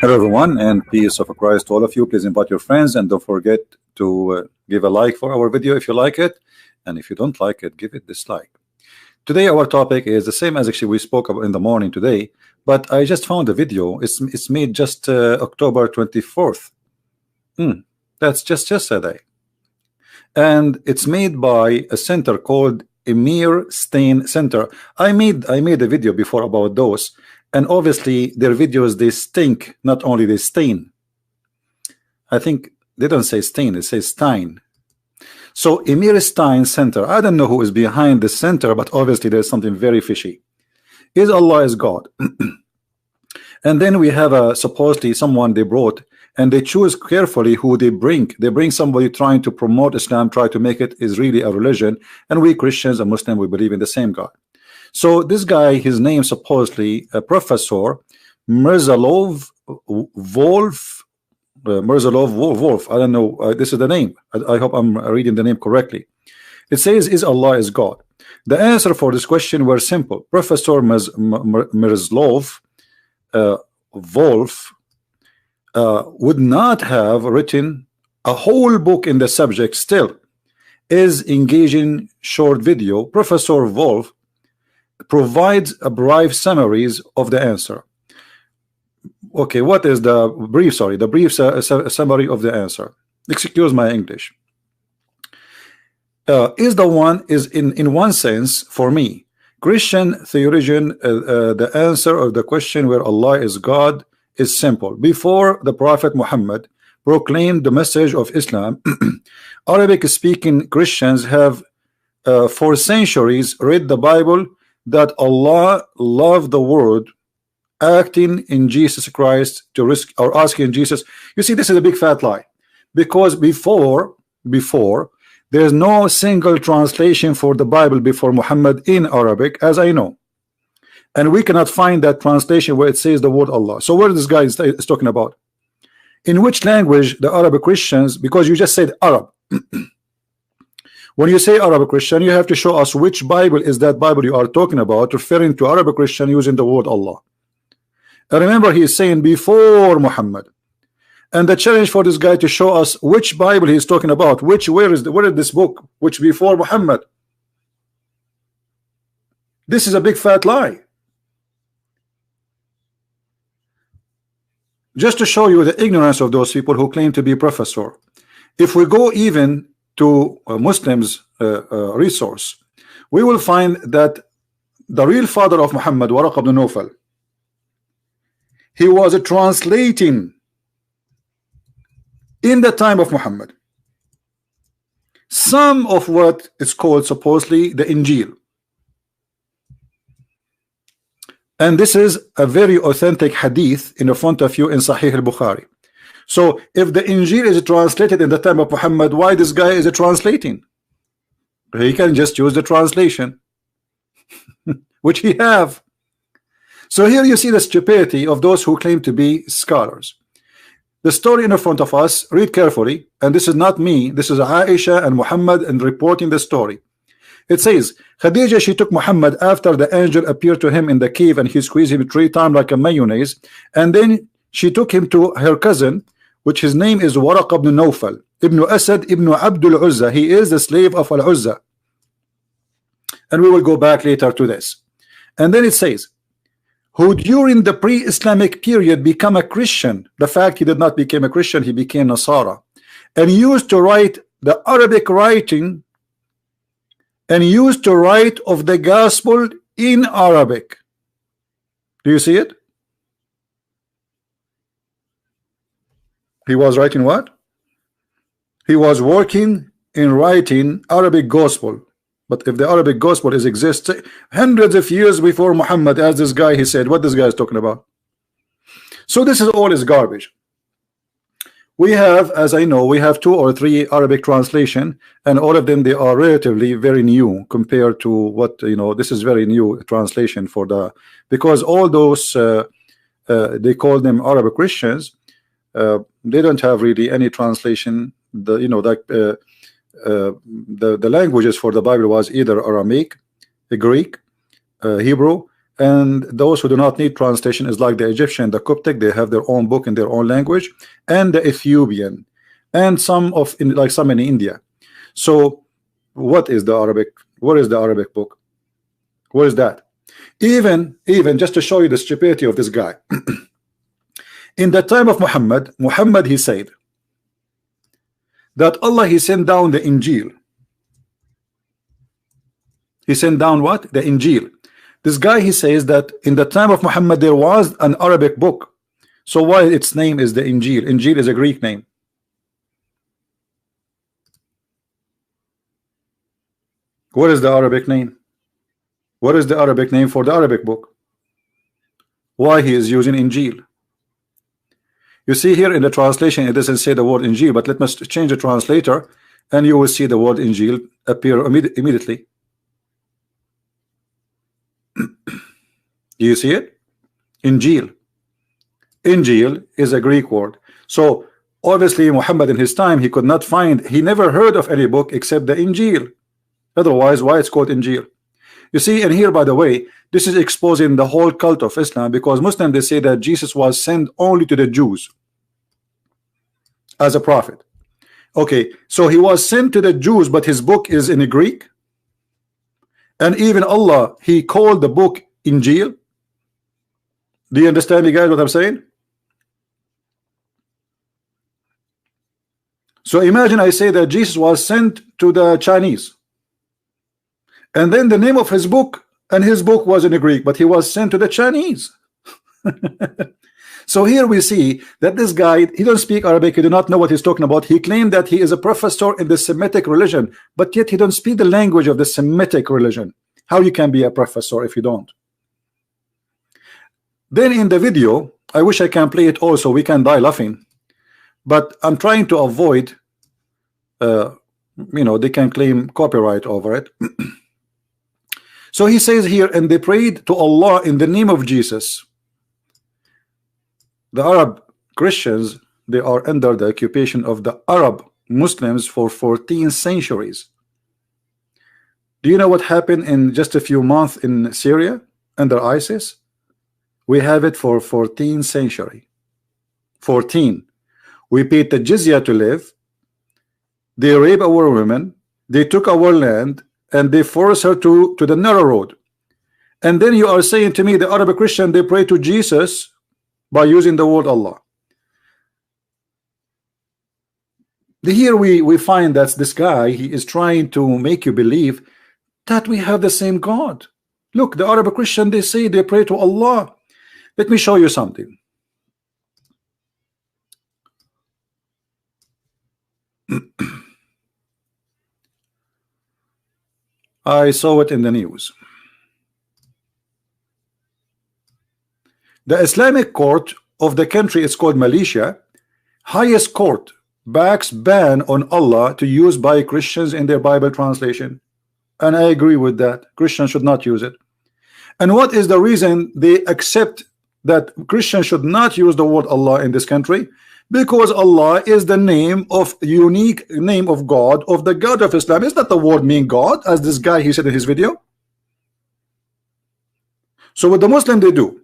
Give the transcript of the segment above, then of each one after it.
Hello, everyone, and peace of Christ to all of you. Please invite your friends and don't forget to give a like for our video if you like it, and if you don't like it, give it dislike. Today, our topic is the same as actually we spoke about in the morning today, but I just found a video. It's made just October 24th. That's just yesterday, and it's made by a center called Emir Stain Center. I made a video before about those. And obviously their videos, they stink. Not only they stain. I think they don't say stain, it says Stein. So Emir Stein Center, I don't know who is behind the center, but obviously there's something very fishy. Is Allah is God. And then we have supposedly someone they brought, and they choose carefully who they bring. They bring somebody trying to promote Islam, try to make it is really a religion, and we Christians and Muslims, we believe in the same God. So this guy, his name supposedly Professor Mirzalov Volf, Volf. I don't know. This is the name. I hope I'm reading the name correctly. It says, "Is Allah is God?" The answer for this question were simple. Professor Mirzalov Volf would not have written a whole book in the subject. Still, is engaging short video. Professor Volf provides a brief summaries of the answer. Okay, what is the brief? Sorry, the brief summary of the answer. Excuse my English. Is in one sense for me Christian theologian. The answer of the question where Allah is God is simple. Before the Prophet Muhammad proclaimed the message of Islam, Arabic speaking Christians have for centuries read the Bible that Allah loved the world, acting in Jesus Christ to risk or asking Jesus. You see, this is a big fat lie, because before there's no single translation for the Bible before Muhammad in Arabic, as I know, and we cannot find that translation where it says the word Allah. So where this guy is talking about? In which language the Arabic Christians? Because you just said Arab. When you say Arabic Christian, you have to show us which Bible is that Bible you are talking about, referring to Arabic Christian using the word Allah. And remember, he is saying before Muhammad. And the challenge for this guy to show us which Bible he is talking about, where is this book, which before Muhammad. This is a big fat lie. Just to show you the ignorance of those people who claim to be professor. If we go even to Muslims resource, we will find that the real father of Muhammad, Waraq ibn Nawfal, he was translating in the time of Muhammad some of what is called supposedly the Injil, and this is a very authentic hadith in front of you in Sahih al-Bukhari. So if the Injil is translated in the time of Muhammad, why this guy is translating? He can just use the translation which he have. So here you see the stupidity of those who claim to be scholars. The story in front of us, read carefully, and this is not me, this is Aisha and Muhammad and reporting the story. It says, Khadija, she took Muhammad after the angel appeared to him in the cave, and he squeezed him 3 times like a mayonnaise, and then she took him to her cousin, which his name is Waraq ibn Nawfal ibn Asad ibn Abdul Uzza. He is the slave of Al-Uzza, and we will go back later to this. And then it says, who during the pre-Islamic period become a Christian. The fact he did not become a Christian, he became Nasara, and used to write the Arabic writing, and used to write of the gospel in Arabic. Do you see it? He was writing what? He was working in writing Arabic gospel. But if the Arabic gospel exists hundreds of years before Muhammad, as this guy, he said, what this guy is talking about. So this is all is garbage. We have, as I know, we have 2 or 3 Arabic translation, and all of them, they are relatively very new compared to what, you know, this is very new translation for the, because all those they call them Arabic Christians, they don't have really any translation. The, you know, like the languages for the Bible was either Aramaic, Greek, Hebrew, and those who do not need translation is like the Egyptian, the Coptic, they have their own book in their own language, and the Ethiopian, and some of like some in India. So what is the Arabic? Where is the Arabic book? Where is that? Even just to show you the stupidity of this guy. In the time of Muhammad he said that Allah he sent down the Injil. He sent down what? The Injil. This guy he says that in the time of Muhammad there was an Arabic book. So why its name is the Injil? Injil is a Greek name. What is the Arabic name? What is the Arabic name for the Arabic book? Why he is using Injil? You see here in the translation it doesn't say the word Injil, but let us change the translator and you will see the word Injil appear immediately. Do you see it? Injil. Injil is a Greek word. So obviously Muhammad in his time he could not find, he never heard of any book except the Injil. Otherwise why it's called Injil? You see, and here by the way, this is exposing the whole cult of Islam, because Muslims they say that Jesus was sent only to the Jews as a prophet. Okay, so he was sent to the Jews, but his book is in Greek, and even Allah he called the book Injil. Do you understand, you guys, what I'm saying? So imagine I say that Jesus was sent to the Chinese, and then the name of his book, and his book was in Greek, but he was sent to the Chinese. So here we see that this guy, he don't speak Arabic, he do not know what he's talking about. He claimed that he is a professor in the Semitic religion, but yet he don't speak the language of the Semitic religion. How you can be a professor if you don't? Then in the video, I wish I can play it also, we can die laughing, but I'm trying to avoid you know, they can claim copyright over it. So he says here, and they prayed to Allah in the name of Jesus. The Arab Christians, they are under the occupation of the Arab Muslims for 14 centuries. Do you know what happened in just a few months in Syria under ISIS? We have it for 14 centuries. 14. We paid the jizya to live. They rape our women. They took our land, and they force her to the narrow road. And then you are saying to me the Arab Christian they pray to Jesus by using the word Allah. Here we find that this guy he is trying to make you believe that we have the same God. Look, the Arab Christian they say they pray to Allah. Let me show you something. I saw it in the news. The Islamic court of the country is called Malaysia. Highest court backs ban on Allah to use by Christians in their Bible translation. And I agree with that. Christians should not use it. And what is the reason they accept that Christians should not use the word Allah in this country? Because Allah is the name of unique name of God, of the God of Islam. Is not the word mean God, as this guy he said in his video. So what the Muslim they do,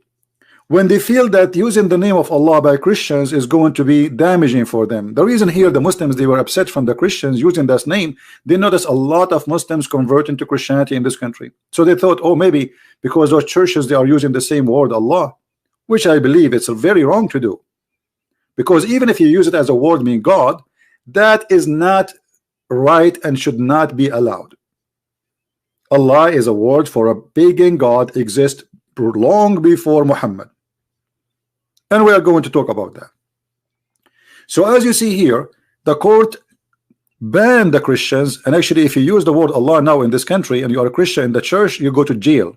when they feel that using the name of Allah by Christians is going to be damaging for them. The reason here the Muslims they were upset from the Christians using this name, they noticed a lot of Muslims convert into Christianity in this country. So they thought, oh, maybe because those churches they are using the same word Allah, which I believe it's very wrong to do. Because even if you use it as a word meaning God, that is not right and should not be allowed. Allah is a word for a pagan God, exists long before Muhammad. And we are going to talk about that. So as you see here, the court banned the Christians, and actually if you use the word Allah now in this country and you are a Christian in the church, you go to jail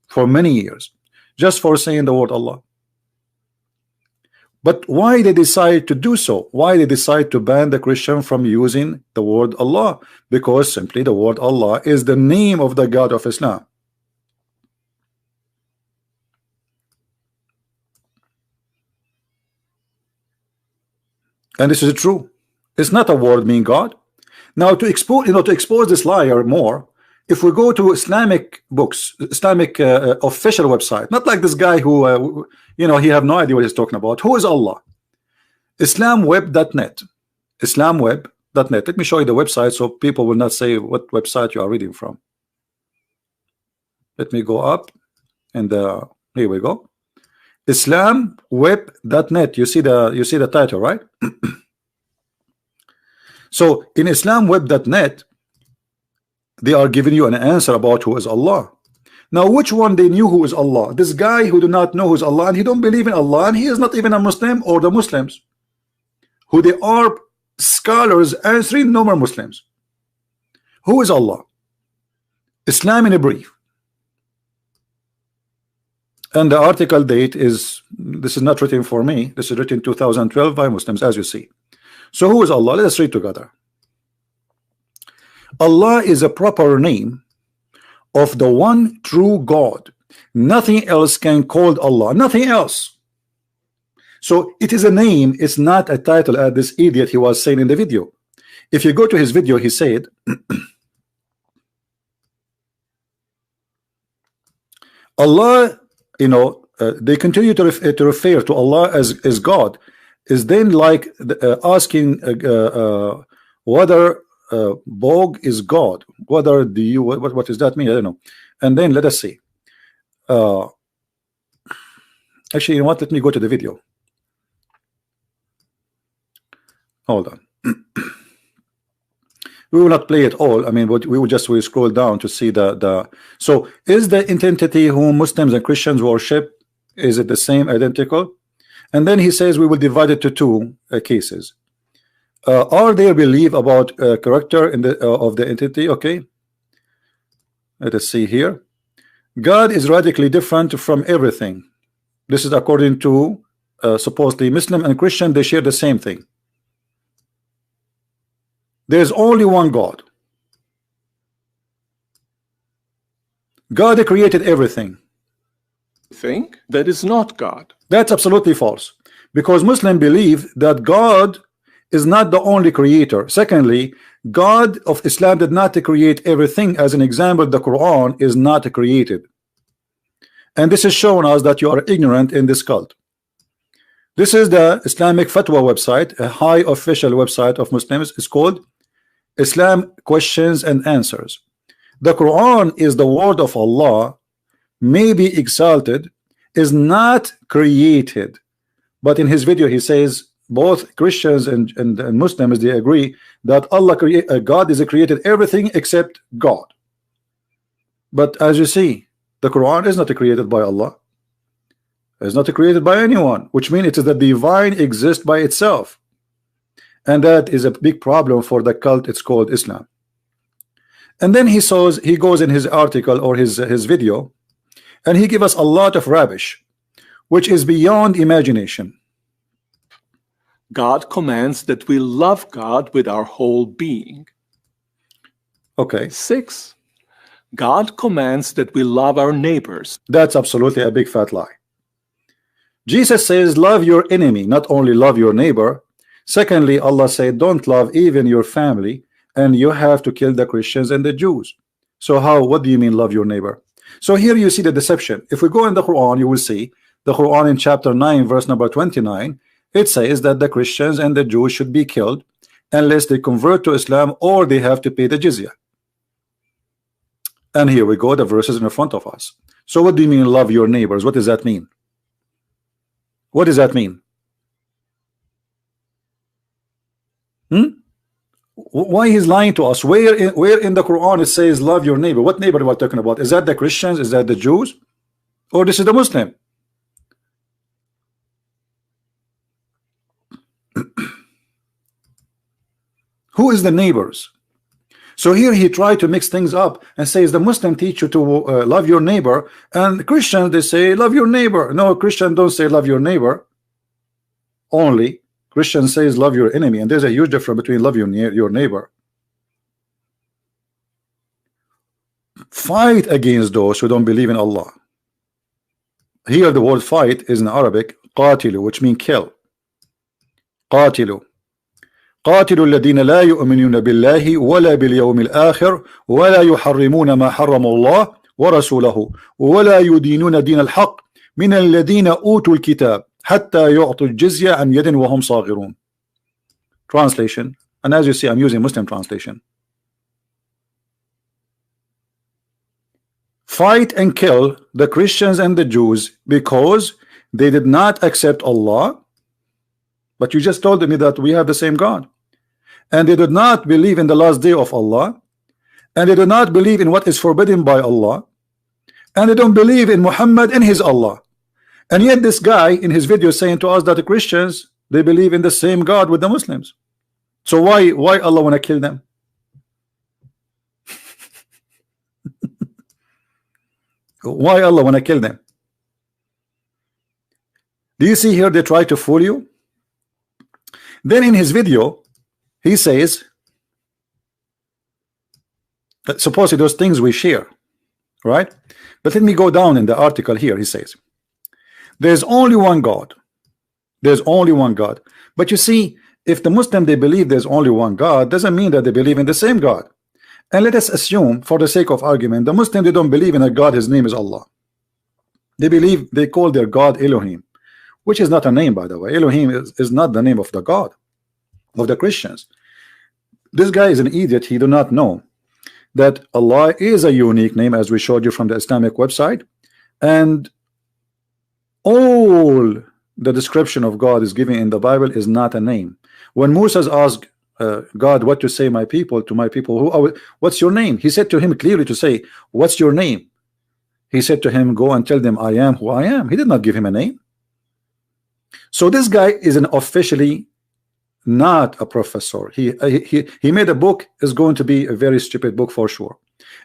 for many years just for saying the word Allah. But why they decide to do so? Why they decide to ban the Christian from using the word Allah? Because simply the word Allah is the name of the God of Islam. And this is true. It's not a word meaning God. Now to expose, to expose this liar more, if we go to Islamic books, Islamic official website, not like this guy who you know, he have no idea what he's talking about. Who is Allah? Islamweb.net. Islamweb.net. Let me show you the website so people will not say what website you are reading from. Let me go up, and here we go. Islamweb.net. You see the title, right? So in Islamweb.net, they are giving you an answer about who is Allah. Now, which one they knew who is Allah? This guy who do not know who is Allah, and he don't believe in Allah, and he is not even a Muslim, or the Muslims who they are scholars answering, no more Muslims. Who is Allah? Islam in a brief. And the article date is, this is not written for me, this is written 2012 by Muslims, as you see. So who is Allah? Let us read together. Allah is a proper name of the one true God. Nothing else can call Allah, nothing else. So it is a name, it's not a title, as this idiot he was saying in the video. If you go to his video, he said Allah, you know, they continue to refer to Allah as God, is then like asking whether Bog is God. Whether do you, what does that mean? I don't know. And then let us see. Actually, you know what? Let me go to the video. Hold on. We will not play it all. I mean, we will just scroll down to see the. So, is the entity whom Muslims and Christians worship, is it the same, identical? And then he says we will divide it to two cases. Are there belief about character in the of the entity? Okay. Let us see here. God is radically different from everything. This is according to supposedly Muslim and Christian. They share the same thing. There's only one God. God created everything. Think that is not God. That's absolutely false, because Muslims believe that God is not the only creator. Secondly, God of Islam did not create everything. As an example, the Quran is not created, and this is showing us that you are ignorant in this cult. This is the Islamic Fatwa website, a high official website of Muslims. It's called Islam Questions and Answers. The Quran is the word of Allah, may be exalted, is not created. But in his video he says both Christians and Muslims, they agree that God is created everything except God. But as you see, the Quran is not created by Allah. It's not created by anyone, which means it is the divine exists by itself. And that is a big problem for the cult. It's called Islam. And then he goes in his article or his video, and he gives us a lot of rubbish, which is beyond imagination. God commands that we love God with our whole being. Okay. 6. God commands that we love our neighbors. That's absolutely a big fat lie. Jesus says love your enemy, not only love your neighbor. Secondly, Allah said don't love even your family, and you have to kill the Christians and the Jews. So what do you mean love your neighbor? So here you see the deception. If we go in the Quran, you will see the Quran in chapter 9 verse number 29. It says that the Christians and the Jews should be killed unless they convert to Islam, or they have to pay the jizya. And here we go, the verses in front of us. So what do you mean love your neighbors? What does that mean? What does that mean? Why he's lying to us? Where in the Quran it says love your neighbor? What neighbor are we talking about? Is that the Christians? Is that the Jews? Or this is the Muslim? Who is the neighbors? So here he tried to mix things up and says the Muslim teach you to love your neighbor, and Christians, they say love your neighbor. No, Christians don't say love your neighbor. Only Christians says love your enemy, and there's a huge difference between love your neighbor. Fight against those who don't believe in Allah. Here the word fight is in Arabic qatilu, which means kill. Qatilu. قاتلوا الذين لا يؤمنون بالله ولا باليوم الآخر ولا يحرمون ما حرم الله ورسوله ولا يدينون دين الحق من الذين أوتوا الكتاب حتى يعطوا الجزية عن يد وهم صاغرون. Translation, and as you see I'm using Muslim translation. Fight and kill the Christians and the Jews because they did not accept Allah. But you just told me that we have the same God, and they did not believe in the last day of Allah, and they do not believe in what is forbidden by Allah, and they don't believe in Muhammad and his Allah. And yet this guy in his video is saying to us that the Christians, they believe in the same God with the Muslims. So why Allah want to kill them? Why Allah want to kill them? Do you see here they try to fool you? Then in his video he says that supposedly those things we share, right? But let me go down in the article here. He says there's only one God. There's only one God. But you see, if the Muslim they believe there's only one God, doesn't mean that they believe in the same God. And let us assume, for the sake of argument, the Muslim they don't believe in a God, his name is Allah. They believe, they call their God Elohim, which is not a name, by the way. Elohim is not the name of the God of the Christians. This guy is an idiot. He do not know that Allah is a unique name, as we showed you from the Islamic website, and all the description of God is given in the Bible is not a name. When Moses asked God what to say my people to my people, what's your name? He said to him clearly to say, what's your name? He said to him, go and tell them I am who I am. He did not give him a name. So this guy is an officially not a professor. He made a book, is going to be a very stupid book for sure.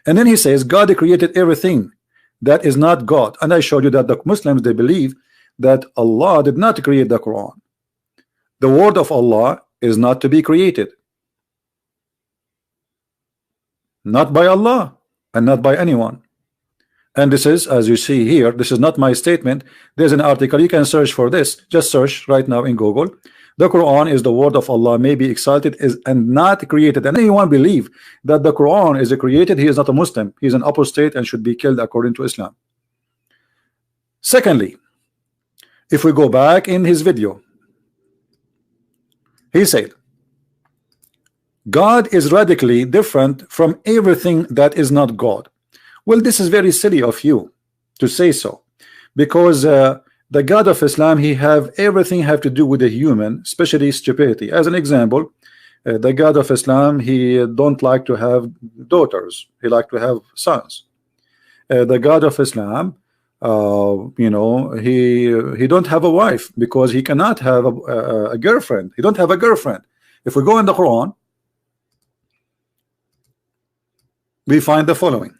And then he says God created everything that is not God. And I showed you that the Muslims they believe that Allah did not create the Quran. The word of Allah is not to be created, not by Allah and not by anyone. And this is, as you see here, this is not my statement. There's an article, you can search for this. Just search right now in Google. The Quran is the word of Allah, may be exalted, is and not created. And anyone believe that the Quran is created, he is not a Muslim. He is an apostate and should be killed according to Islam. Secondly, if we go back in his video, he said God is radically different from everything that is not God. Well, this is very silly of you to say so, because the God of Islam, he have everything have to do with the human, especially stupidity. As an example, the God of Islam, he don't like to have daughters, he like to have sons. The God of Islam, you know, he don't have a wife because he cannot have a girlfriend. He don't have a girlfriend. If we go in the Quran, we find the following.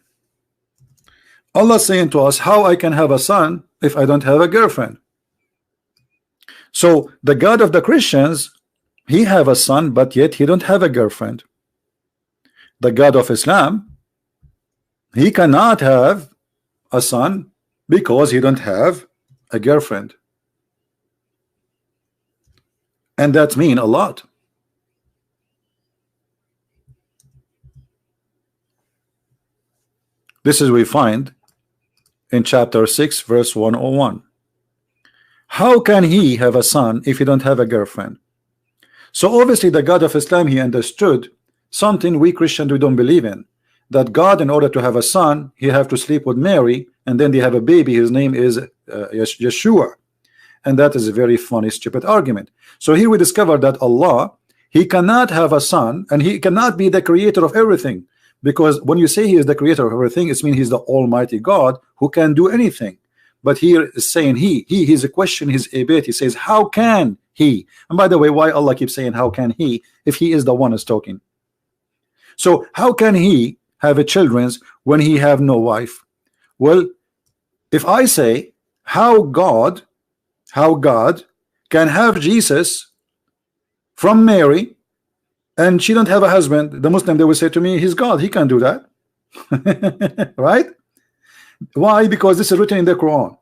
Allah saying to us, how I can have a son if I don't have a girlfriend? So the God of the Christians, he have a son, but yet he don't have a girlfriend. The God of Islam, he cannot have a son because he don't have a girlfriend. And that means a lot. This is we find in chapter 6 verse 101. How can he have a son if he don't have a girlfriend? So obviously the God of Islam, he understood something we Christians we don't believe in, that God, in order to have a son, he have to sleep with Mary, and then they have a baby, his name is Yeshua. And that is a very funny stupid argument. So here we discover that Allah, he cannot have a son, and he cannot be the creator of everything, because when you say he is the creator of everything, it means he's the almighty God who can do anything. But here is saying he's a question his ability. He says how can he? And by the way, why Allah keeps saying how can he if he is the one who's talking? So how can he have a children when he have no wife? Well, if I say how God can have Jesus from Mary and she don't have a husband, the Muslim they will say to me, he's God, he can do that. Right? Why? Because this is written in the Quran.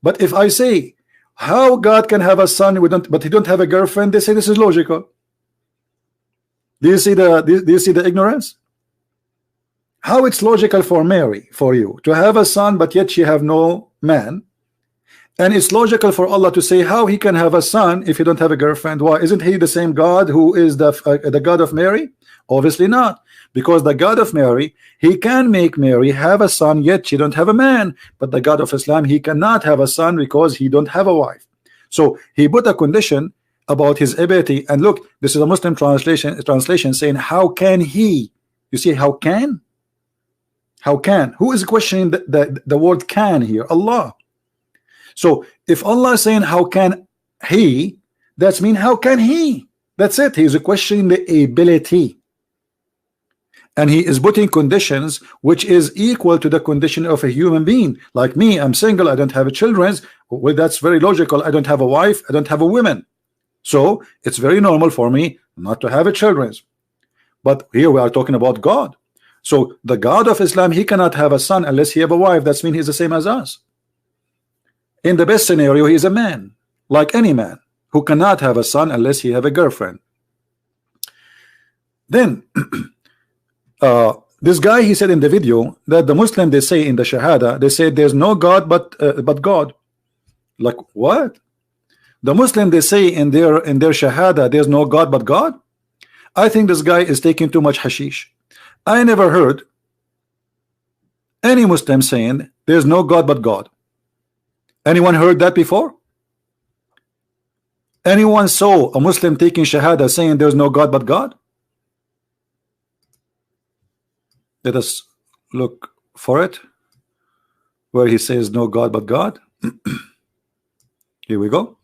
But if I say how God can have a son but he don't have a girlfriend, they say this is logical. Do you see the ignorance? How it's logical for Mary, for you to have a son, but yet she have no man, and it's logical for Allah to say how he can have a son if you don't have a girlfriend. Why? Isn't he the same God who is the God of Mary? Obviously not, because the God of Mary, he can make Mary have a son, yet she don't have a man. But the God of Islam, he cannot have a son because he don't have a wife. So he put a condition about his ability. And look, this is a Muslim translation saying, how can he? You see, how can? How can? Who is questioning the word can here? Allah. So if Allah is saying how can he, that's mean how can he? That's it. He is questioning the ability, and he is putting conditions which is equal to the condition of a human being. Like me, I'm single, I don't have children. Well, that's very logical. I don't have a wife, I don't have a woman, so it's very normal for me not to have a children. But here we are talking about God. So the God of Islam, he cannot have a son unless he have a wife. That's mean he's the same as us. In the best scenario, he is a man, like any man, who cannot have a son unless he have a girlfriend. Then this guy, he said in the video that the Muslim, they say in the Shahada, they say there's no God but God. Like what? The Muslim, they say in their Shahada there's no God but God. I think this guy is taking too much hashish. I never heard any Muslim saying there's no God but God. Anyone heard that before? Anyone saw a Muslim taking Shahada saying there's no God but God? Let us look for it, where he says no God but God. Here we go.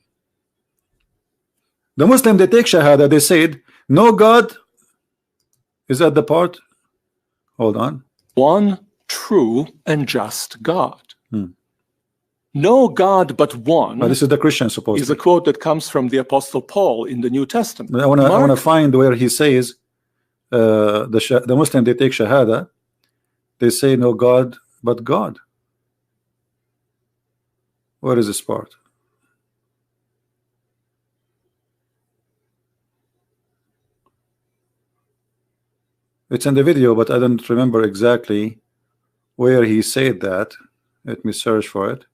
The Muslim, they take Shahada, they said no God. Is that the part? Hold on. One true and just God. No God but one. This is the Christian, supposedly. Is a quote that comes from the Apostle Paul in the New Testament. I want to find where he says the Muslim, they take Shahada, they say no God but God. Where is this part? It's in the video, but I don't remember exactly where he said that. Let me search for it.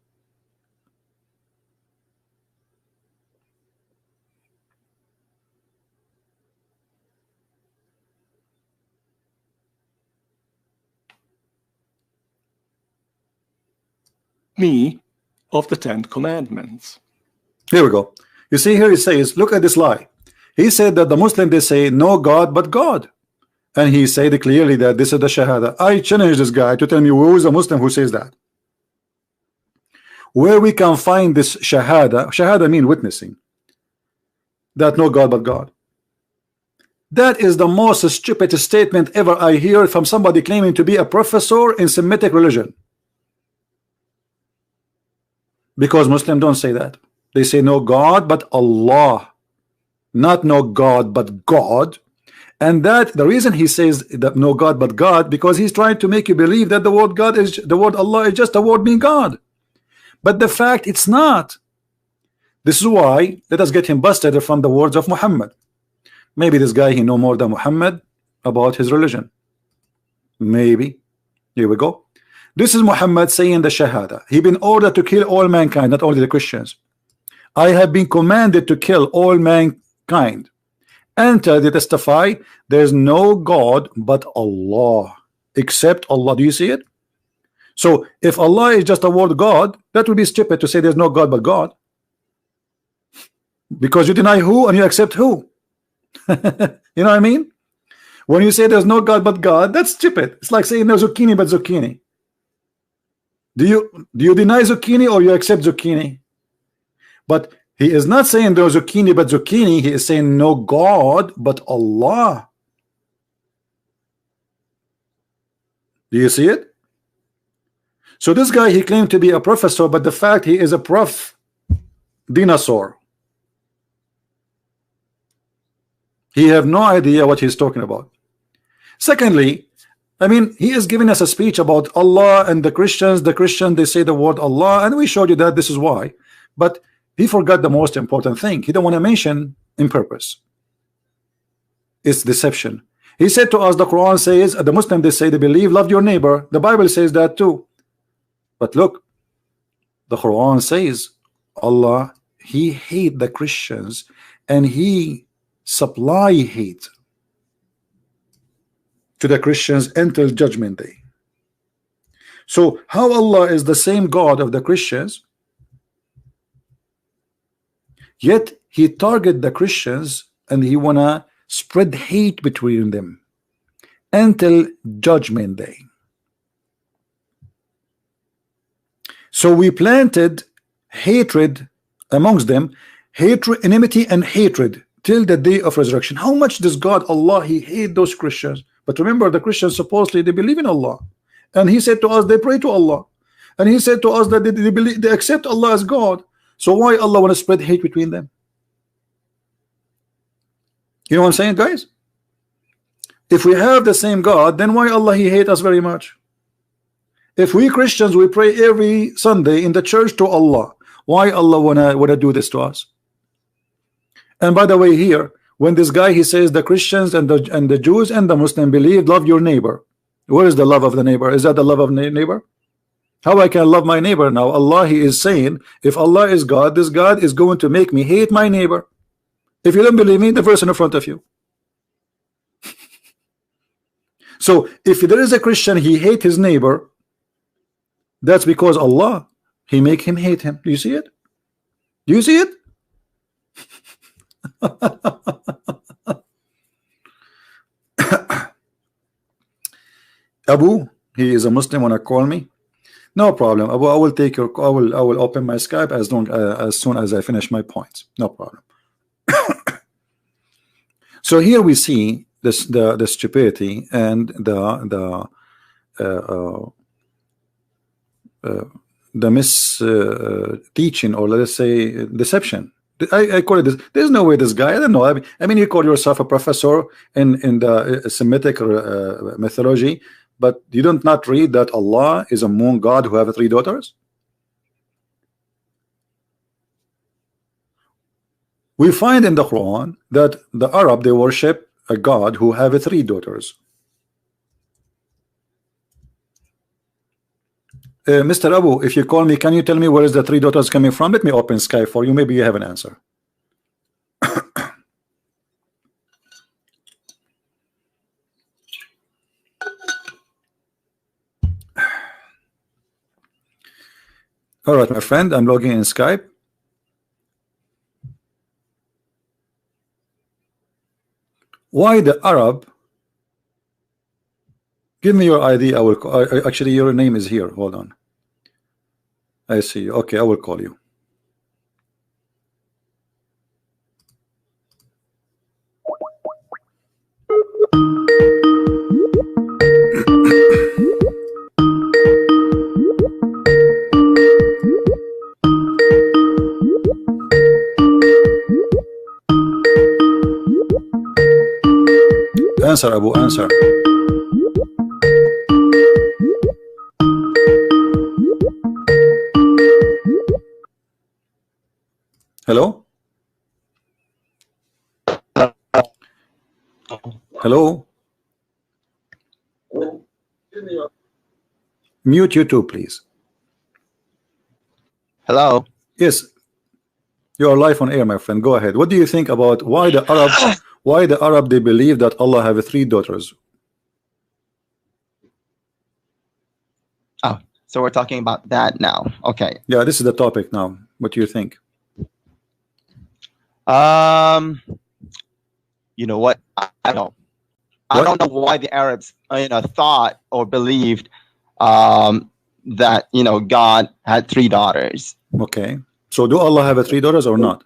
Me of the 10 Commandments. Here we go. You see here he says, look at this lie. He said that the Muslim, they say no God but God. And he said clearly that this is the Shahada. I challenge this guy to tell me who is a Muslim who says that. Where we can find this Shahada. Shahada mean witnessing that no God but God. That is the most stupid statement ever I hear from somebody claiming to be a professor in Semitic religion. Because Muslims don't say that. They say no God but Allah, not no God but God. And that the reason he says that no God but God, because he's trying to make you believe that the word God is the word Allah is just a word mean God. But the fact it's not. This is why let us get him busted from the words of Muhammad. Maybe this guy he know more than Muhammad about his religion. Maybe. Here we go. This is Muhammad saying the Shahada. He been ordered to kill all mankind, not only the Christians. I have been commanded to kill all mankind. Enter, they testify there's no God but Allah, except Allah. Do you see it? So if Allah is just a word God, that would be stupid to say there's no God but God, because you deny who and you accept who. You know what I mean? When you say there's no God but God, that's stupid. It's like saying no zucchini but zucchini. Do you deny zucchini or you accept zucchini? But he is not saying there's zucchini but zucchini. He is saying no God but Allah. Do you see it? So this guy, he claimed to be a professor, but the fact he is a prof dinosaur. He have no idea what he's talking about. Secondly, I mean, he is giving us a speech about Allah and the Christians. The Christians, they say the word Allah, and we showed you that this is why. But he forgot the most important thing. He don't want to mention in purpose. It's deception. He said to us, the Quran says, the Muslim, they say they believe, love your neighbor. The Bible says that too. But look, the Quran says Allah, he hate the Christians and he supply hate to the Christians until judgment day. So how Allah is the same God of the Christians, yet he target the Christians and he wanna spread hate between them until judgment day. So we planted hatred amongst them, hatred, enmity and hatred till the day of resurrection. How much does God, Allah, he hate those Christians? But remember, the Christians supposedly they believe in Allah, and he said to us they pray to Allah, and he said to us that they believe, they accept Allah as God. So why Allah want to spread hate between them? You know what I'm saying, guys? If we have the same God, then why Allah he hate us very much? If we Christians we pray every Sunday in the church to Allah, why Allah wanna do this to us? And by the way, here when this guy he says the Christians and the Jews and the Muslim believe love your neighbor, where is the love of the neighbor? Is that the love of neighbor? How I can love my neighbor? Now Allah he is saying, if Allah is God, this God is going to make me hate my neighbor. If you don't believe me, the verse in front of you. So if there is a Christian he hate his neighbor, that's because Allah he make him hate him. Do you see it? Do you see it? Abu, he is a Muslim. Wanna call me? No problem, Abu. I will take your. I will open my Skype as soon as I finish my points. No problem. So here we see this the stupidity and the mis teaching, or let us say deception. I call it this. There's no way this guy. I don't know. I mean, you call yourself a professor in the Semitic mythology, but you don't not read that Allah is a moon god who have 3 daughters. We find in the Quran that the Arab they worship a god who have 3 daughters. Mr. Abu, if you call me, can you tell me where is the 3 daughters coming from? Let me open Skype for you. Maybe you have an answer. All right, my friend, I'm logging in Skype. Why the Arab? Give me your ID. I will actually your name is here. Hold on. I see you. Okay, I will call you. Answer, Abu, answer. Hello? Hello? Mute YouTube, please. Hello. Yes. You are live on air, my friend. Go ahead. What do you think about why the Arab they believe that Allah have 3 daughters? Oh, so we're talking about that now. Okay. Yeah, this is the topic now. What do you think? You know what? I don't know why the Arabs thought or believed that God had 3 daughters. Okay. So do Allah have 3 daughters or not?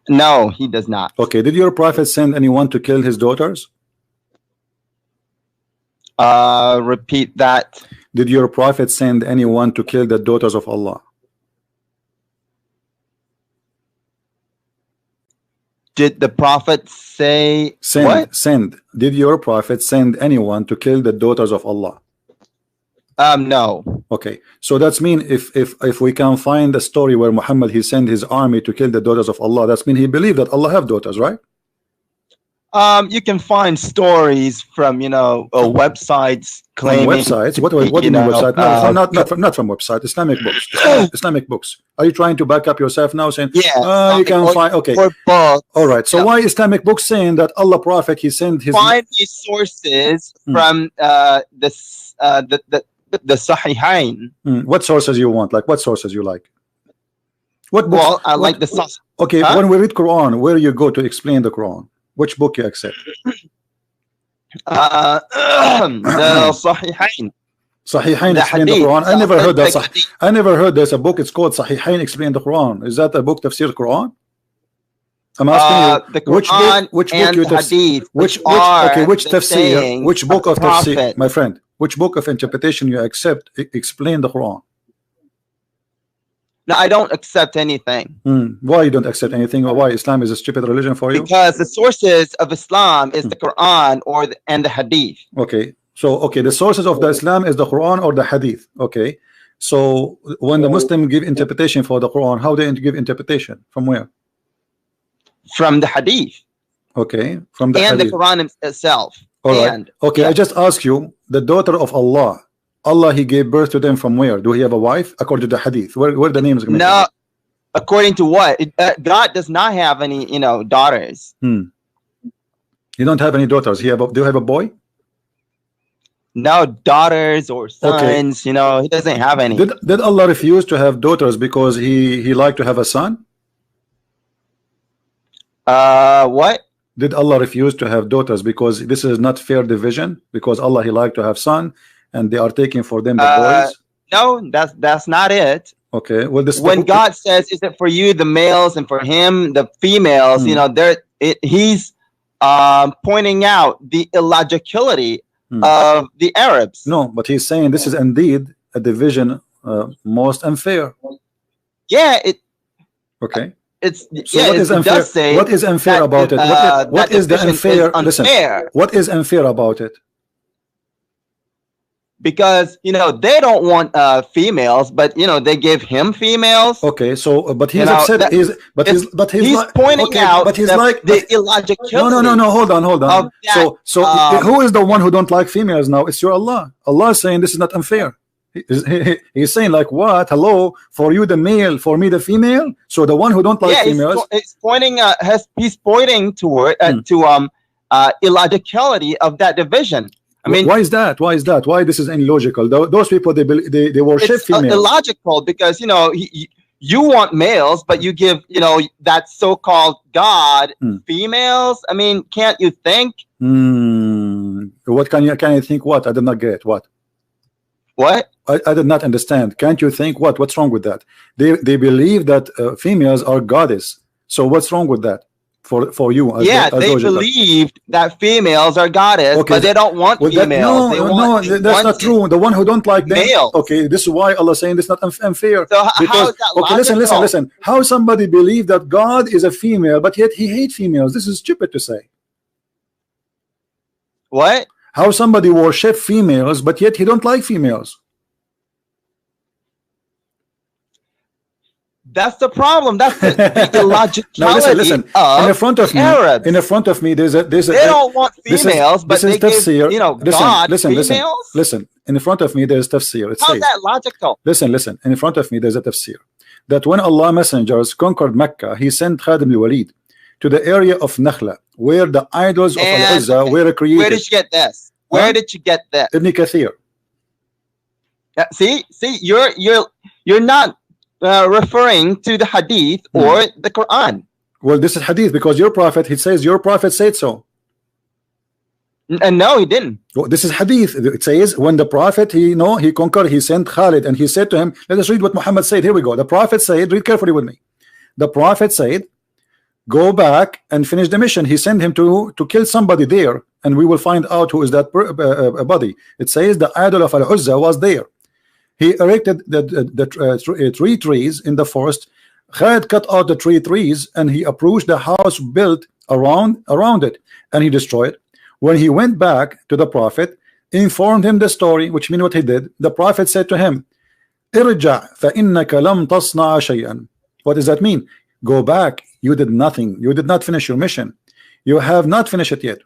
No, he does not. Okay. Did your prophet send anyone to kill his daughters? Repeat that. Did your prophet send anyone to kill the daughters of Allah? Did the prophet say what? Send. Did your prophet send anyone to kill the daughters of Allah? No. Okay, so that's mean if we can find a story where Muhammad he sent his army to kill the daughters of Allah, that's mean he believed that Allah have daughters, right? You can find stories from websites claiming. Websites? What do you mean website? No, not from website. Islamic books. Islamic books. Are you trying to back up yourself now, saying you can find? Okay. All right. So why Islamic books saying that Allah Prophet he sent his? Find these sources from the Sahihain. What sources you want? Like what sources you like? What books? Well, I like the source. Okay. When we read Quran, where you go to explain the Quran? Which book you accept? The Sahihain. Sahihain explain the Quran. I never heard that. I never heard there's a book. It's called Sahihain explain the Quran. Is that a book tafsir Quran? I'm asking you. The Quran which and book you Hadith, which tafsir? Which book of tafsir, my friend? Which book of interpretation you accept? Explain the Quran. No, I don't accept anything. Why you don't accept anything? Or why Islam is a stupid religion for you? Because the sources of Islam is the Quran and the Hadith. Okay, so the sources of the Islam is the Quran or the Hadith. Okay, so when the Muslim give interpretation for the Quran, how they give interpretation? From where? From the Hadith. Okay, from the and Hadith. the Quran itself. All right. Okay, I just ask you, the daughter of Allah. Allah, he gave birth to them from where? Do he have a wife? According to the hadith, where the names? No, according to what? God does not have any, daughters. You don't have any daughters. Do you have a boy? No daughters or sons. Okay. He doesn't have any. Did Allah refuse to have daughters because he liked to have a son? What? Did Allah refuse to have daughters because this is not fair division? Because Allah he liked to have son. And they are taking for them the boys. No, that's not it. Okay. Well, when God says, "Is it for you the males and for him the females?" He's pointing out the illogicality of the Arabs. No, but he's saying this is indeed a division most unfair. Yeah. Okay. It's so what is unfair? What is unfair about it? What is the unfair? Listen. What is unfair about it? Because they don't want females, but they give him females. Okay, so but he's upset. He's pointing out. But he's like the illogicality. No. Hold on. So who is the one who don't like females now? It's your Allah. Allah is saying this is not unfair. He's saying like what? Hello, for you the male, for me the female. So the one who don't like females. It's pointing. He's pointing toward to illogicality of that division. I mean, why is that? Why this is illogical? Those people they worship females. It's illogical because you want males, but you give that so-called God females. I mean, can't you think? What can you think? What I did not get. What? I did not understand. Can't you think? What's wrong with that? They believe that females are goddess. So what's wrong with that? For you, they believed that females are goddess, but they don't want females. That's not true. The one who don't like them, okay, this is why Allah is saying this is not unfair. So how is that logical? Listen. How somebody believe that God is a female, but yet he hates females? This is stupid to say. What? How somebody worship females, but yet he don't like females? That's the problem. That's the illogicality. Now listen. In the front of me, there's a. They don't want females, but they give God females. Listen. In front of me, there's tafsir. How's that logical? Listen. In front of me, there's a tafsir that when Allah messengers conquered Mecca, He sent Khadim al-Walid to the area of Nakhla, where the idols of Al-Uzza were created. Where did you get this? Where did you get that? Ibn Kathir. See, you're not referring to the hadith or the Quran. Well, this is hadith because your prophet, he says your prophet said so. No, he didn't. Well, this is hadith. It says when the prophet he conquered, he sent Khalid and he said to him, let us read what Muhammad said. Here we go. The prophet said, read carefully with me. The prophet said, go back and finish the mission. He sent him to kill somebody there, and we will find out who is that body. It says the idol of Al-Uzza was there. He erected the three trees in the forest. Khalid cut out the trees and he approached the house built around it, and he destroyed it. When he went back to the prophet, informed him the story, which means what he did. The prophet said to him, "Irja' fa innaka lam tasna'a shay'an." What does that mean? Go back. You did nothing. You did not finish your mission. You have not finished it yet.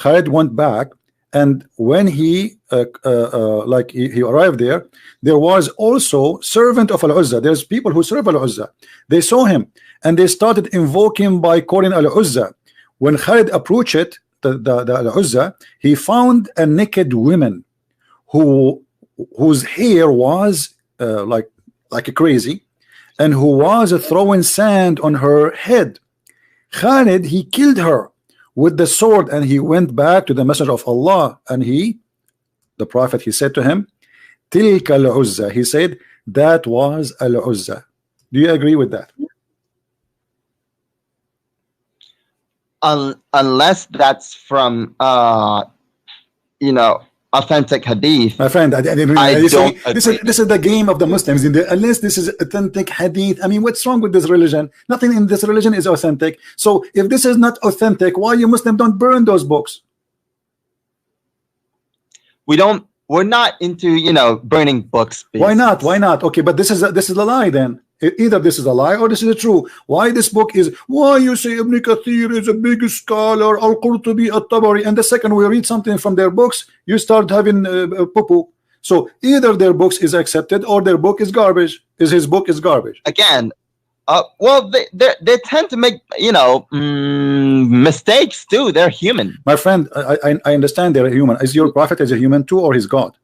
Khalid went back, and when he like he arrived there, there was also servant of Al-Uzza. There's people who serve Al-Uzza. They saw him and they started invoking by calling Al-Uzza. When Khalid approached it, the Al-Uzza, he found a naked woman whose hair was like crazy, and who was throwing sand on her head. Khalid, he killed her with the sword, and he went back to the messenger of Allah, and the prophet, he said to him, Tilka al-Uzza. He said, that was al-Uzza. Do you agree with that? Unless that's from authentic hadith. My friend, I don't this is the game of the Muslims. Unless this is authentic hadith, I mean, what's wrong with this religion? Nothing in this religion is authentic. So if this is not authentic, why you Muslims don't burn those books? We're not into burning books. Why not? Okay, but this is a lie then. Either this is a lie or this is true. Why this book is, why you say Ibn Kathir is a big scholar, Al-Qurtubi, At-Tabari, and the second we read something from their books, you start having poo-poo. So either their books is accepted or their book is garbage. His book is garbage. Again, well, they tend to make mistakes too. They're human. My friend, I understand they're human. Is your prophet a human too, or his God?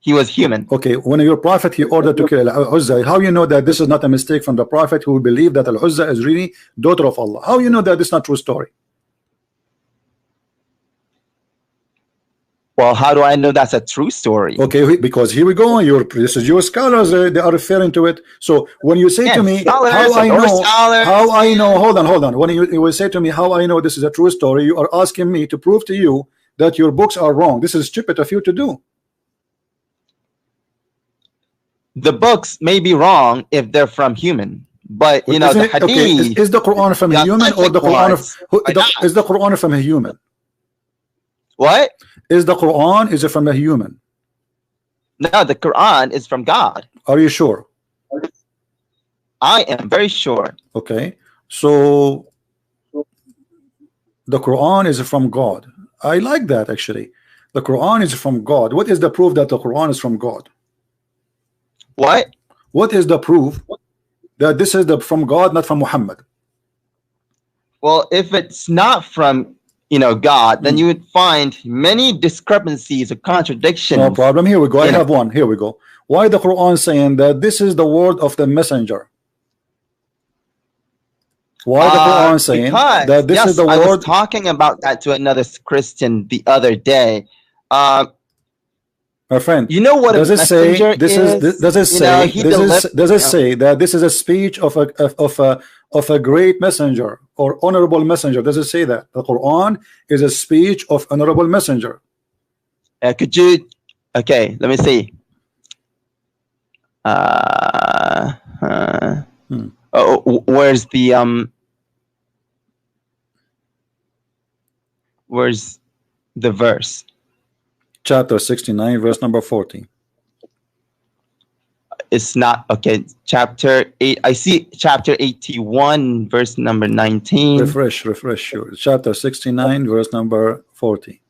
He was human. Okay, when your prophet, he ordered to kill Al-Uzza, how you know that this is not a mistake from the prophet who believed that Al-Uzza is really daughter of Allah? How you know that this is not true story? Well, how do I know that's a true story? Okay, because here we go. This is your scholars. They are referring to it. So when you say to me, how I know, hold on. When you will say to me, how I know this is a true story, you are asking me to prove to you that your books are wrong. This is stupid of you to do. The books may be wrong if they're from human, but the hadith. Okay, is the Quran from a human, or the Quran is the Quran from a human? What is the Quran? Is it from a human? No, the Quran is from God. Are you sure? I am very sure. Okay, so the Quran is from God. I like that actually. The Quran is from God. What is the proof that the Quran is from God? What is the proof that this is from God, not from Muhammad? Well, if it's not from God, then you would find many discrepancies or contradictions. No problem. Here we go. I have one. Here we go. Why the Quran saying that this is the word of the messenger? Why the Quran saying that this is the word? I was talking about that to another Christian the other day. My friend, you know what? Does it say this is? Does it say does it say that this is a speech of a great messenger or honorable messenger? Does it say that the Quran is a speech of honorable messenger? Could you? Okay, let me see. Where's the verse? Chapter 69, verse number 40. It's not okay. Chapter 8. I see chapter 81, verse number 19. Refresh. Sure. Chapter 69, verse number 40.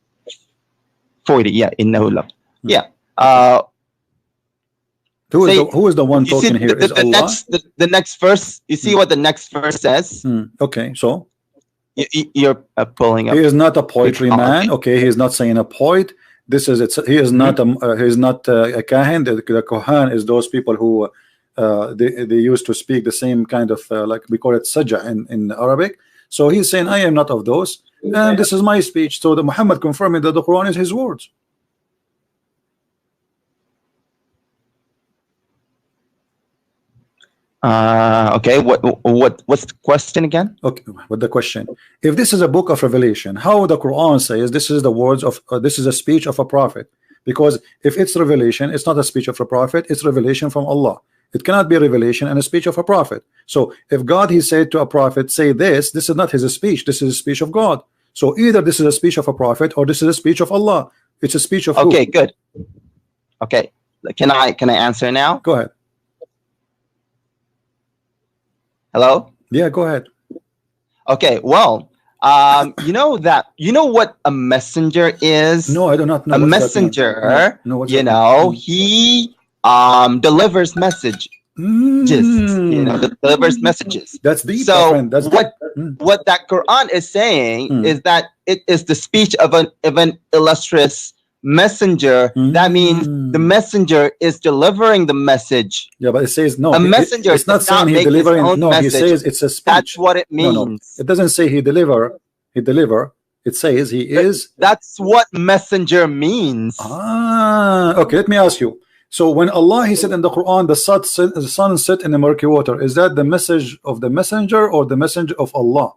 40. Yeah. Yeah. Who is the one talking here? Is Allah? The next verse. You see what the next verse says? Okay. So you're pulling up. He is not a poetry man. Okay. He is not saying a poet. This is it. He is not a kahin. The kohan is those people who they used to speak the same kind of like we call it sajja in Arabic. So he's saying I am not of those, and this is my speech. So the Muhammad confirming that the Quran is his words. Okay, what's the question again? Okay, what the question? If this is a book of revelation, how the Quran says this is the words of this is a speech of a prophet? Because if it's revelation, it's not a speech of a prophet, it's revelation from Allah. It cannot be a revelation and a speech of a prophet. So if God, he said to a prophet, say this is not his speech, this is a speech of God. So either this is a speech of a prophet or this is a speech of Allah. It's a speech of okay, who? Good. Okay, can I answer now? Go ahead. Hello? Yeah, go ahead. Okay, well, You know that, you know what a messenger is? No, I do not know. A What's that mean? messenger, No, what's you that know, mean? he delivers messages. You know, delivers messages. That's deep, my So friend. That's what deep. what that Quran is saying is that it is the speech of an illustrious messenger. That means the messenger is delivering the message. Yeah, but it says no. A messenger It's not does saying not he make his delivering. own No, he message. says it's a speech. That's what it means. No, it doesn't say he deliver. He deliver. It says he is. That's what messenger means. Okay, let me ask you. So when Allah, he said in the Quran, the sun set in the murky water, is that the message of the messenger or the messenger of Allah?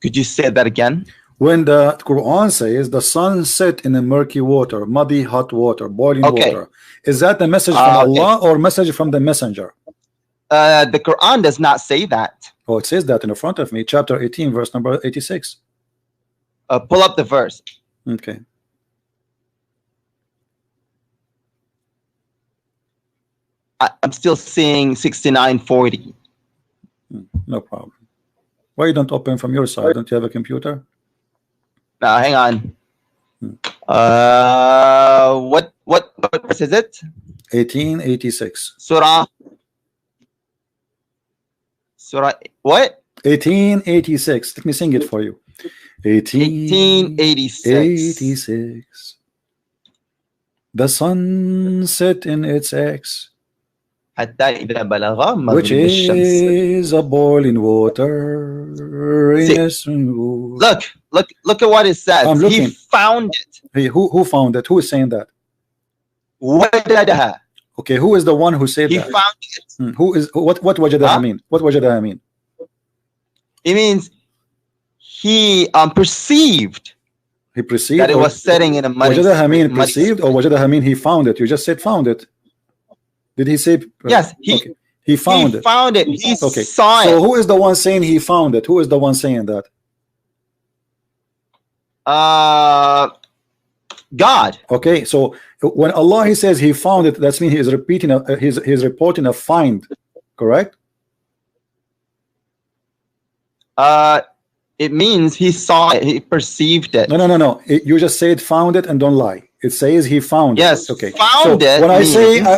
Could you say that again? When the Quran says the sun set in a murky water, muddy hot water, boiling water, is that the message from Allah or message from the messenger? The Quran does not say that. Oh, it says that in front of me, chapter 18, verse number 86. Pull up the verse. Okay. I'm still seeing 6940. No problem. Why you don't open from your side? Don't you have a computer? Now, hang on. What verse is it? 1886. Surah what? 1886. Let me sing it for you. 1886. The sun set in its X, حتى إذا بلغ which مغرب الشمس. is a boiling water. Look at what it says. I'm looking. He found it. Hey, who found it? Who is saying that? وجدها. Okay, who is the one who said He that? found it. Who is what wajadaha mean? What wajadaha mean? It means he perceived He perceived that it was setting in a muddy. wajadaha mean muddy perceived or wajadaha mean he found it? You just said found it. Did he say Yes, he found he it? found it. He Okay. saw So it. who is the one saying he found it? Who is the one saying that? God. Okay, so when Allah he says he found it, that's mean he is repeating he's reporting a find, correct? It means he saw it. He perceived it. No. You just said found it and don't lie. It says he found Yes. it. Okay. Found so it.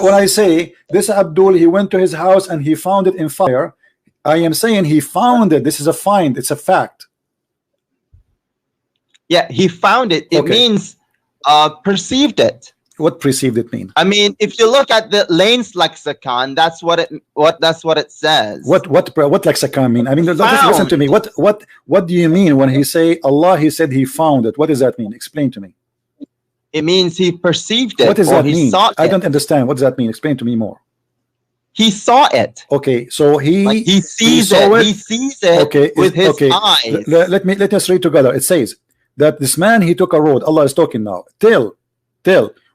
When I say this Abdul, he went to his house and he found it in fire, I am saying he found it. This is a find. It's a fact. Yeah, he found it. It means perceived it. What perceived it mean? I mean, if you look at the Lane's lexicon, that's what it says. What lexicon mean? I mean, listen to me. What do you mean when he say Allah? He said he found it. What does that mean? Explain to me. It means he perceived it. What does that mean? Saw I don't understand. What does that mean? Explain to me more. He saw it. Okay, so he sees it. He sees it with his eyes. Let us read together. It says that this man he took a road. Allah is talking now. Till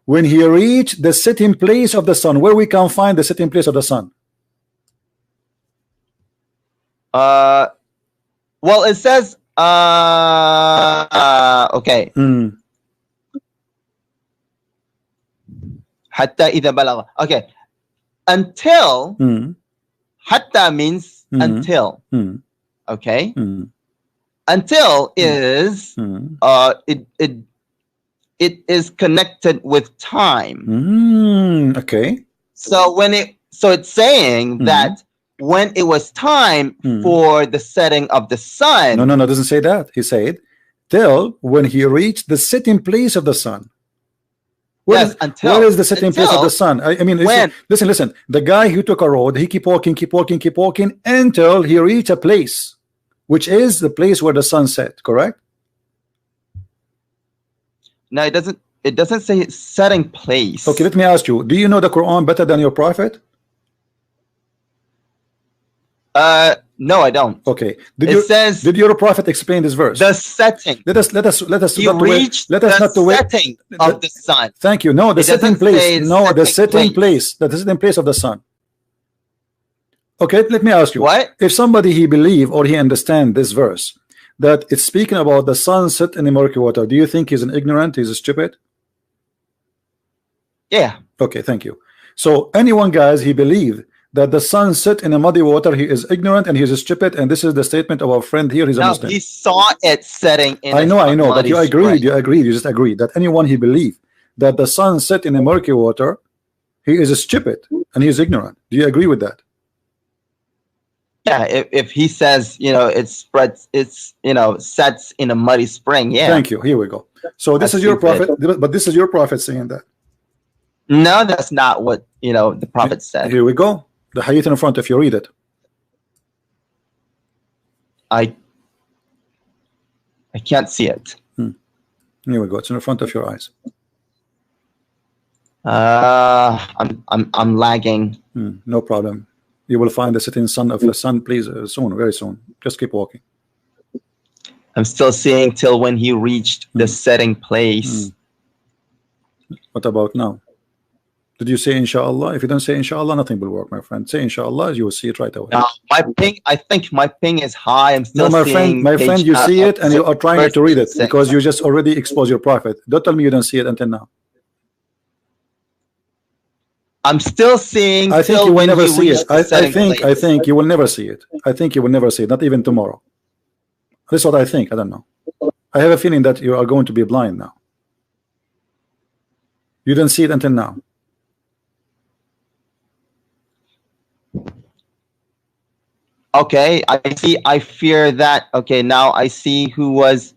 when he reached the sitting place of the sun, where we can find the sitting place of the sun. Well, it says okay. Hatta idha balagha. Okay. Until hatta means until. Okay. Until is it is connected with time. Okay. So it's saying that when it was time for the setting of the sun. No, it doesn't say that. He said till when he reached the sitting place of the sun. Where is the sitting place of the sun? I mean, listen. The guy who took a road, he keep walking until he reached a place, which is the place where the sun set. Correct? No, it doesn't say setting place. Okay, let me ask you. Do you know the Quran better than your prophet? No, I don't. Okay. Did your prophet explain this verse? The setting. Let us you not reach let us not to wait. Setting of the sun. Thank you. No, the sitting place. No, the sitting place. The sitting place of the sun. Okay, let me ask you. What? If somebody he believe or he understand this verse that it's speaking about the sun set in the murky water, do you think he's an ignorant? He's a stupid? Yeah. Okay, thank you. So anyone, guys, he believe that the sun set in a muddy water, he is ignorant and he is stupid, and this is the statement of our friend here. He's a Muslim. He saw it setting in I know, but you agreed, you just agreed that anyone he believed that the sun set in a murky water, he is stupid and he is ignorant. Do you agree with that? Yeah, if he says, it spreads, sets in a muddy spring, yeah. Thank you. Here we go. So this is your prophet, but this is your prophet saying that. No, that's not what the prophet said. Here we go. The hadith in front, if you read it. I can't see it. Here we go. It's in front of your eyes. I'm lagging. No problem. You will find the setting sun of the sun, please, soon, very soon. Just keep walking. I'm still seeing till when he reached the setting place. What about now? Did you say inshallah? If you don't say inshallah, nothing will work, my friend. Say inshallah, you will see it right away. No, I think my ping is high. I'm still my seeing friend, you see it and you are trying to read it because you just already exposed your prophet. Don't tell me you don't see it until now. I'm still seeing. I think you will never see it. I think you will never see it. I think you will never see it, not even tomorrow. That's what I think. I don't know. I have a feeling that you are going to be blind now. You didn't see it until now. Okay, I see. I fear that. Okay, now I see who was.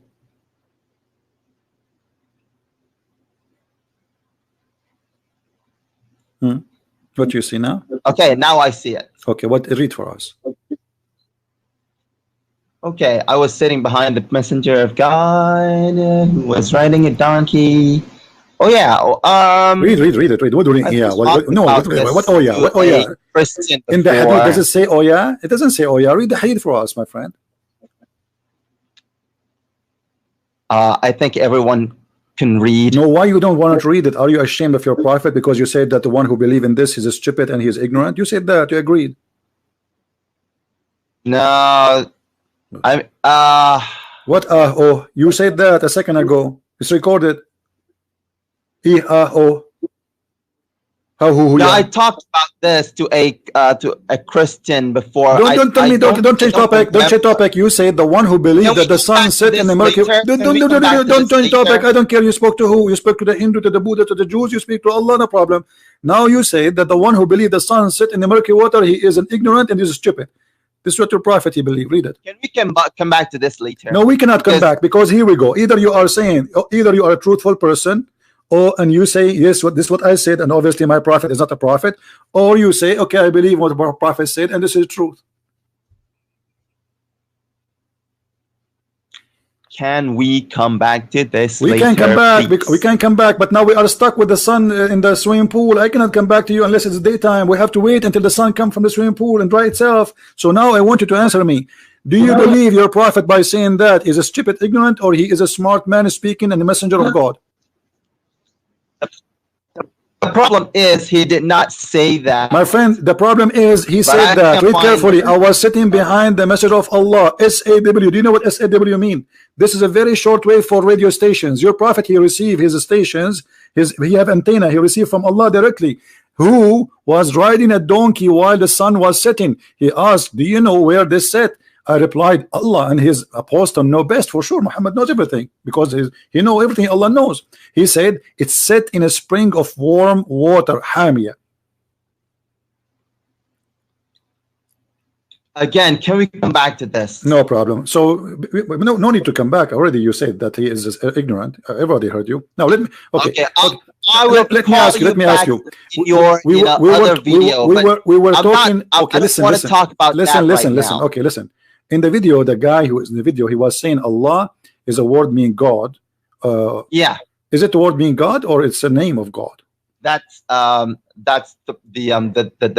What you see now? Okay, now I see it. Okay, what read for us? Okay, I was sitting behind the messenger of God who was riding a donkey. Oh yeah. Read it. What do you yeah? What? No. What? Oh yeah. What? Oh yeah. In the hadith, does it say oh yeah? It doesn't say oh yeah. Read the hadith for us, my friend. I think everyone can read. No, why you don't want to read it? Are you ashamed of your prophet because you said that the one who believes in this is stupid and he is ignorant? You said that. You agreed. No. What? Oh, you said that a second ago. It's recorded. No, I talked about this to a Christian before. Don't tell me. Don't change topic. Don't change topic. You said the one who believes that the sun set in the Mercury. Don't change topic. I don't care. You spoke to who? You spoke to the Hindu, to the Buddha, to the Jews. You speak to Allah. No problem. Now you say that the one who believes the sun set in the murky water, he is an ignorant and he is stupid. This is what your prophet he believed. Read it. Can we come back to this later? No, we cannot come back because here we go. Either you are saying, either you are a truthful person. And you say yes, this is what I said, and obviously my prophet is not a prophet, or you say okay, I believe what the prophet said, and this is truth. Can we come back to this? We can come back. We can come back, but now we are stuck with the sun in the swimming pool. I cannot come back to you unless it's daytime. We have to wait until the sun comes from the swimming pool and dry itself. So now I want you to answer me. Do you believe your prophet by saying that is a stupid, ignorant, or he is a smart man speaking and the messenger of God? The problem is he did not say that. My friend, the problem is he said that. Read carefully. I was sitting behind the message of Allah. SAW. Do you know what SAW mean? This is a very short way for radio stations. Your prophet, he received his stations, he have antenna, he received from Allah directly. Who was riding a donkey while the sun was setting? He asked, do you know where this set? I replied, Allah and his apostle know best. For sure, Muhammad knows everything because he knows everything Allah knows. He said, it's set in a spring of warm water, Hamia. Again, can we come back to this? No problem. So no need to come back. Already you said that he is ignorant. Everybody heard you. Now let me. Okay. Let me ask you. Let me ask you. Other video. We were talking. Okay, listen. Listen. Okay, listen. In the video, the guy who is in the video, he was saying Allah is a word meaning God. Yeah. Is it the word meaning God or it's a name of God? That's the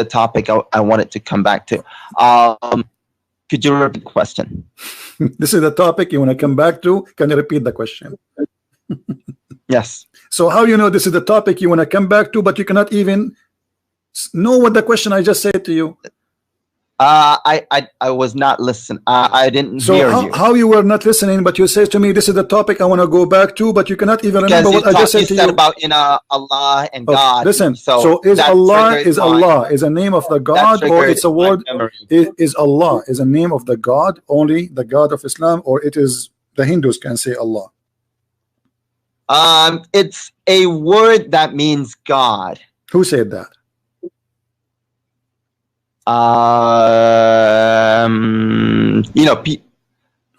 topic I wanted to come back to. Could you repeat the question? This is the topic you want to come back to. Can you repeat the question? Yes. So how you know this is the topic you want to come back to, but you cannot even know what the question I just said to you? I was not listening. I didn't hear you. How you were not listening, but you say to me, this is the topic I want to go back to, but you cannot even remember what I just said to you. About Allah and God. Listen, so is Allah is a name of the God, or it's a word? Is Allah is a name of the God, only the God of Islam, or it is the Hindus can say Allah? It's a word that means God. Who said that?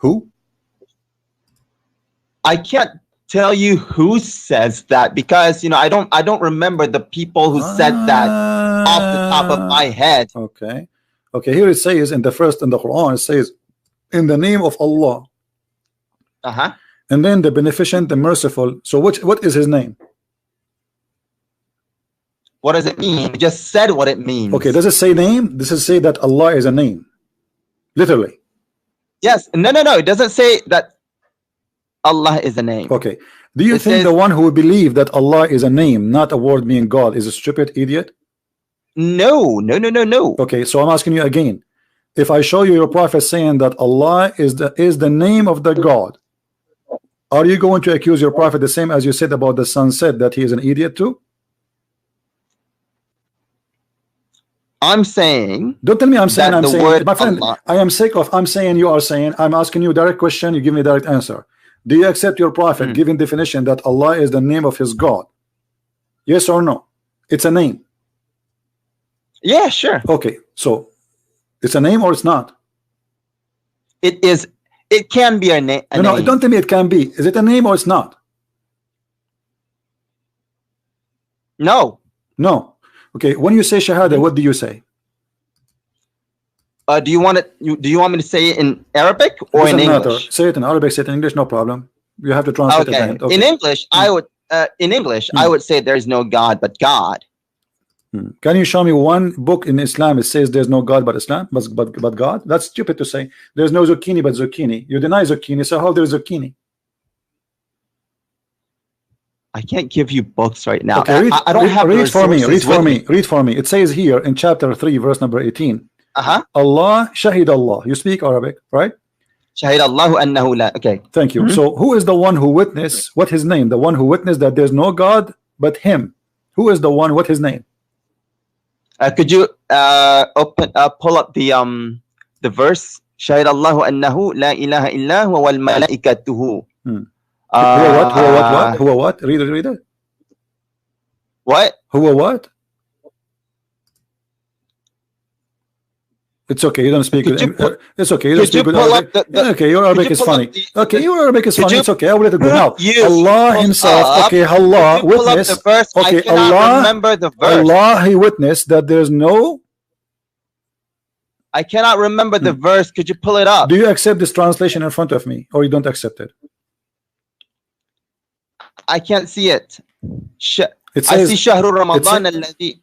Who? I can't tell you who says that, because I don't remember the people who said that off the top of my head. Okay, here it says in the Quran, it says in the name of Allah. And then the beneficent, the merciful. So what is his name? What does it mean? You just said what it means. Okay, does it say name? Does it say that Allah is a name? Literally. Yes. No. It doesn't say that Allah is a name. Okay. Do you think the one who believe that Allah is a name, not a word meaning God, is a stupid idiot? No. Okay, so I'm asking you again. If I show you your prophet saying that Allah is the name of the God, are you going to accuse your prophet the same as you said about the sunset, that he is an idiot too? I'm saying. Don't tell me I'm saying. My friend, Allah. I am sick of I'm saying, you are saying. I'm asking you a direct question. You give me a direct answer. Do you accept your prophet giving definition that Allah is the name of his God? Yes or no? It's a name. Yeah, sure. Okay, so it's a name or it's not? It is. It can be a name. No, don't tell me it can be. Is it a name or it's not? No. Okay, when you say shahada, what do you say? Do you want me to say it in Arabic or in English? Say it in Arabic, say it in English, no problem. You have to translate it. Okay. In English, I would say there is no God but God. Can you show me one book in Islam it says there's no God but Islam, but God? That's stupid to say. There's no zucchini but zucchini. You deny zucchini, so how there is zucchini? I can't give you books right now. Okay, I don't have read for me. It says here in chapter 3, verse number 18. Allah, Shahid Allah. You speak Arabic, right? Shahid Allahu annahu la. Okay. Thank you. So who is the one who witnessed? What his name? The one who witnessed that there's no God but him. Who is the one? What his name? Could you pull up the verse? Shahid Allahu annahu la ilaha illa huwa wal malaikatuhu. Who what? Read it. What? Who what? It's okay. You don't speak. It's okay. You don't speak good Arabic. Okay, your Arabic is funny. Okay, your Arabic is funny. It's okay. I will let it go now. Allah Himself. Okay, Allah witnessed. Okay, Allah. Remember the verse. Allah, He witnessed that there's no. I cannot remember the verse. Could you pull it up? Do you accept this translation in front of me, or you don't accept it? I can't see it. It says, I see Shahru Ramadan alladhi.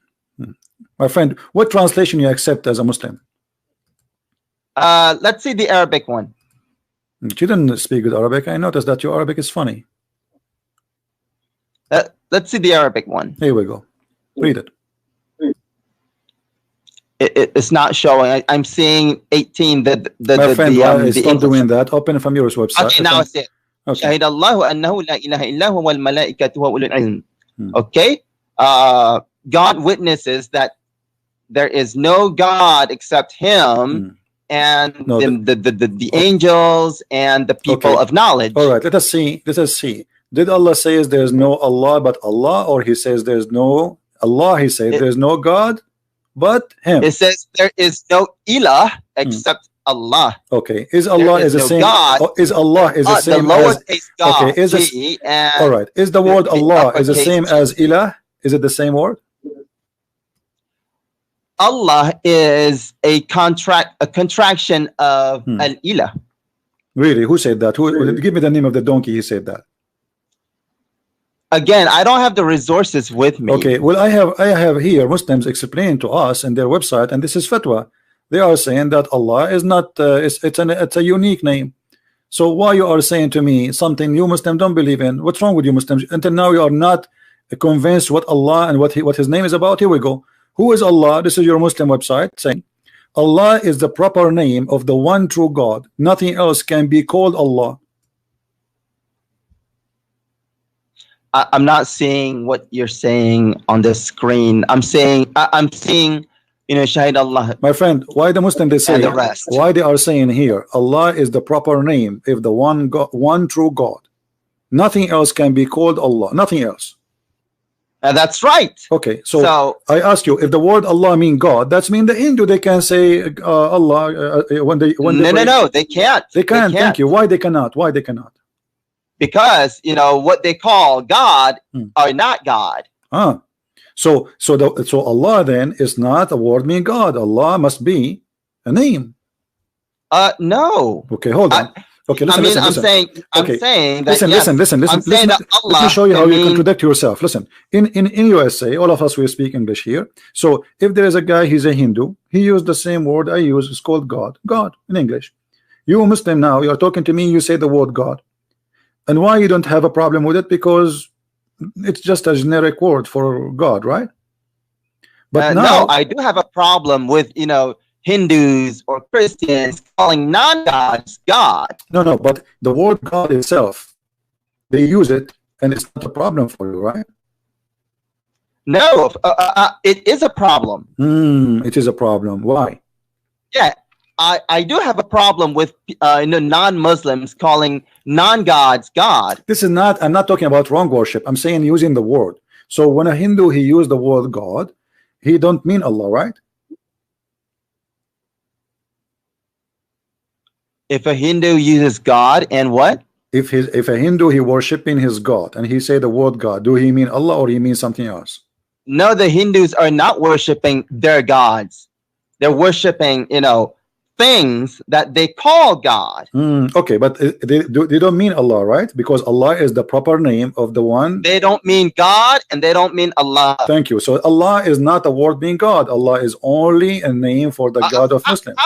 My friend, what translation you accept as a Muslim? Let's see the Arabic one. You didn't speak good Arabic. I noticed that your Arabic is funny. Let's see the Arabic one. Here we go. Read it. It's not showing. I'm seeing 18. My friend, stop doing that. Open from your website. Okay, now I see it. شهد الله أنه لا إله إلا هو والملائكة وأولو العلم. Okay, God witnesses that there is no God except Him, and the angels and the people of knowledge. All right, let us see. Did Allah say there is no Allah but Allah, or He says there's no Allah? He said there's no God but Him. It says there is no ilah except Allah. Okay, is Allah is the same? Is Allah is the same as? Okay, is it? All right, is the word Allah is the same as ilah? Is it the same word? Allah is a contraction of al-ilah. Really? Who said that? Give me the name of the donkey. He said that. Again, I don't have the resources with me. Okay, well, I have here Muslims explain to us in their website, and this is fatwa. They are saying that Allah is not. It's a unique name. So why you are saying to me something you Muslims don't believe in? What's wrong with you Muslims? Until now you are not convinced what Allah and what His name is about. Here we go. Who is Allah? This is your Muslim website saying Allah is the proper name of the one true God. Nothing else can be called Allah. I'm not seeing what you're saying on the screen. I'm seeing, you know, Shahid Allah. My friend, why the Muslim they say, And the rest. why they are saying here, Allah is the proper name if the one God, one true God. Nothing else can be called Allah. Nothing else. That's right. Okay, so I ask you, if the word Allah mean God, that's mean the Hindu they can say Allah when they no, they can't. They can't. Thank you. Why they cannot? Why they cannot? Because you know what they call God are not God. So Allah then is not a word mean God. Allah must be a name. No. Okay, hold on. Okay, listen, I'm saying that listen. that Allah, let me show you how you contradict yourself. Listen, in USA, all of us we speak English here. So if there is a guy, he's a Hindu, he used the same word I use. It's called God. God in English. You Muslim now, you are talking to me. You say the word God, and why you don't have a problem with it? Because it's just a generic word for God, right? But now, no, I do have a problem with Hindus or Christians calling non-gods God. No, but the word God itself, they use it, and it's not a problem for you, right? No, it is a problem. It is a problem. Why? Yeah, I do have a problem with non-Muslims calling non-gods God. This is not. I'm not talking about wrong worship. I'm saying using the word. So when a Hindu he used the word God, he don't mean Allah, right? If a Hindu uses God and what? If a Hindu he worshiping his God and he say the word God, do he mean Allah or he means something else? No, the Hindus are not worshiping their gods. They're worshiping, things that they call God. Okay, but they don't mean Allah, right? Because Allah is the proper name of the one. They don't mean God and they don't mean Allah. Thank you. So Allah is not a word mean God. Allah is only a name for the God of Muslims.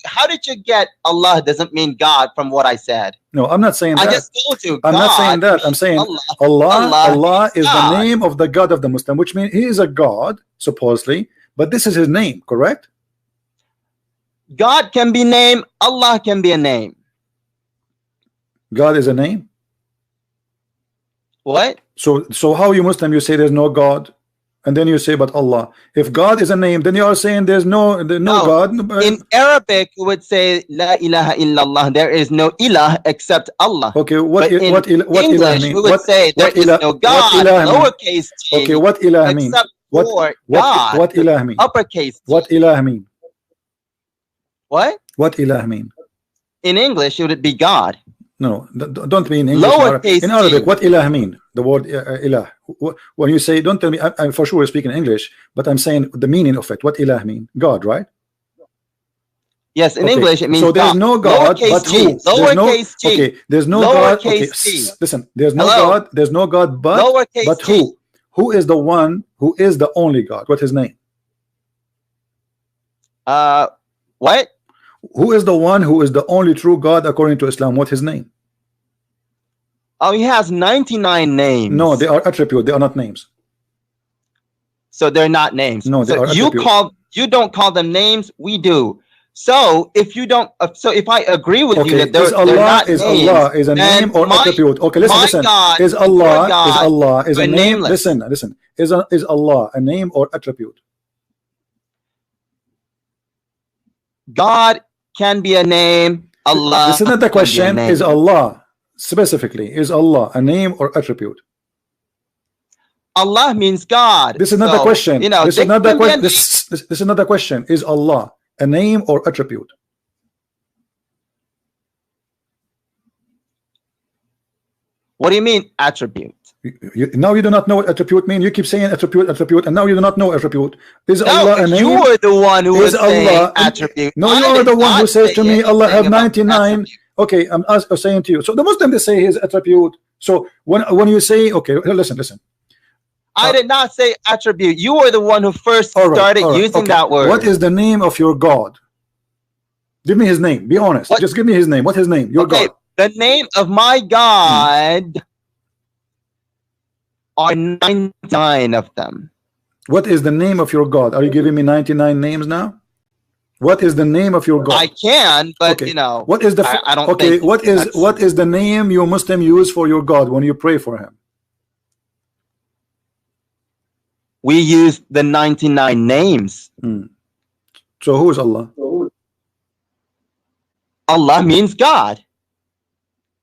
How did you get Allah doesn't mean God from what I said? No, I'm not saying that. I just told you. I'm not saying that. I'm saying Allah is the name of the God of the Muslim, which means he is a God supposedly, but this is his name, correct? God can be named, Allah can be a name. God is a name? What? So how you Muslim, you say there's no God, and then you say but Allah. If God is a name, then you are saying there's no God. In Arabic, we would say La ilaha illallah. There is no ilah except Allah. Okay, what English, ilah mean? We would say there is no God, lowercase g. Okay, what ilah mean? Except for God, what ilah mean? uppercase g. What ilah mean? What? What ilah mean? In English, would it be God? No, don't mean in English. Lowercase in Arabic, what ilah mean? The word ilah. When you say, don't tell me, I'm for sure speaking English, but I'm saying the meaning of it. What ilah mean? God, right? Yes, in English it means so there's God. no God, but who? Lowercase g. Okay, there's no God. Okay, listen, there's no God. There's no God, but who? Who is the one who is the only God? What's his name? What? Who is the one who is the only true God according to Islam? What's his name? Oh, he has 99 names. No, they are attributes. They are not names. So they're not names. No, they are attributes. You don't call them names. We do. So if you don't, if I agree with you that they're not names, Allah is a name or attribute? Okay, listen. God, is Allah is a name? Nameless. Listen. Is Allah a name or attribute? God can be a name. Allah. This is not the question. Is Allah specifically? Is Allah a name or attribute? Allah means God. This is not the question. This is not the question. This is not the question. Is Allah a name or attribute? What do you mean attribute? Now you do not know what attribute mean. You keep saying attribute, and now you do not know attribute. Is Allah a name? You were the one who was saying attribute. No, you are the one who says to me, Allah have 99. Okay, I'm saying to you. So the Muslim they say his attribute. So when you say, okay, listen. I did not say attribute. You were the one who first started using that word. What is the name of your God? Give me his name. Be honest. Just give me his name. What's his name? Your God. The name of my God are 99 of them. What is the name of your God? Are you giving me 99 names now? What is the name of your God? I can, but okay. you know, what is the I don't okay? think What is the name you Muslim use for your God when you pray for him? We use the 99 names. So who is Allah? Allah means God.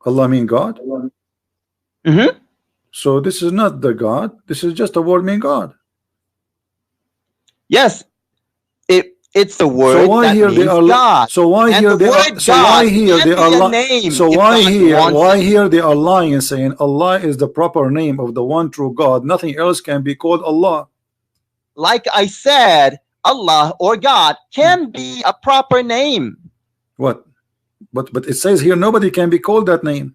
Allah mean God? Mm-hmm. So this is not the God. This is just a word mean God. Yes, it's the word so why that here means they are God. So why and here the they word are so God why here can they be are a name so if why God here wants why it. here they are lying and saying Allah is the proper name of the one true God. Nothing else can be called Allah. Like I said, Allah or God can be a proper name. What? But it says here nobody can be called that name.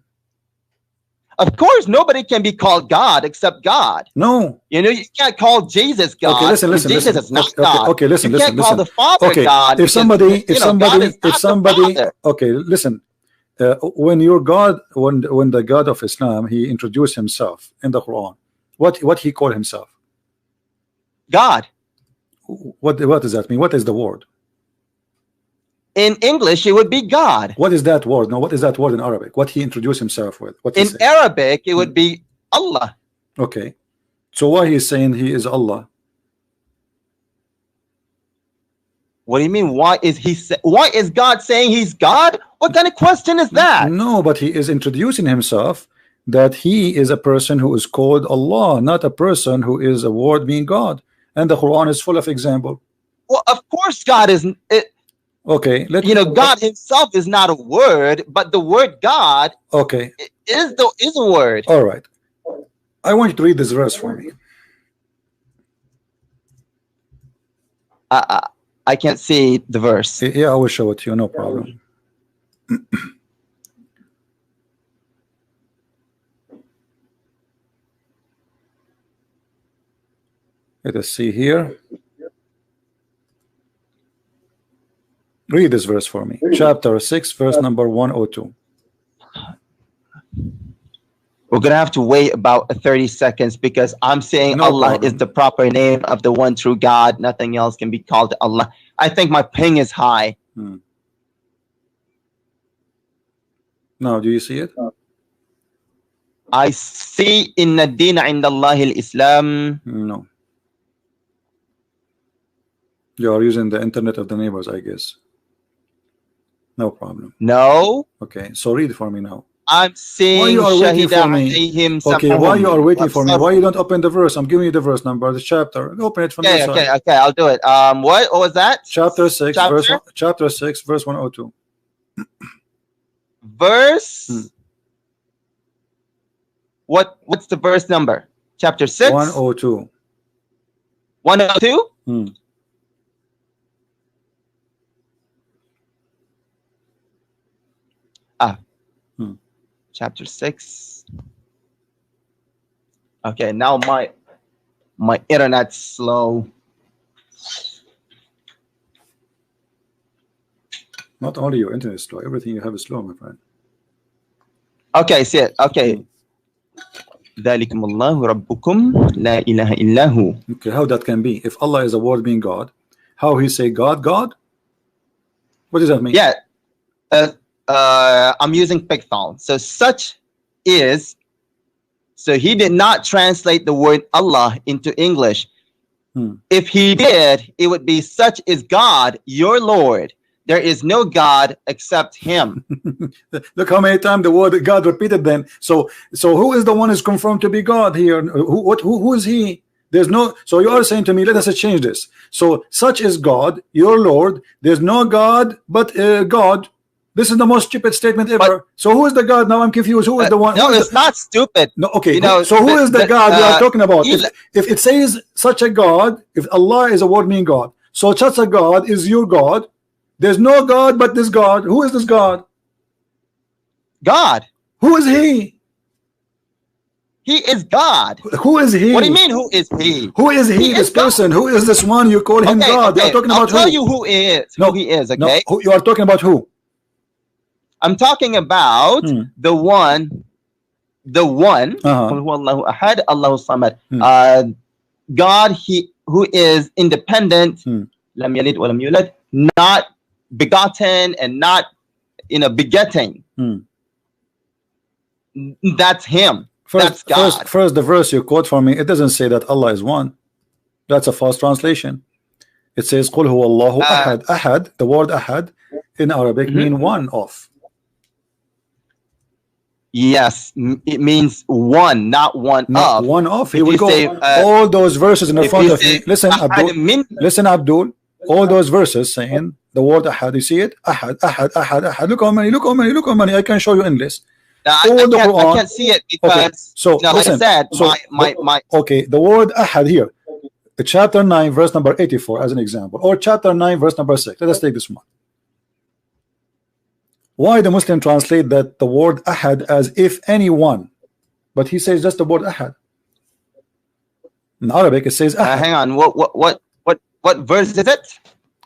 Of course, nobody can be called God except God. No. You know, you can't call Jesus God. Okay, listen. Jesus is not okay, God. okay, listen, you can't call the Father okay, God. if somebody, God okay, listen. When your God, when the God of Islam, he introduced himself in the Quran, what he called himself? God. What does that mean? What is the word? In English, it would be God. What is that word? No, what is that word in Arabic? What he introduced himself with? What he in said? Arabic, it would be Allah. Okay, so why he's saying he is Allah? What do you mean? Why is God saying he's God? What kind of question is that? No, but he is introducing himself that he is a person who is called Allah, not a person who is a word meaning God. And the Quran is full of example. Well, of course, God is. Okay, God himself is not a word, but the word God okay is a word. All right, I want you to read this verse for me. I can't see the verse. Yeah, I will show it to you, no problem. Let us see here. Read this verse for me. Chapter 6, verse number 102. We're gonna have to wait about 30 seconds because I'm saying Allah is the proper name of the one true God. Nothing else can be called Allah. I think my ping is high. Now, do you see it? I see inna dina indallahi al-Islam. No. You are using the internet of the neighbors, I guess. No problem. No. Okay, so read for me now. I'm saying why you are waiting for me? Okay, why you are waiting for me? Why you don't open the verse? I'm giving you the verse number, the chapter. Open it from this side. Okay, I'll do it. What was that? Chapter 6, verse 102. Verse. What's the verse number? Chapter 6. 102. 102. Chapter 6. Okay, now my internet's slow. Not only your internet is slow, everything you have is slow, my friend. Okay, see it. Okay. ذَلِكُمُ اللَّهُ رَبُّكُمْ لَا إِلَهَ إِلَّا هُ. Okay, how that can be? If Allah is a word being God, how he say God? What does that mean? Yeah. I'm using Picthon. So such is. So he did not translate the word Allah into English. If he did, it would be such is God, your Lord. There is no God except him. Look how many times the word God repeated then. So who is the one who's confirmed to be God here? Who is he? There's no. So you are saying to me, let us change this. So such is God, your Lord. There's no God but God. This is the most stupid statement ever. So who is the God? Now I'm confused. Who is the one? No, it's not stupid. No, okay. So who is the God we are talking about? If it says such a God, if Allah is a word meaning God, so such a God is your God. There's no God but this God. Who is this God? God. Who is he? He is God. Who is he? What do you mean, who is he? Who is he? This person. Who is this one you call him God? Okay. You are talking about I'll tell you who he is. Who he is, okay? No, you are talking about who? I'm talking about the one. God, he who is independent. Lam yalid wa lam yulad. not begotten and not begetting. That's him. That's God. First, the verse you quote for me, it doesn't say that Allah is one. That's a false translation. It says قُلْ هُوَ اللَّهُ أَحَدٌ. Ahad, the word ahad in Arabic mean one of. Yes, it means one, not one not of. One of. Here we go. All those verses in the front of me. Listen, Abdul. Listen, Abdul. All those verses saying the word ahad. You see it? Ahad, ahad, ahad, ahad. Look how many. Look how many. Look how many. I can show you endless. I can't see it because okay. So listen, like I said, okay, the word ahad here, chapter 9 verse number 84 as an example, or chapter 9 verse number 6. Let us take this one. Why the Muslim translate that the word ahad as if anyone, but he says just the word ahad. In Arabic it says ahad. Hang on, what verse is it?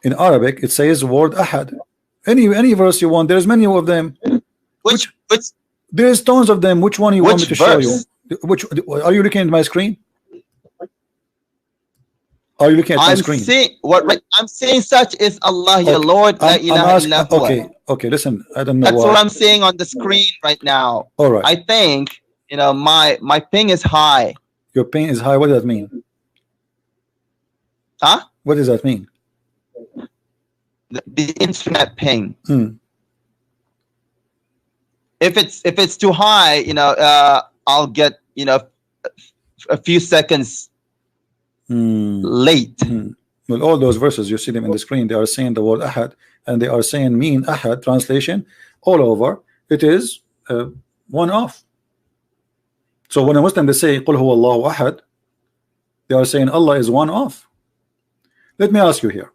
In Arabic it says word ahad. Any verse you want, there's many of them. Which there's tons of them. Which one you want me to show you? Which are you looking at my screen? Are you looking at my screen? I'm saying such is Allah, your Lord. Okay, listen. I don't know. That's what I'm saying on the screen right now. All right. I think my ping is high. Your ping is high. What does that mean? Huh? What does that mean? The internet ping. If it's too high, I'll get a few seconds late. Well, all those verses you see them in the screen, they are saying the word ahad, and they are saying mean ahad. Translation all over, it is one of. So when a Muslim they say قُلْ هُوَ اللَّهُ أَحَدٌ, they are saying Allah is one of. Let me ask you here.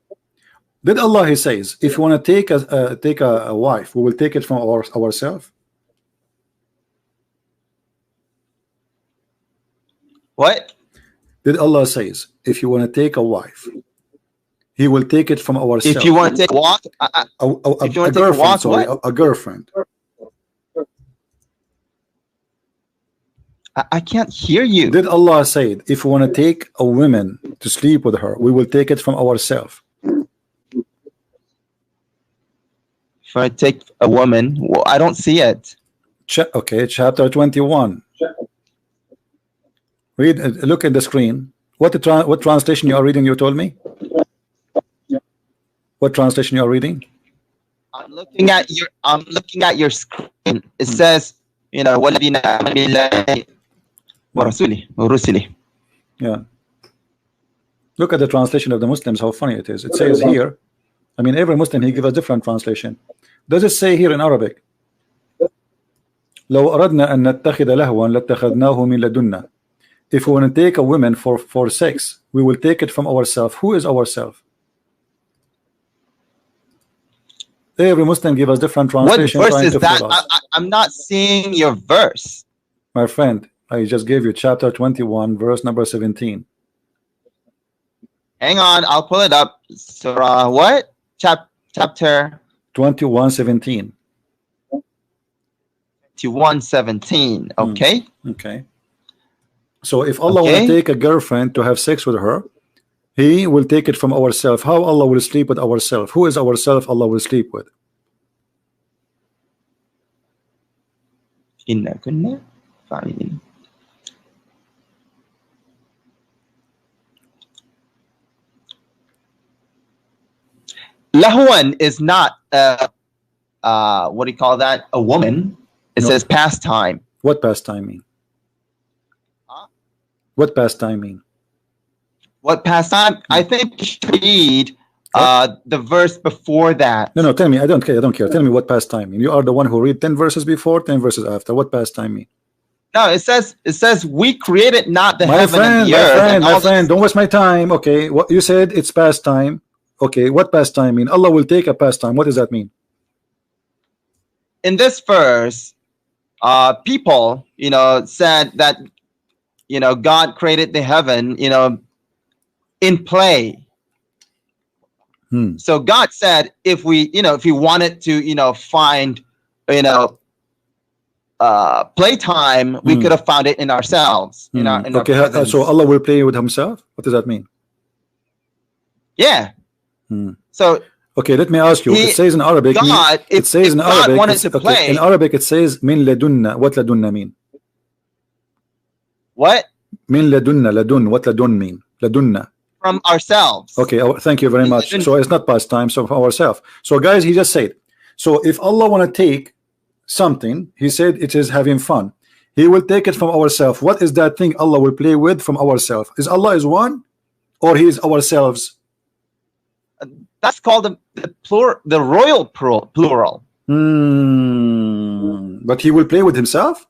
Did Allah, he says, if you want to take a wife, we will take it from ourselves? What? Did Allah says, if you want to take a wife, He will take it from ourselves. If you want to take a walk, a girlfriend, sorry, a girlfriend. I can't hear you. Did Allah say, if you want to take a woman to sleep with her, we will take it from ourselves? If I take a woman, well, I don't see it. Okay, chapter 21. Read. Look at the screen. What translation you are reading? You told me. What translation you are reading? I'm looking at your screen. It says, وَالَّذِينَ آمَنُوا بِاللَّهِ وَرَسُولِهِ وَرُسُلِهِ. Yeah. Look at the translation of the Muslims. How funny it is. It says here. I mean, every Muslim he gives a different translation. Does it say here in Arabic? لو أردنا أن نتخذ لهوا لاتخذناه من لدنا. If we want to take a woman for sex, we will take it from ourselves. Who is ourselves? Every Muslim give us different translation. What verse is that? I'm not seeing your verse. My friend, I just gave you chapter 21, verse number 17. Hang on, I'll pull it up. Surah what? Chapter 21:17. 21:17. Okay. Okay. So if Allah will take a girlfriend to have sex with her, He will take it from ourselves. How Allah will sleep with ourselves? Who is ourselves Allah will sleep with? Inna kunna fa'ilin. Lahwan is not what do you call that? A woman. It says pastime. What pastime mean? What pastime mean? What pastime? I think you should read the verse before that. No, tell me. I don't care. Tell me what pastime mean. You are the one who read 10 verses before, 10 verses after. What pastime mean? No, it says we created not the heaven and the earth. My friend, don't waste my time. Okay, what you said it's pastime. Okay, what pastime mean? Allah will take a pastime. What does that mean? In this verse, people, said that, God created the heaven, in play. So God said, if we wanted to, find, playtime, we could have found it in ourselves. Okay, so Allah will play with Himself. What does that mean? Yeah. So Okay, let me ask you. It says in Arabic. God, it says in God Arabic. wanted to play. In Arabic, it says min ladunna. What ladunna mean? What? Min ladunna. Ladun. What ladun mean? Ladunna. From ourselves. Okay. Thank you very much. So it's not past time. So from ourselves. So guys, he just said. So if Allah want to take something, he said it is having fun. He will take it from ourselves. What is that thing Allah will play with from ourselves? Is Allah is one, or He is ourselves? That's called the plural, the royal plural. But He will play with Himself?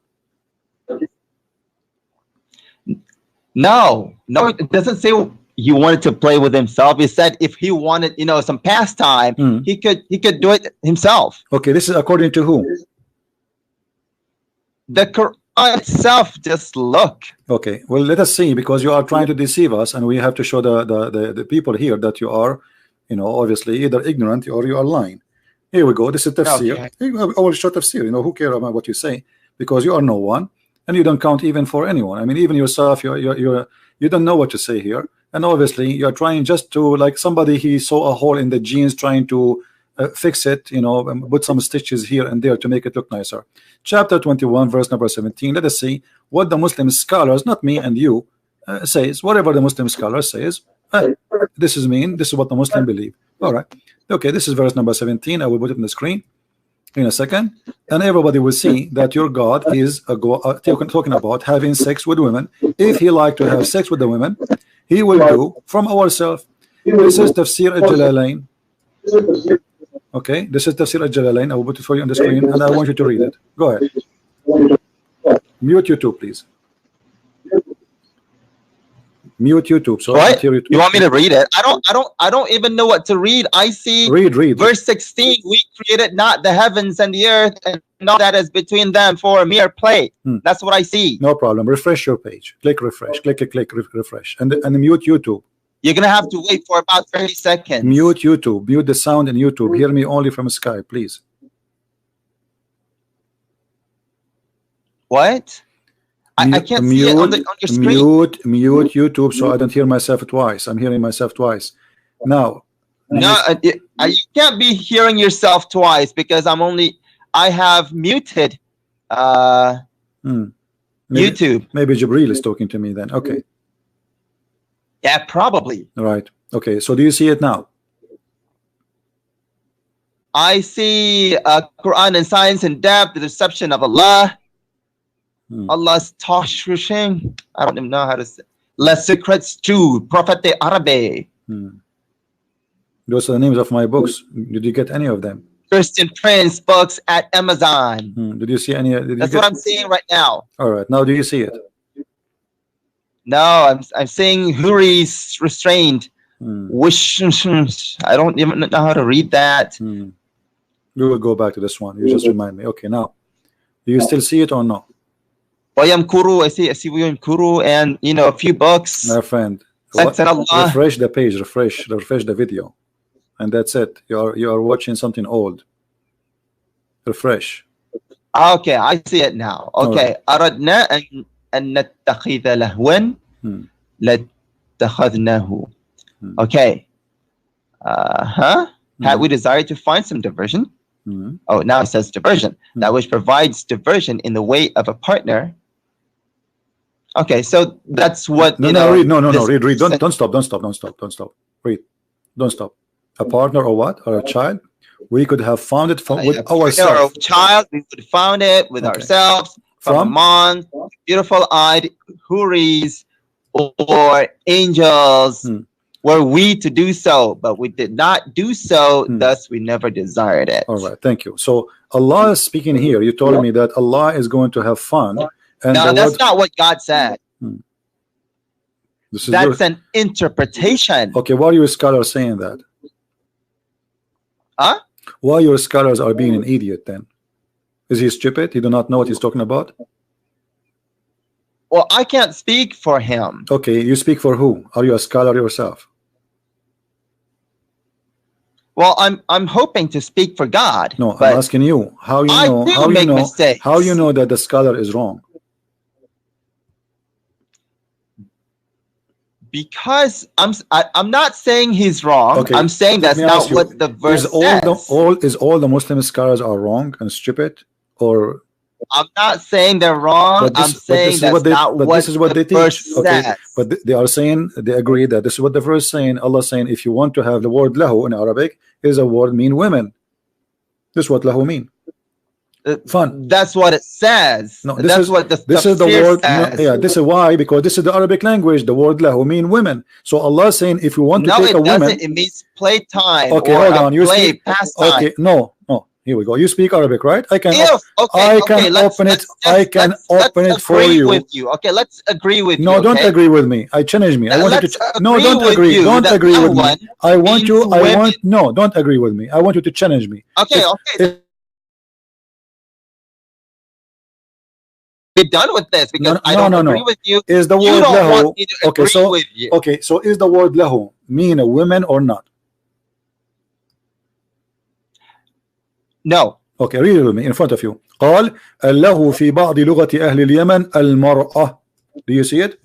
No, it doesn't say He wanted to play with Himself. It said if He wanted, some pastime, He could do it Himself. Okay, this is according to who? The Quran itself. Just look. Okay, well, let us see, because you are trying to deceive us, and we have to show the people here that you are, obviously either ignorant or you are lying. Here we go. This is tafsir. Okay. I will show tafsir. Who cares about what you say, because you are no one, and you don't count even for anyone. I mean, even yourself, you don't know what to say here, and obviously you are trying just to, like somebody, he saw a hole in the jeans, trying to fix it, put some stitches here and there to make it look nicer. Chapter 21, verse number 17. Let us see what the Muslim scholars, not me and you, says. Whatever the Muslim scholar says, this is what the Muslim believe. All right. Okay, this is verse number 17. I will put it on the screen in a second, and everybody will see that your God is talking about having sex with women. If He like to have sex with the women, He will do from ourselves. This is Tafsir al-Jalalain. Okay, this is Tafsir al-Jalalain. I will put it for you on the screen, and I want you to read it. Go ahead. Mute YouTube, please. Mute YouTube. So what? You want me to read it? I don't even know what to read. I see. Read. Verse 16. We created not the heavens and the earth and all that is between them for a mere play. That's what I see. No problem. Refresh your page. Click refresh. Click refresh. And mute YouTube. You're gonna have to wait for about 30 seconds. Mute YouTube. Mute the sound in YouTube. Hear me only from Skype, please. What? I can't see it on your screen. Mute YouTube, so I don't hear myself twice. I'm hearing myself twice. Now. No, you can't be hearing yourself twice, because I have muted YouTube. Maybe Jibril is talking to me then. Okay. Yeah, probably. All right. Okay. So do you see it now? I see Quran and science in depth, the deception of Allah. Allah's tashwishing. I don't even know how to say. Les Secrets to Prophet Arabe. Those are the names of my books. Did you get any of them? Christian Prince books at Amazon. Did you see any? That's what I'm seeing right now. All right. Now do you see it? No, I'm seeing Huri's restrained. Wish. I don't even know how to read that. We will go back to this one. You just remind me. Okay, now do you still see it or no? Wayamkuru, I see Wayamkuru, and a few books. My friend, refresh the page, refresh the video, and that's it. You are watching something old. Refresh. Okay, I see it now. Okay, aradna an nattakhidha lahwan latakhadnahu. Okay. Had we desired to find some diversion? Oh, now it says diversion. That which provides diversion in the way of a partner. Okay, so that's what read. Read. Don't stop. Read. Don't stop. A partner or what? Or a child? We could have found it with ourselves. Or a child, we could have found it with ourselves from among beautiful-eyed Huris or angels. Were we to do so, but we did not do so, thus we never desired it. All right, thank you. So Allah is speaking here. You told me that Allah is going to have fun. And no, that's not what God said. That's an interpretation. Okay, why are your scholars saying that? Huh? Why your scholars are being an idiot then? Is he stupid? He do not know what he's talking about? Well, I can't speak for him. Okay, you speak for who? Are you a scholar yourself? Well, I'm hoping to speak for God. No, I'm asking you. How you know? How you know that the scholar is wrong? Because I'm not saying he's wrong. Okay, I'm saying that's not what the verse says. Is all the Muslim scholars are wrong and stupid, or? I'm not saying they're wrong. I'm saying that's not what this is what the they teach. verse Okay, says. but they are saying, they agree that this is what the verse saying. Allah saying, if you want to have the word lahu in Arabic, is a word mean women. This is what lahu mean. Fun. That's what it says. No, this is what this is the word. No, yeah, this is why, because this is the Arabic language. The word lahu mean women. So Allah saying, if you want to take a woman, it means playtime. Okay, or hold on. You speak. pastime. Okay, no. Here we go. You speak Arabic, right? I can. I can open it. I can open it for you. With you. Okay, let's agree with you. No, don't agree with me. I challenge me. I want you to. No, don't agree. Don't agree with me. I want you. No, don't agree with me. I want you to challenge me. Okay, okay. We're done with this because I don't agree with you. Is the word you don't lahu? Want me to agree with you. Okay, so is the word lahu mean a woman or not? No. Okay, read it with me in front of you. قال له في بعض لغة أهل اليمن المرأة. Do you see it?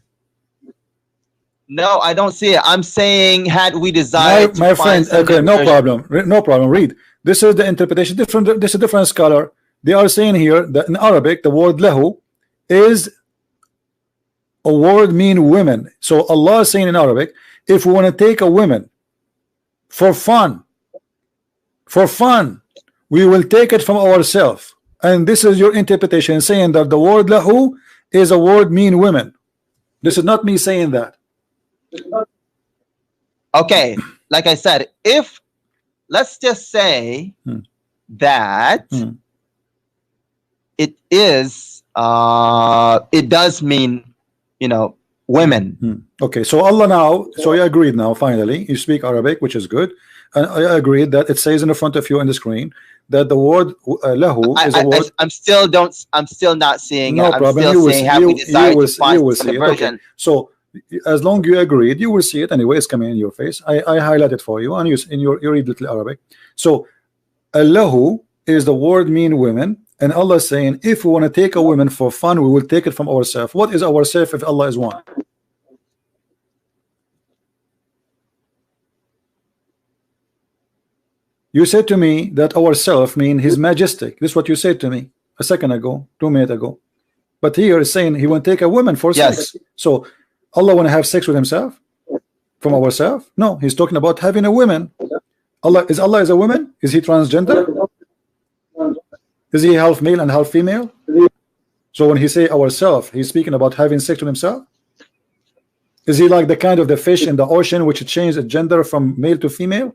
No, I don't see it. I'm saying, had we desired my friend, okay, no problem. No problem. Read. This is the interpretation. Different. This is a different scholar. They are saying here that in Arabic the word lahu is a word mean women. So Allah is saying in Arabic, if we want to take a woman for fun, we will take it from ourselves. And this is your interpretation, saying that the word lahu is a word mean women. This is not me saying that. Okay, like I said, if let's just say that it is it does mean, you know, women. Okay, so Allah now, so you agreed now, finally you speak Arabic, which is good, and I agreed that it says in the front of you on the screen that the word lahu is a word. I'm still not seeing no it. I'm problem. still saying have we decided to find the version. Okay. So as long you agreed, you will see it anyway. It's coming in your face. I highlight it for you, and you read little Arabic. So lahu is the word mean women, and Allah is saying, if we want to take a woman for fun, we will take it from ourselves. What is ourself if Allah is one? You said to me that ourself mean His Majestic. This is what you said to me a second ago, 2 minutes ago. But here is saying He want to take a woman for sex. So Allah want to have sex with Himself from ourselves? No, He's talking about having a woman. Allah is a woman? Is He transgender? Is He half male and half female? So when He say ourself, He's speaking about having sex with Himself? Is He like the kind of the fish in the ocean which changed the gender from male to female?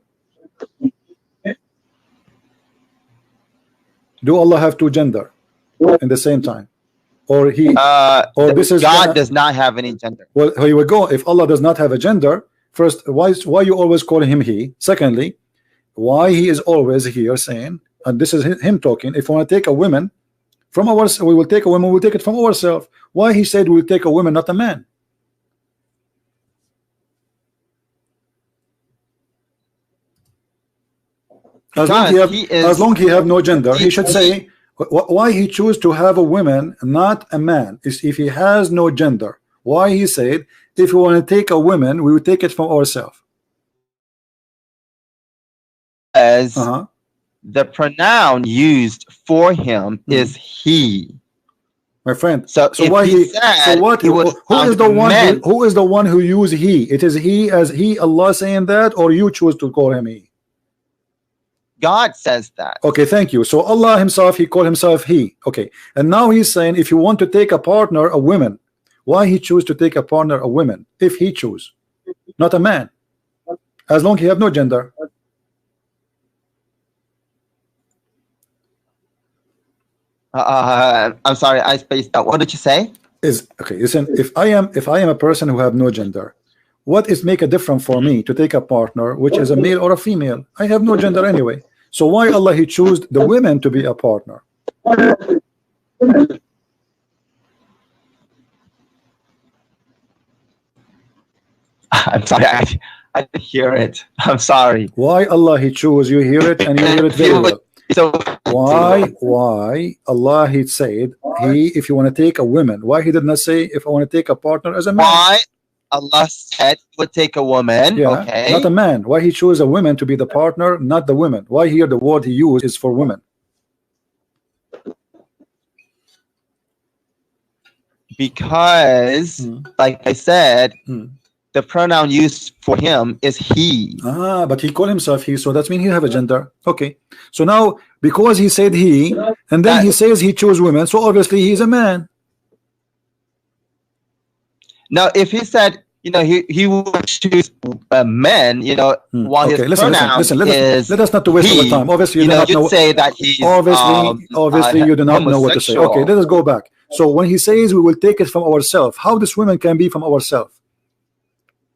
Do Allah have two gender in the same time, or He? Or this is God does not have any gender. Well, here we go. If Allah does not have a gender, first, why you always call Him He? Secondly, why He is always here saying, and this is Him talking. If we want to take a woman from ourselves, we will take a woman. We'll take it from ourselves. Why He said we'll take a woman, not a man? As long he have no gender, he should say why He choose to have a woman, not a man. Is if He has no gender. Why He said if we want to take a woman, we will take it from ourselves. As the pronoun used for Him is He. My friend. So why He said, so what? Who is the one who use He? It is He as He, Allah saying that, or you choose to call Him He? God says that. Okay, thank you. So Allah Himself, He called Himself He. Okay, and now He's saying if you want to take a partner, a woman, why He choose to take a partner, a woman, if He choose, not a man, as long He have no gender. I'm sorry, I spaced out. What did you say? Okay, listen. If I am a person who have no gender, what is make a difference for me to take a partner which is a male or a female? I have no gender anyway. So why Allah He choose the women to be a partner? I'm sorry, I didn't hear it. I'm sorry. Why Allah He choose? You hear it and you hear it very well. So why Allah He said if you want to take a woman, why He did not say if I want to take a partner as a man? Why? Allah said he would take a woman. Yeah, Okay. not a man. Why he chose a woman to be the partner, not the women? Why here the word he used is for women? Because, like I said, the pronoun used for him is he. But he called himself he, so that means he have a gender. Okay. So now, because he said he, and then he says he chose women, so obviously he's a man. Now, if he said, you know, he would choose men, you know, while his pronoun is let us not to waste our time. Obviously, you do not know. Say that he's obviously, you do not know what to say. Okay, let us go back. So when he says we will take it from ourselves, how this women can be from ourselves?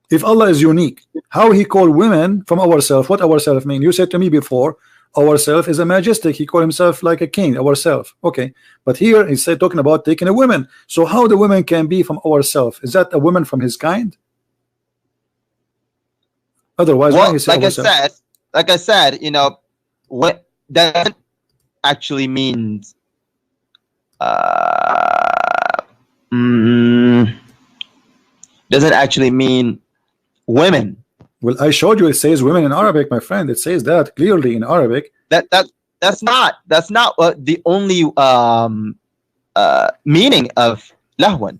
If Allah is unique, how he called women from ourselves? What ourselves mean? You said to me before, ourself is a majestic. He called himself like a king, ourself. Okay, but here he said talking about taking a woman. So how the women can be from ourself? Is that a woman from his kind? Otherwise, well, why he said like I said, you know, what that actually means. Doesn't actually mean women. Well, I showed you it says women in Arabic, my friend. It says that clearly in Arabic. That's not the only meaning of lahwan.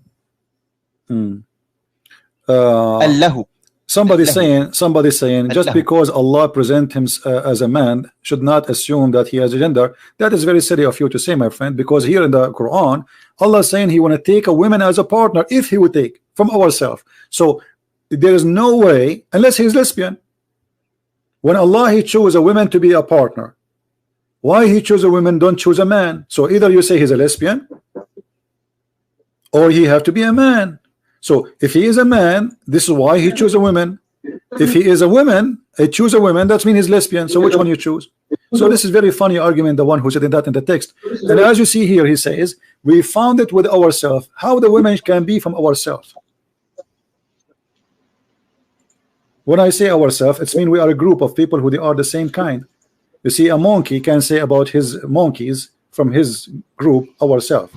Allahu. Somebody saying just because Allah present him as a man should not assume that he has a gender. That is very silly of you to say, my friend, because here in the Quran, Allah is saying he want to take a woman as a partner if he would take from ourselves. So there is no way, unless he's lesbian. When Allah he chose a woman to be a partner, why he chose a woman, don't choose a man? So either you say he's a lesbian, or he have to be a man. So if he is a man, this is why he chose a woman. If he is a woman, he choose a woman, that means he's lesbian. So which one you choose? So this is very funny argument, the one who said that in the text. And as you see here, he says, we found it with ourselves. How the women can be from ourselves? When I say ourselves, it's mean we are a group of people who they are the same kind. You see, a monkey can say about his monkeys from his group ourselves,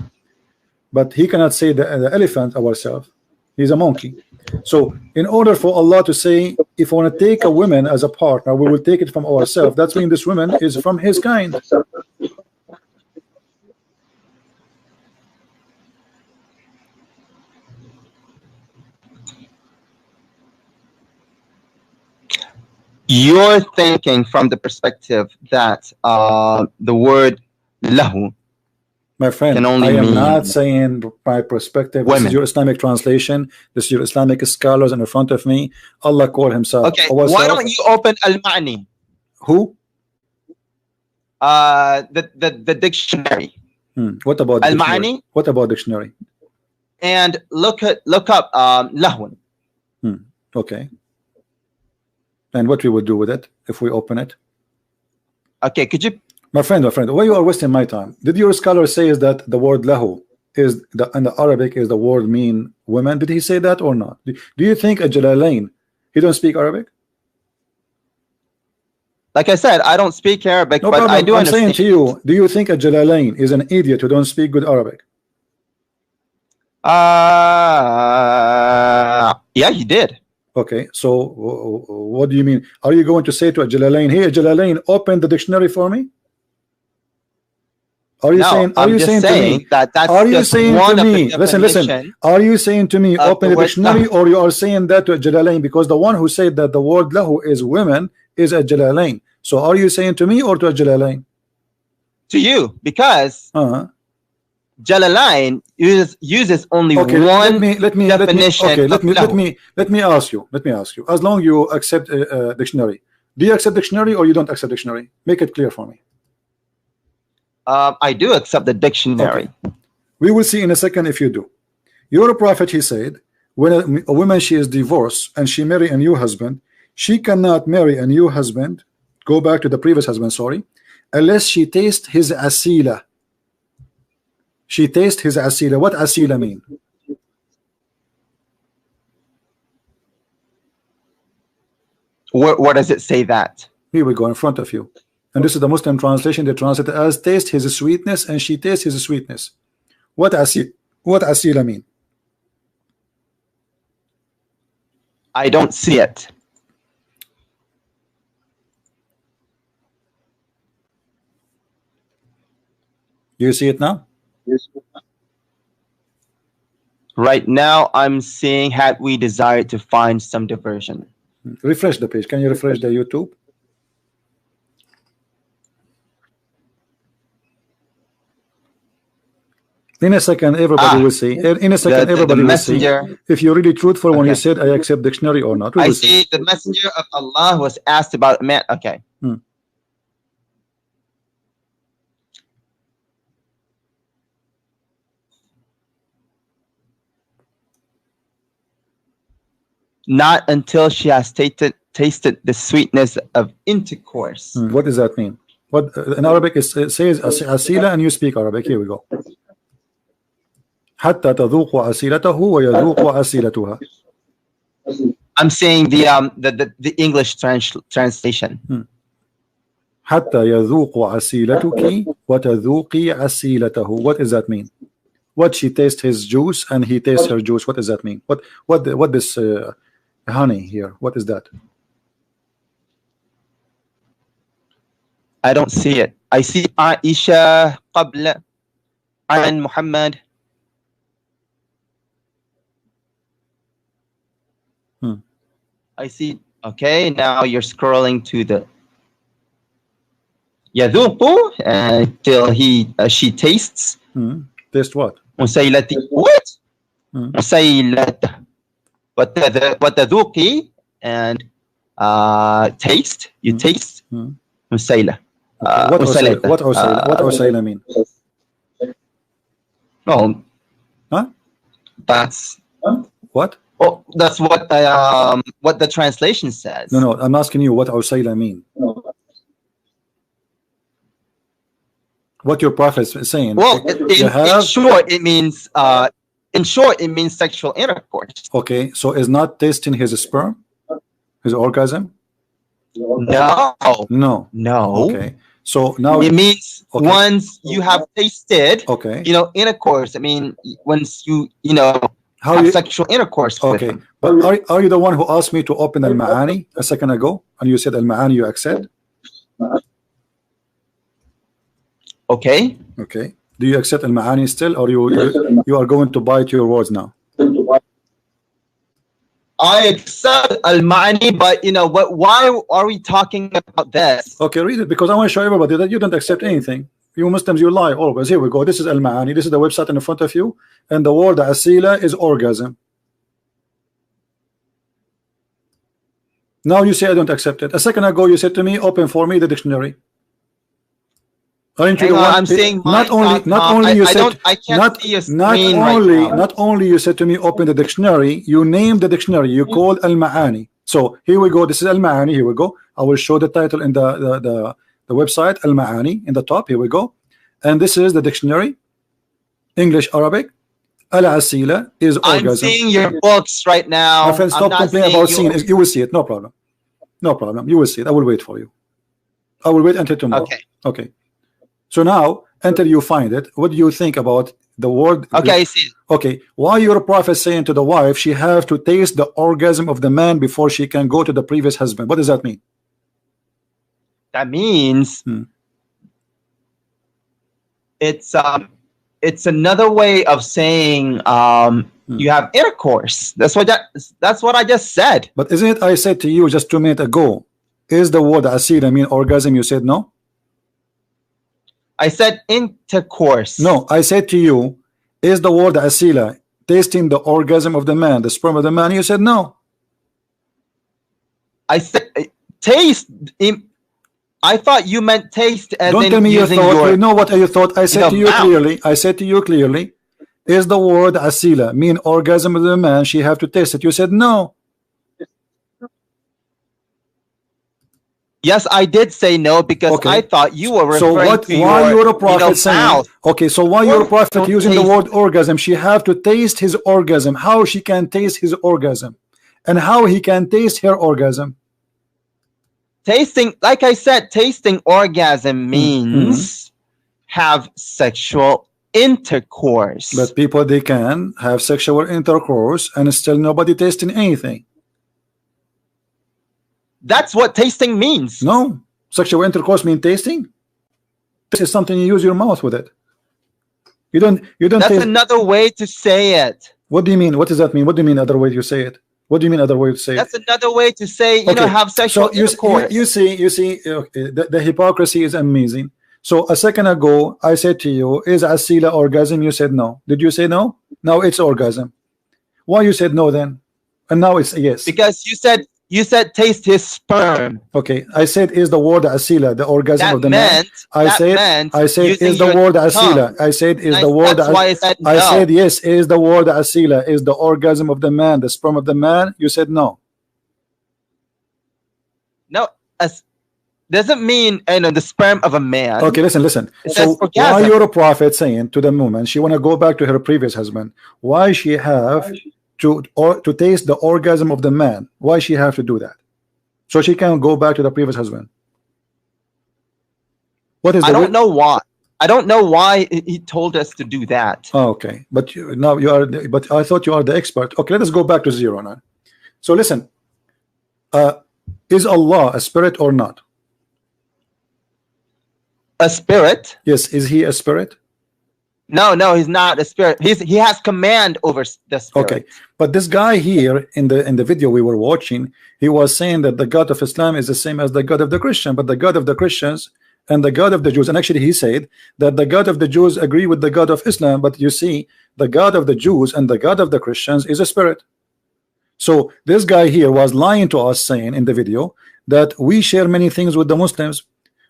but he cannot say the elephant ourselves. He's a monkey. So in order for Allah to say, if I want to take a woman as a partner, we will take it from ourselves. That's mean this woman is from his kind. You're thinking from the perspective that the word lahu, my friend, I am not saying my perspective. This is your Islamic translation. This is your Islamic scholars in front of me. Allah called himself. Okay, why don't you open al-ma'ni? Who? The dictionary. What about al-ma'ni? What about dictionary? And look up lahun. Okay. And what we will do with it if we open it? Okay, could you? My friend, why you are wasting my time? Did your scholar say is that the word lahu is in the Arabic is the word mean women? Did he say that or not? Do you think a Jalalain, he don't speak Arabic? Like I said, I don't speak Arabic, no but problem. I do understand. I'm saying to you, do you think a Jalalain is an idiot who don't speak good Arabic? Yeah, he did. Okay, so what do you mean? Are you going to say to a Jalalain, hey, Jalalain, open the dictionary for me? Are you saying? Are you saying to me? Are you saying to me? Listen. Are you saying to me, open the dictionary, or you are saying that to a Jalalain? Because the one who said that the word lahu is women is a Jalalain. So are you saying to me or to a Jalalain? To you, because Jalalain uses only one definition. Okay, let me ask you. As long you accept dictionary, do you accept dictionary or you don't accept dictionary? Make it clear for me. I do accept the dictionary. Okay. We will see in a second if you do. Your prophet, he said, when a woman she is divorced and she marry a new husband, she cannot marry a new husband, go back to the previous husband, sorry, unless she tastes his asila. She tastes his asila. What asila mean? Where does it say that? Here we go in front of you. And this is the Muslim translation. They translate it as taste his sweetness and she tastes his sweetness. What asila mean? I don't see it. Do you see it now? Right now, I'm seeing had we desired to find some diversion. Refresh the page. Can you refresh the YouTube? In a second, everybody will see. In a second, everybody will see if you're really truthful when you said I accept dictionary or not. I see the messenger of Allah was asked about man. Okay. Not until she has tasted the sweetness of intercourse. What does that mean? What in Arabic it says asila, and you speak Arabic. Here we go. حتى تذوق أسيلته ويذوق أسيلتها. I'm saying the English translation. حتى يذوق أسيلتك وتذوقي أسيلته. What does that mean? What she tastes his juice and he tastes her juice. What does that mean? What this honey here? What is that? I don't see it. I see Aisha قبل عن Muhammad. I see. Okay, now you're scrolling to the يذوق until she tastes. Taste what? مسيلتي. What? مسيلته. وتذوقي and taste. You taste. مسيلة. What أسيلة mean? No. Huh? That's what? Oh, that's what the translation says. No, I'm asking you what Usayla mean. What your prophet is saying. Well, in short, it means sexual intercourse. Okay, so is not tasting his sperm, his orgasm? No. Okay, so now it means once you have tasted, intercourse. I mean, once you have sexual intercourse. Okay, but are you the one who asked me to open al-Ma'ani a second ago, and you said al-Ma'ani you accept? Okay. Do you accept al-Ma'ani still, or you are going to bite your words now? I accept al-Ma'ani, but why are we talking about this? Okay, read it, because I want to show everybody that you don't accept anything. You Muslims, you lie always. Here we go. This is al-Ma'ani. This is the website in front of you, and the word asila is orgasm. Now you say I don't accept it. A second ago you said to me, open for me the dictionary. Aren't you the one? I'm saying not only you said not only you said to me open the dictionary, you named the dictionary, you called al-Ma'ani. So here we go. This is al-Ma'ani. Here we go. I will show the title in the website, al-Ma'ani, in the top. Here we go. And this is the dictionary, English, Arabic. Al-Asila is orgasm. I'm seeing your books right now. My friend, stop complaining about seeing it. You will see it. No problem. You will see it. I will wait for you. I will wait until tomorrow. Okay. So now, until you find it, what do you think about the word? Okay, I see it. Okay. Why your prophet saying to the wife she have to taste the orgasm of the man before she can go to the previous husband? What does that mean? That means it's another way of saying you have intercourse. That's what I just said. But isn't it I said to you just 2 minutes ago, is the word asila mean orgasm? You said no. I said intercourse. No, I said to you, is the word asila tasting the orgasm of the man, the sperm of the man? You said no. I said taste. I thought you meant taste. As don't tell me you thought. You know what you thought. I said to you clearly. I said to you clearly, is the word asila mean orgasm of the man? She have to taste it. You said no. Yes, I did say no because I thought you were referring to why your prophet saying, mouth. Okay, so why your prophet using the word orgasm? She have to taste his orgasm. How she can taste his orgasm, and how he can taste her orgasm? Tasting, like I said, tasting orgasm means have sexual intercourse. But people, they can have sexual intercourse and still nobody tasting anything. That's what tasting means. No, sexual intercourse means tasting. This is something you use your mouth with it. You don't That's taste. another way to say it. What do you mean? What does that mean? What do you mean other way you say it? What do you mean other way to say That's it? another way to say, you know, have sexual intercourse. You see, okay, the hypocrisy is amazing. So a second ago, I said to you, is asila orgasm? You said no. Did you say no? Now it's orgasm. Why you said no then? And now it's yes. Because you said taste his sperm. Okay, I said is the word asila, the orgasm That of the man. I said is the word asila. I said is the word. That's why I said no. I said yes, is the word asila, is the orgasm of the man, the sperm of the man. You said no. No, doesn't mean the sperm of a man. Okay, listen. So why you're a prophet saying to the woman she want to go back to her previous husband? Why she have to taste the orgasm of the man? Why she have to do that? So she can go back to the previous husband. What is? I don't know why. I don't know why he told us to do that. Oh, okay, but now you are. But I thought you are the expert. Okay, let us go back to zero now. So listen, is Allah a spirit or not? A spirit? Yes. Is he a spirit? No, he's not a spirit. He has command over the spirit. Okay, but this guy here in the video we were watching, he was saying that the God of Islam is the same as the God of the Christian, but the God of the Christians and the God of the Jews, and actually he said that the God of the Jews agree with the God of Islam, but you see the God of the Jews and the God of the Christians is a spirit. So this guy here was lying to us, saying in the video that we share many things with the Muslims,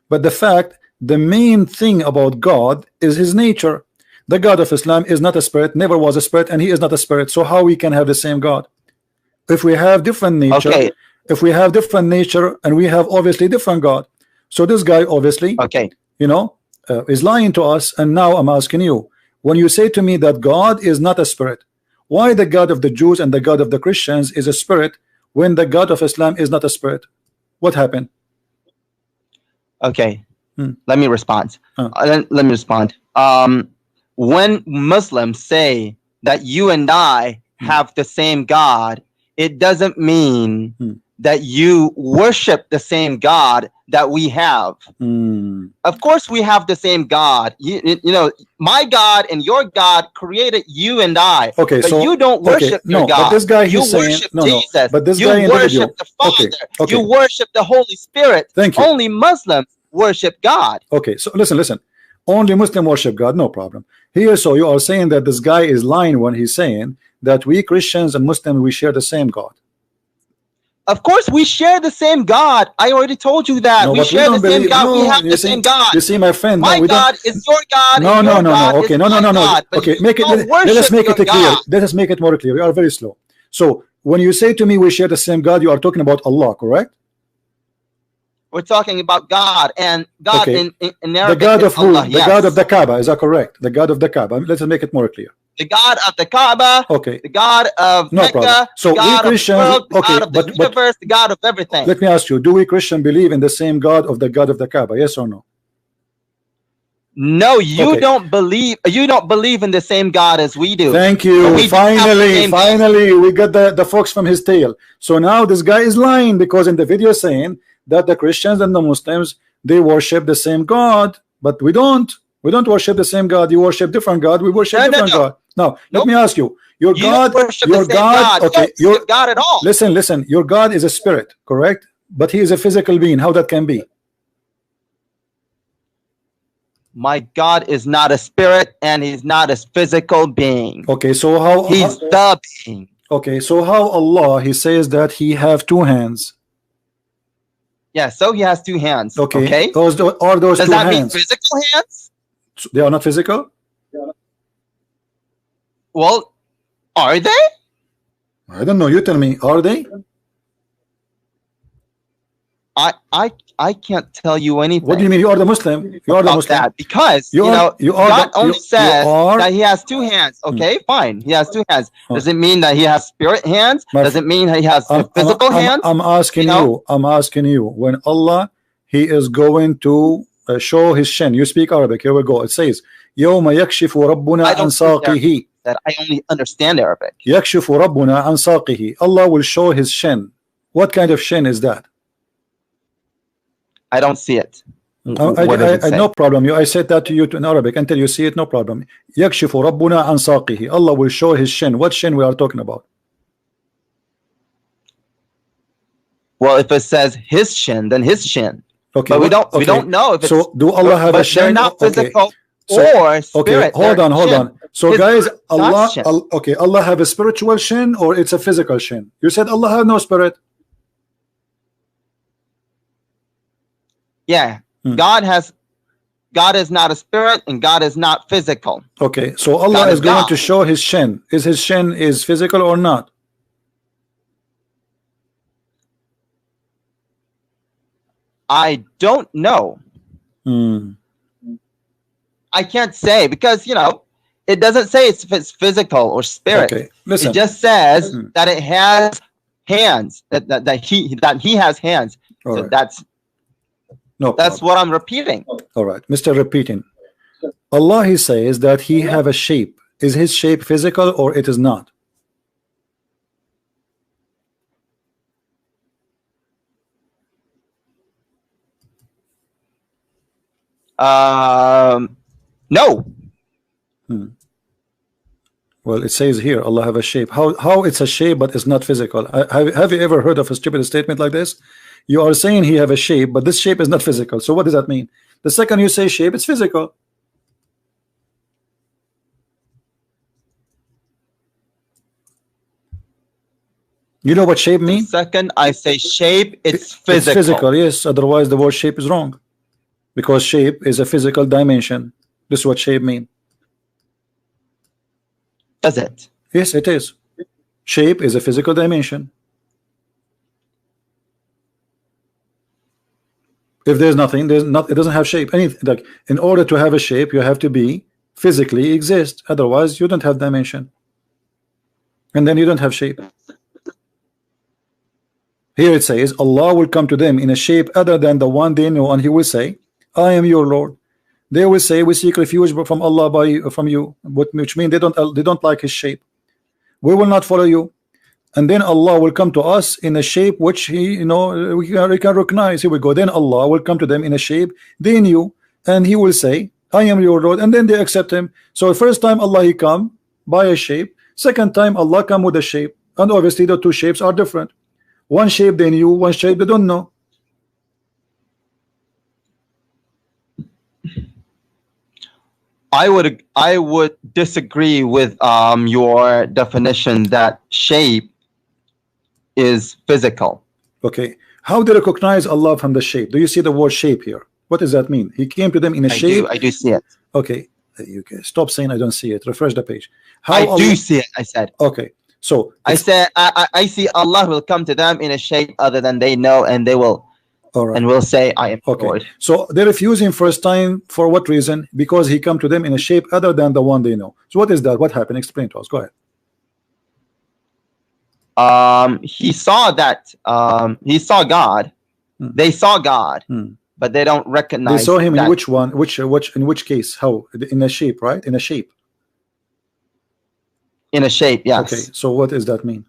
but the fact, the main thing about God is his nature. The God of Islam is not a spirit, never was a spirit, and he is not a spirit. So how we can have the same God? If we have different nature, okay. If we have different nature and we have obviously different God. So this guy obviously, okay, is lying to us. And now I'm asking you, when you say to me that God is not a spirit, why the God of the Jews and the God of the Christians is a spirit when the God of Islam is not a spirit? What happened? Okay. Let me respond. Let me respond. When Muslims say that you and I have the same God, it doesn't mean that you worship the same God that we have. Of course, we have the same God. You know, my God and your God created you and I. Okay, but so you don't worship your God. But this guy he's you saying worship no. Jesus. But this you guy in worship the Father. Okay. You worship the Holy Spirit. Thank you. Only Muslims worship God. Okay, so listen. Only Muslim worship God, no problem. Here, so you are saying that this guy is lying when he's saying that we Christians and Muslims, we share the same God. Of course, we share the same God. I already told you that. No, we share the same God. We have the same God. You see, my friend. My God is your God. No. Okay, no. God, okay, let us make it clear. Let us make it more clear. You are very slow. So when you say to me we share the same God, you are talking about Allah, correct? We're talking about God, and God in Arabic. The God of who? Allah, The yes. God of the Kaaba. Is that correct? The God of the Kaaba. Let's make it more clear. The God of the Kaaba. Okay. The God of No Mecca. problem. So the God we Christians, of the world, the okay, God of the universe, the God of everything. Let me ask you: do we Christians believe in the same God of the Kaaba? Yes or no? No, you don't believe. You don't believe in the same God as we do. Thank you. Finally, we got the fox from his tail. So now this guy is lying because in the video saying that the Christians and the Muslims they worship the same God, but we don't. We don't worship the same God. You worship different God. We worship different God. Now let me ask you: your God, okay, your God at all. Listen. Your God is a spirit, correct? But he is a physical being. How that can be? My God is not a spirit and he's not a physical being. Okay, so how he's the being. Okay, so how Allah he says that he have two hands? Yeah, so he has two hands. Okay. Does two hands? Does that mean physical hands? They are not physical? Well, are they? I don't know. You tell me. Are they? I can't tell you anything. What do you mean? You are the Muslim. You are the Muslim. That because God only says that he has two hands. Okay, fine. He has two hands. Does it mean that he has spirit hands? Does it mean that he has physical hands? I'm asking you. I'm asking you. When Allah he is going to show his shin. You speak Arabic. Here we go. It says, يوم يكشف ربنا عن ساقه. That I only understand Arabic. يكشف ربنا عن ساقه. Allah will show his shin. What kind of shin is that? I don't see it. What does it say? No problem. I said that to you in Arabic. Until you see it, no problem. يكشف ربنا عن ساقه. Allah will show his shin. What shin we are talking about? Well, if it says his shin, then his shin. Okay, but we don't know if it's so. Do Allah have a shin? They're not physical or spirit. Okay, hold on. So guys, Allah, okay, Allah have a spiritual shin or it's a physical shin? You said Allah have no spirit. Yeah, God is not a spirit and God is not physical. Okay, so Allah is going to show his shin. Is his shin is physical or not? I don't know. I can't say because it doesn't say if it's physical or spirit. Okay, listen. It just says that it has hands. That he has hands. All so right. That's what I'm repeating. All right, Mr. Repeating. Allah, he says that he have a shape. Is his shape physical or it is not? No. Well, it says here Allah have a shape. How it's a shape but it's not physical? Have you ever heard of a stupid statement like this? You are saying he have a shape, but this shape is not physical. So what does that mean? The second you say shape, it's physical. You know what shape means? Second I say shape, it's physical. It's physical, yes. Otherwise the word shape is wrong. Because shape is a physical dimension. This is what shape mean. Does it? Yes, it is. Shape is a physical dimension. If there's nothing, it doesn't have shape. Anything like in order to have a shape, you have to be physically exist. Otherwise, you don't have dimension. And then you don't have shape. Here it says, Allah will come to them in a shape other than the one they know, and he will say, I am your Lord. They will say, we seek refuge from Allah from you, which means they don't like his shape. We will not follow you. And then Allah will come to us in a shape which we can recognize. Here we go. Then Allah will come to them in a shape they knew, and he will say, I am your Lord, and then they accept him. So the first time Allah he come by a shape, second time Allah come with a shape, and obviously the two shapes are different. One shape they knew, one shape they don't know. I would disagree with your definition that shape is physical. Okay, how do you recognize Allah from the shape? Do you see the word shape here? What does that mean? He came to them in a shape. I do see it. Okay, you can stop saying I don't see it. Refresh the page. I do see it. I said. Okay, so I said I see Allah will come to them in a shape other than they know, and they will. All right. And will say, I am Lord. So they refuse him first time for what reason? Because he come to them in a shape other than the one they know. So what is that? What happened? Explain to us. Go ahead. He saw that he saw God. They saw God, but they don't recognize. They saw him in which one? In which case? How? In a shape, right? In a shape. In a shape, yes. Okay. So what does that mean?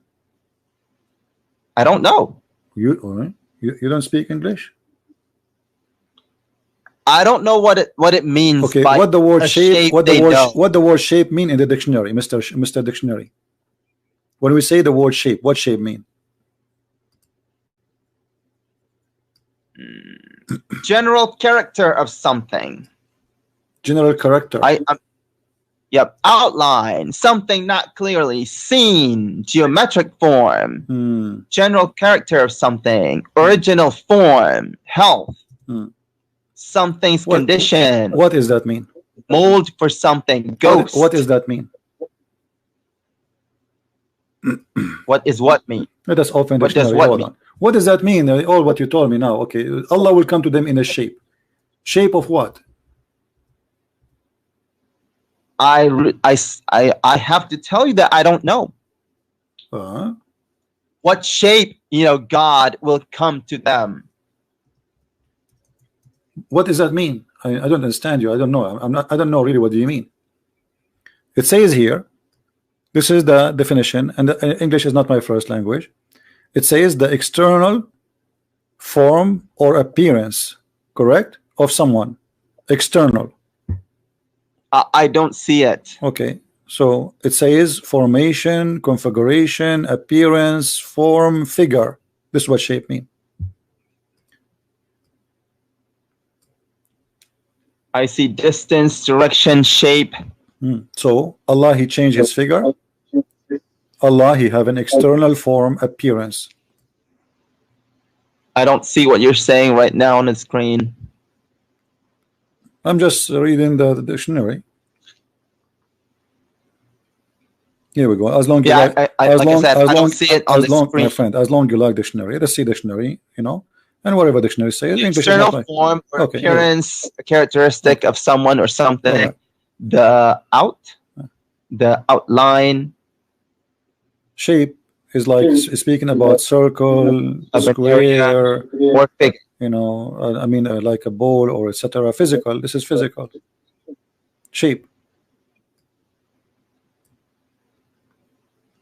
I don't know. All right. You don't speak English? I don't know what it means. Okay, what the word shape, what the word shape mean in the dictionary, Mr. Dictionary? When we say the word shape, what shape mean? General character of something. General character. Yep, outline, something not clearly seen, geometric form, general character of something, original form, health, something's condition. What does that mean? Mold for something, ghost. What does that mean? What is what mean? Let us open the dictionary. Hold on. What does that mean? All what you told me now. Okay, Allah will come to them in a shape. Shape of what? I have to tell you that I don't know. What shape, God will come to them. What does that mean? I don't understand you. I don't know. I don't know really what do you mean. It says here, this is the definition, and English is not my first language. It says the external form or appearance correct? Of someone external. I don't see it. Okay, so it says formation, configuration, appearance, form, figure. This is what shape mean. I see distance, direction, shape. So Allah, he changed his figure. Allah, he have an external form, appearance. I don't see what you're saying right now on the screen. I'm just reading the dictionary. Here we go. As long Yeah, you like, I don't see it on the screen. My friend, as long you like dictionary, let's see dictionary, you know, and whatever dictionary says. The English is external not like, form or okay, appearance, a characteristic of someone or something. All right. The outline. Shape is like speaking about circle, square, or figure. you know, I mean, like a ball or etc. Physical. This is physical. Shape.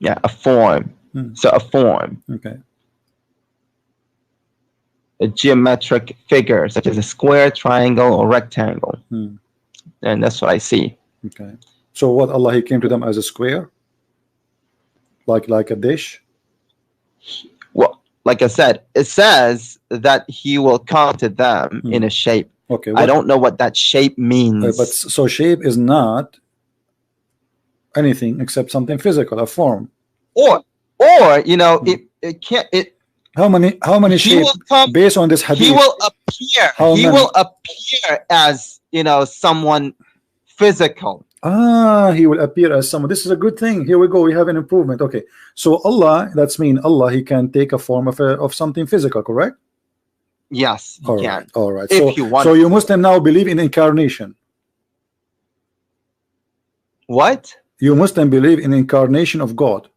Yeah, a form. So a form. Okay. A geometric figure, such as a square, triangle, or rectangle. And that's what I see. Okay. So what, Allah, he came to them as a square? Like a dish? Well, like I said, it says that he will come to them in a shape. Okay. I don't know what that shape means. But so shape is not anything except something physical, a form. Or you know, it can't. How many shapes based on this hadith? He will appear. Will appear as, you know, someone physical. He will appear as someone. This is a good thing. Here we go. We have an improvement. Okay. So Allah, that's mean Allah, he can take a form of something physical, correct? Yes, he can. All right. If you want. So you Muslim now believe in incarnation. What? You Muslim believe in incarnation of God.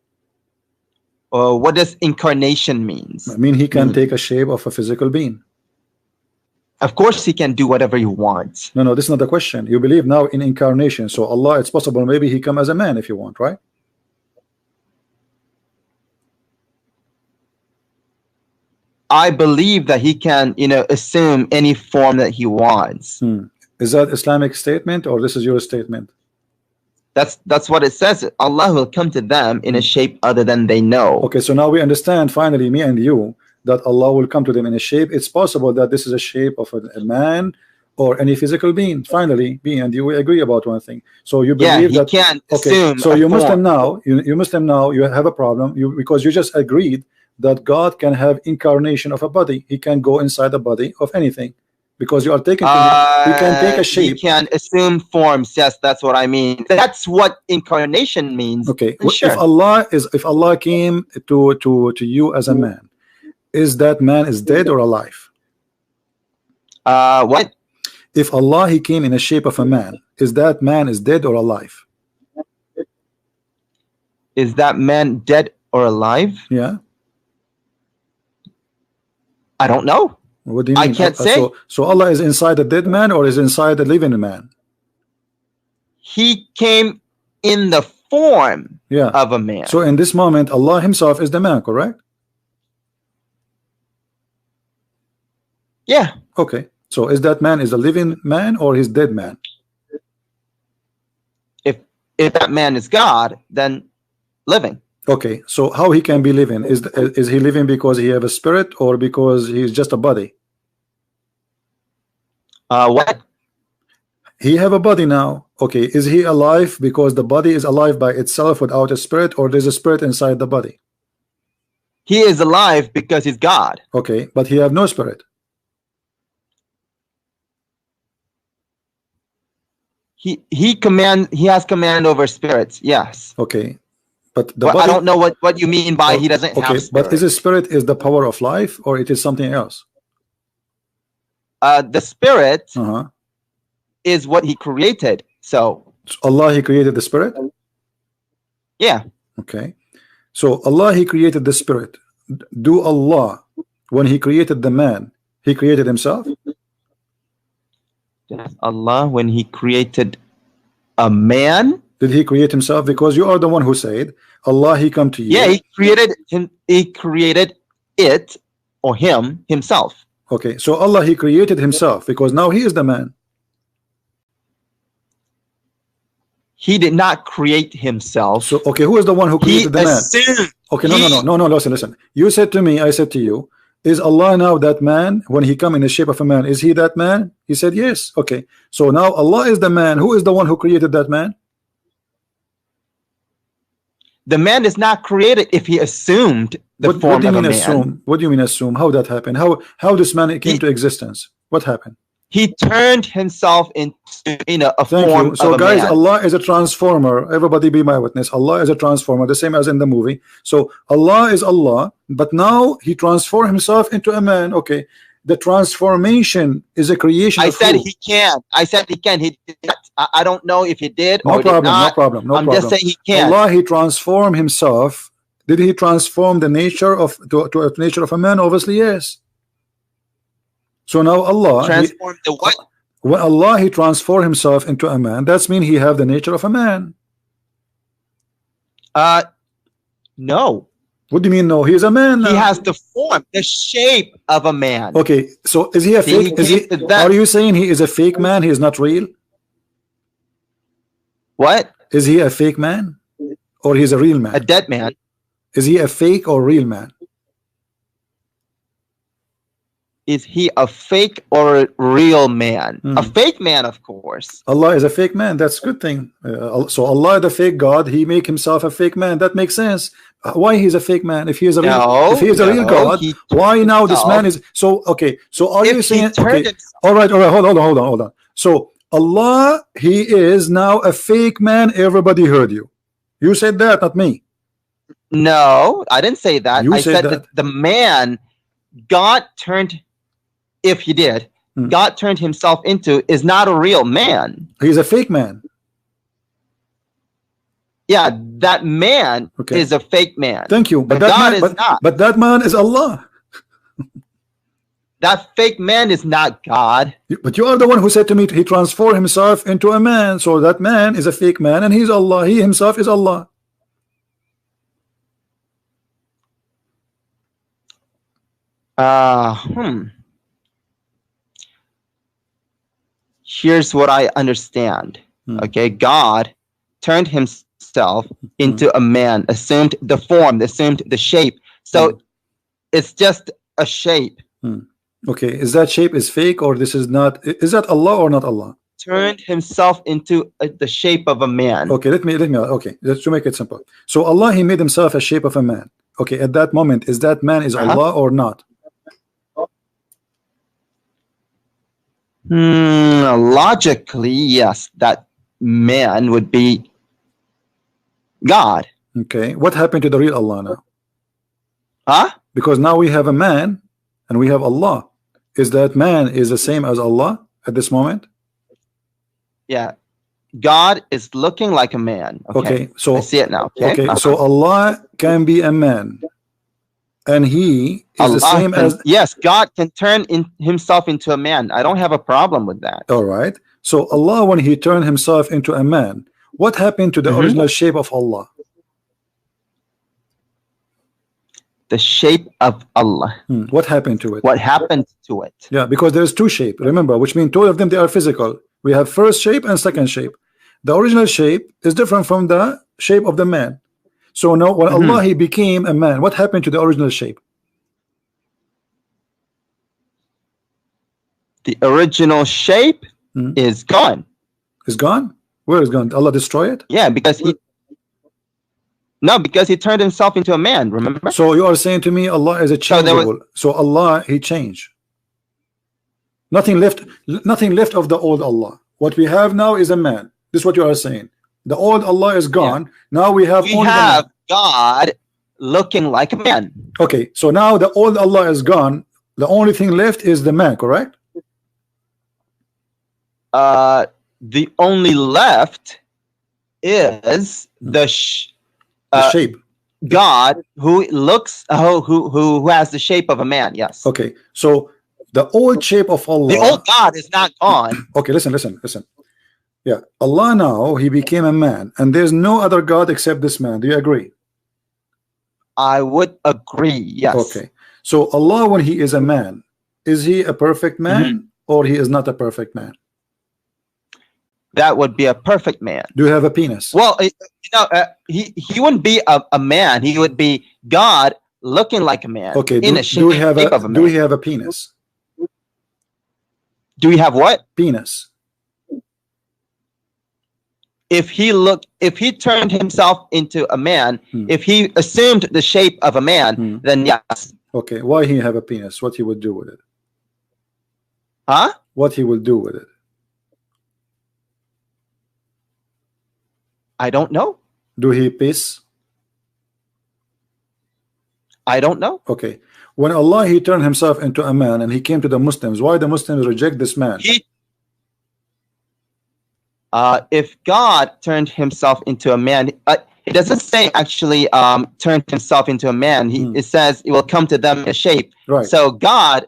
What does incarnation means? I mean, he can take a shape of a physical being. Of course, he can do whatever he wants. No, this is not the question. You believe now in incarnation. So Allah, it's possible maybe he come as a man if you want, right? I believe that he can, you know, assume any form that he wants. Is that Islamic statement or this is your statement? That's what it says. Allah will come to them in a shape other than they know. Okay, so now we understand finally, me and you, that Allah will come to them in a shape. It's possible that this is a shape of a man or any physical being. Finally, me and you, we agree about one thing. So you believe that can okay. So you Muslim now, you Muslim now, you have a problem. Because you just agreed that God can have incarnation of a body. He can go inside the body of anything. Because you are taking, he can take a shape. He can assume forms. Yes, that's what I mean. That's what incarnation means. Okay. Sure. If Allah came to you as a man, is that man is dead or alive? What? If Allah, he came in a shape of a man, is that man is dead or alive? Is that man dead or alive? Yeah. I don't know. What do you mean? I can't say. So Allah is inside a dead man or is inside a living man? He came in the form of a man. So in this moment, Allah himself is the man, correct? Yeah. Okay. So is that man is a living man or his dead man? If that man is God, then living. Okay. So how he can be living? Is he living because he have a spirit or because he's just a body? What? He have a body now. Okay. Is he alive because the body is alive by itself without a spirit, or there's a spirit inside the body? He is alive because he's God. Okay. But he have no spirit. He has command over spirits. Yes. Okay. But the body, I don't know what you mean by he doesn't have spirit. But is his spirit is the power of life or it is something else? The spirit is what he created. So Allah, he created the spirit? Yeah. Okay. So Allah, he created the spirit. Do Allah, when he created the man, he created himself? Allah, when he created a man, did he create himself? Because you are the one who said Allah, he come to you. Yeah, he created him. He created it or himself. Okay, so Allah, he created himself because now he is the man. He did not create himself. So okay, who is the one who created the man? Okay, no, listen. You said to me, I said to you, is Allah now that man when he come in the shape of a man? Is he that man? He said yes. Okay, so now Allah is the man. Who is the one who created that man? The man is not created if he assumed the form what do you mean of a man. assume? What do you mean assume? How that happened? How this man came to existence? What happened? He turned himself into a Thank form you. So of a guys, man. Allah is a transformer. Everybody be my witness. Allah is a transformer, the same as in the movie. So Allah is Allah, but now he transformed himself into a man. Okay, the transformation is a creation. I said who? he can. I said he can. He did not. I don't know if he did No or problem. did not. No problem. No I'm problem. just saying he can. Allah, he transformed himself. Did he transform the nature of to a nature of a man? Obviously, yes. So now Allah Transformed the what? when Allah he transformed himself into a man, that's mean he have the nature of a man. No. What do you mean no? He is a man now. He has the form, the shape of a man. Okay, so is he a See, fake? Is he? Are you saying he is a fake man? He is not real? What? Is he a fake man, or he's a real man? A dead man. Is he a fake or real man? Is he a fake or a real man? A fake man, of course. Allah is a fake man. That's a good thing. So Allah, the fake God, he make himself a fake man. That makes sense. Why he's a fake man? If he is a real, if he is a real God, why now this man is so? Okay, so are you saying? Okay, all right, hold on. So Allah, he is now a fake man. Everybody heard you. You said that, not me. No, I didn't say that. You I said that. that the man God turned, if he did, God turned himself into is not a real man. He's a fake man. Yeah, that man is a fake man. Thank you. But that God man, is not. But that man is Allah. That fake man is not God. But you are the one who said to me he transformed himself into a man. So that man is a fake man and he's Allah. He himself is Allah. Here's what I understand. Okay, God turned himself into a man, assumed the form, assumed the shape. So it's just a shape. Okay, is that shape is fake or this is not? Is that Allah or not Allah? Turned himself into the shape of a man. Okay, let me. Okay, let's to make it simple. So Allah, he made himself a shape of a man. Okay, at that moment, is that man is Allah or not? Logically, yes, that man would be God. Okay, what happened to the real Allah now? Huh? Because now we have a man and we have Allah. Is that man is the same as Allah at this moment? Yeah, God is looking like a man. Okay, so I see it now. Okay, so Allah can be a man, and He is Allah the same as. Yes, God can turn himself into a man. I don't have a problem with that. All right. So Allah, when He turned Himself into a man, what happened to the original shape of Allah? The shape of Allah. What happened to it? What happened to it? Yeah, because there's two shapes. Remember, which means two of them they are physical. We have first shape and second shape. The original shape is different from the shape of the man. So now, when Allah He became a man, what happened to the original shape? The original shape is gone. Is gone? Where is gone? Allah destroy it? Yeah, because He. No, because He turned Himself into a man. Remember? So you are saying to me Allah is a changeable. So Allah He changed. Nothing left of the old Allah. What we have now is a man. This is what you are saying. The old Allah is gone. Yeah. Now we have God looking like a man. Okay, so now the old Allah is gone. The only thing left is the man, correct? The only left is the shape. God who looks who has the shape of a man. Yes. Okay, so the old shape of Allah. The old God is not gone. Okay, listen. Yeah, Allah now He became a man, and there's no other God except this man. Do you agree? I would agree. Yes. Okay, so Allah, when He is a man, is he a perfect man or he is not a perfect man? That would be a perfect man. Do you have a penis? Well, he wouldn't be a man. He would be God looking like a man. Okay. Do we have a penis? Do we have what? Penis. If he turned himself into a man, if he assumed the shape of a man, then yes. Okay. Why he have a penis? What he would do with it? Huh? What he will do with it? I don't know. Do he piss? I don't know. Okay. When Allah he turned himself into a man and he came to the Muslims, why the Muslims reject this man? If God turned himself into a man, it doesn't say actually turned himself into a man. It says it will come to them in a shape. Right. So God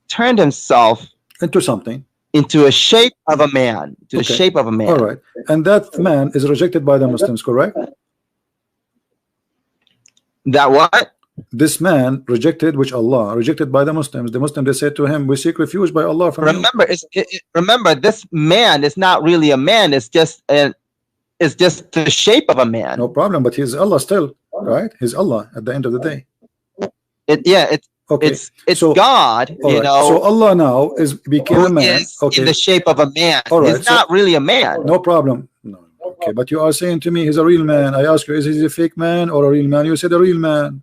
turned himself into something. Into a shape of a man. To the shape of a man. All right. And that man is rejected by the Muslims, correct? That what? This man rejected, which Allah rejected by the Muslims. The Muslims, they said to him, we seek refuge by Allah from you. Remember, this man is not really a man. It's just the shape of a man. No problem, but he's Allah still, right? He's Allah at the end of the day. Okay. It's so, God, you know. So Allah now became a man. In the shape of a man. All right. He's not really a man. No problem. No. Okay, but you are saying to me he's a real man. I ask you, is he a fake man or a real man? You said a real man.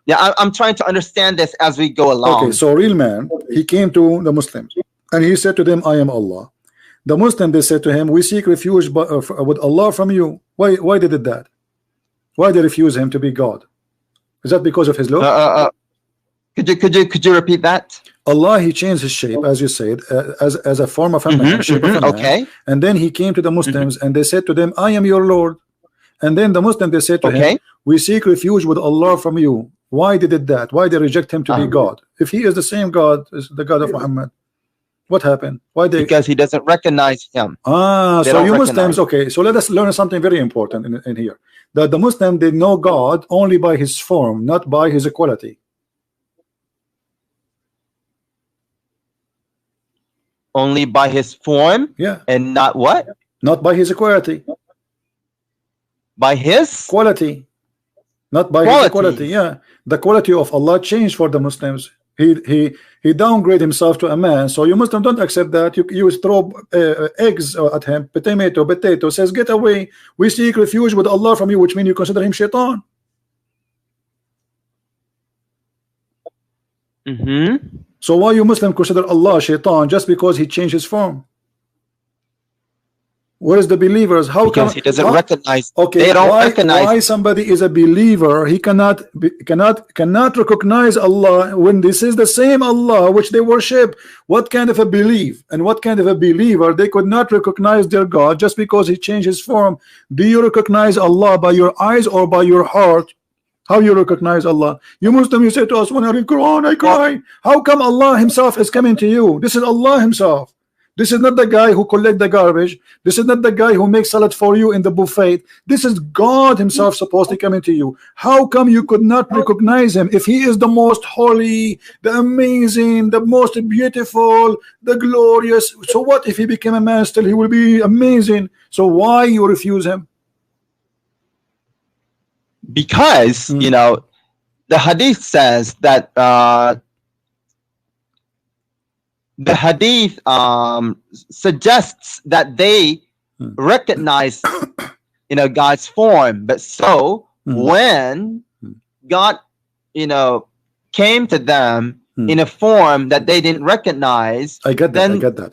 Yeah, I'm trying to understand this as we go along. Okay, so real man, he came to the Muslims and he said to them, I am Allah. The Muslims, they said to him, we seek refuge with Allah from you. Why they did that? Why they refuse him to be God? Is that because of his look? Could you repeat that? Allah, he changed his shape, as you said, as a form of a man, shape of a man. Okay. And then he came to the Muslims and they said to them, I am your Lord. And then the Muslims, they said to him, we seek refuge with Allah from you. Why they did that? Why they reject him to be God? If he is the same God as the God of Muhammad, what happened? Why they? Because he doesn't recognize him. So you Muslims, okay, so let us learn something very important in here. That the Muslim, they know God only by his form, not by his equality. Only by his form? Yeah. And not what? Not by his equality. By his? Quality. Not by his equality. Yeah. The quality of Allah changed for the Muslims. He downgraded himself to a man. So you Muslims don't accept that. You throw eggs at him. Potato says, get away. We seek refuge with Allah from you, which means you consider him shaitan. So why you Muslim consider Allah shaitan just because he changed his form? Where is the believers? How because come he doesn't recognize? Okay, they don't recognize. Why somebody is a believer? He cannot recognize Allah when this is the same Allah which they worship. What kind of a belief and what kind of a believer they could not recognize their God just because he changed his form? Do you recognize Allah by your eyes or by your heart? How you recognize Allah? You Muslim, you say to us, when I read Quran, I cry. How come Allah himself is coming to you? This is Allah himself. This is not the guy who collect the garbage. This is not the guy who makes salad for you in the buffet. This is God himself supposedly coming to you. How come you could not recognize him if he is the most holy, the amazing, the most beautiful, the glorious? So what if he became a man? Still he will be amazing. So why you refuse him? Because you know the hadith says that the hadith suggests that they recognize God's form, but so when God came to them in a form that they didn't recognize, I get that, then I get that.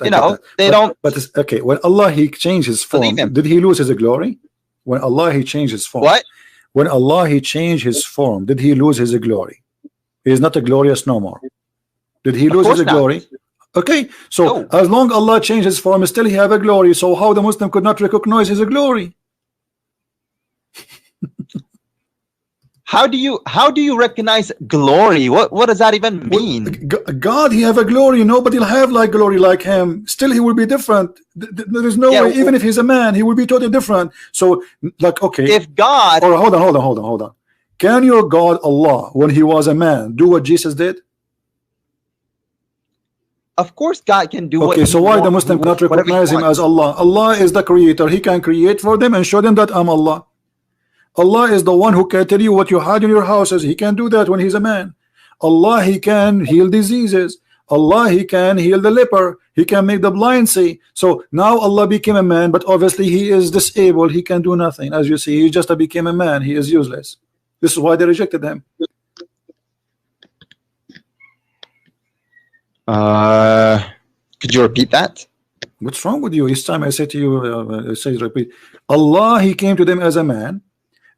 they don't. But it's, okay, when Allah he changed his form, did he lose his glory? When Allah he changed his form, what? When Allah he changed his form, did he lose his glory? He is not a glorious no more. Did he lose his glory? Okay, so as long Allah changed his form, still he have a glory. So how the Muslim could not recognize his glory? How do you recognize glory? What does that even mean? God, he have a glory. Nobody will have like glory like him. Still, he will be different. There is no way. Even if he's a man, he will be totally different. So, like, okay, if God, or hold on. Can your God Allah, when he was a man, do what Jesus did? Of course, God can do. Okay, so why the Muslim cannot recognize him as Allah? Allah is the creator. He can create for them and show them that I'm Allah. Allah is the one who can tell you what you had in your houses. He can do that when he's a man. Allah, he can heal diseases. Allah, he can heal the leper. He can make the blind see. So now Allah became a man, but obviously he is disabled. He can do nothing. As you see, he just became a man. He is useless. This is why they rejected him. Could you repeat that? What's wrong with you? Each time I say to you, say repeat. Allah, he came to them as a man,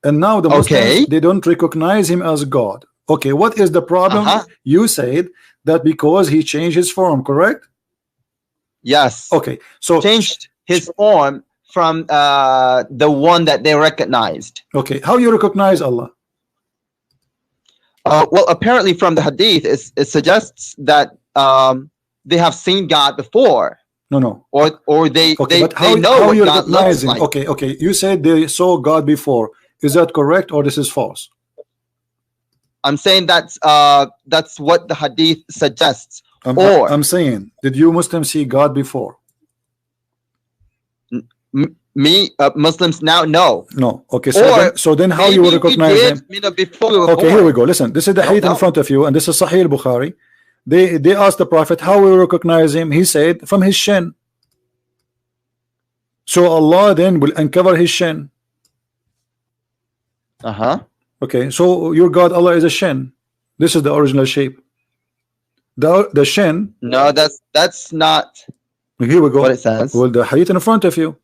and now the Muslims, they don't recognize him as God. Okay, what is the problem? You said that because he changed his form, correct? Yes. Okay, so changed his form from the one that they recognized. Okay, how you recognize Allah? Well, apparently from the hadith, it suggests that they have seen God before. No. Or they but they know how what you God recognize looks him? like. Okay. You said they saw God before. Is that correct or this is false? I'm saying that's what the hadith suggests. I'm saying, did you Muslims see God before? Muslims now, no. No. Okay, so then how you will recognize him? Okay, here we go. Listen, this is the hadith in front of you, and this is Sahih Bukhari. They asked the Prophet how we will recognize him. He said from his shin. So Allah then will uncover his shin. Okay, so your God Allah is a shin. This is the original shape. The shin. No, that's not. Here we go. What it says. Well, the hadith in front of you.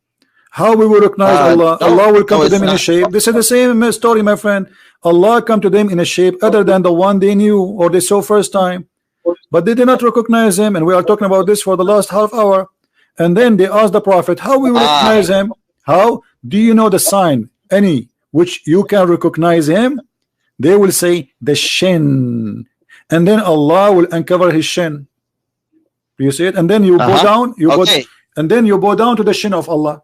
How we will recognize Allah? Allah will come to them in a shape. This is the same story, my friend. Allah come to them in a shape other than the one they knew or they saw first time, but they did not recognize him. And we are talking about this for the last half hour. And then they asked the Prophet, how we will recognize him? How do you know the sign any which you can recognize him? They will say the shin, and then Allah will uncover his shin. You see it, and then you go down. And then you go down to the shin of Allah.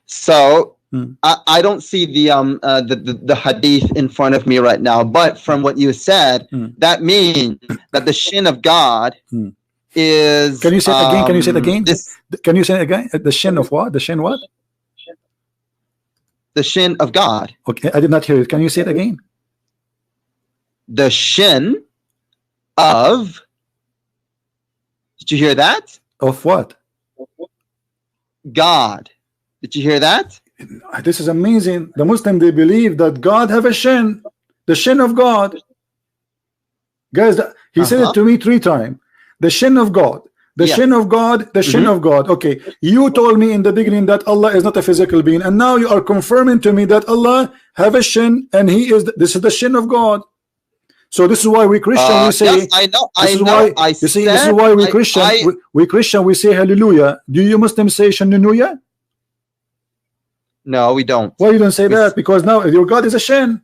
So I don't see the hadith in front of me right now, but from what you said, that means that the shin of God is. Can you say it again? Can you say it again? Can you say it again? The shin of what? The shin what? The shin of God. Okay, I did not hear it. Can you say it again? The shin of. Did you hear that? Of what? God. Did you hear that? This is amazing. The Muslim, they believe that God have a shin, the shin of God. Guys, he said it to me 3 times. The shin of God, the shin of God, the shin of God. Okay, you told me in the beginning that Allah is not a physical being, and now you are confirming to me that Allah have a shin, and this is the shin of God. So this is why we Christian we say. Yes, I know. This is why we Christian we Christian we say hallelujah. Do you Muslims say hallelujah? No, we don't. Why you don't say that? Because now your God is a shin.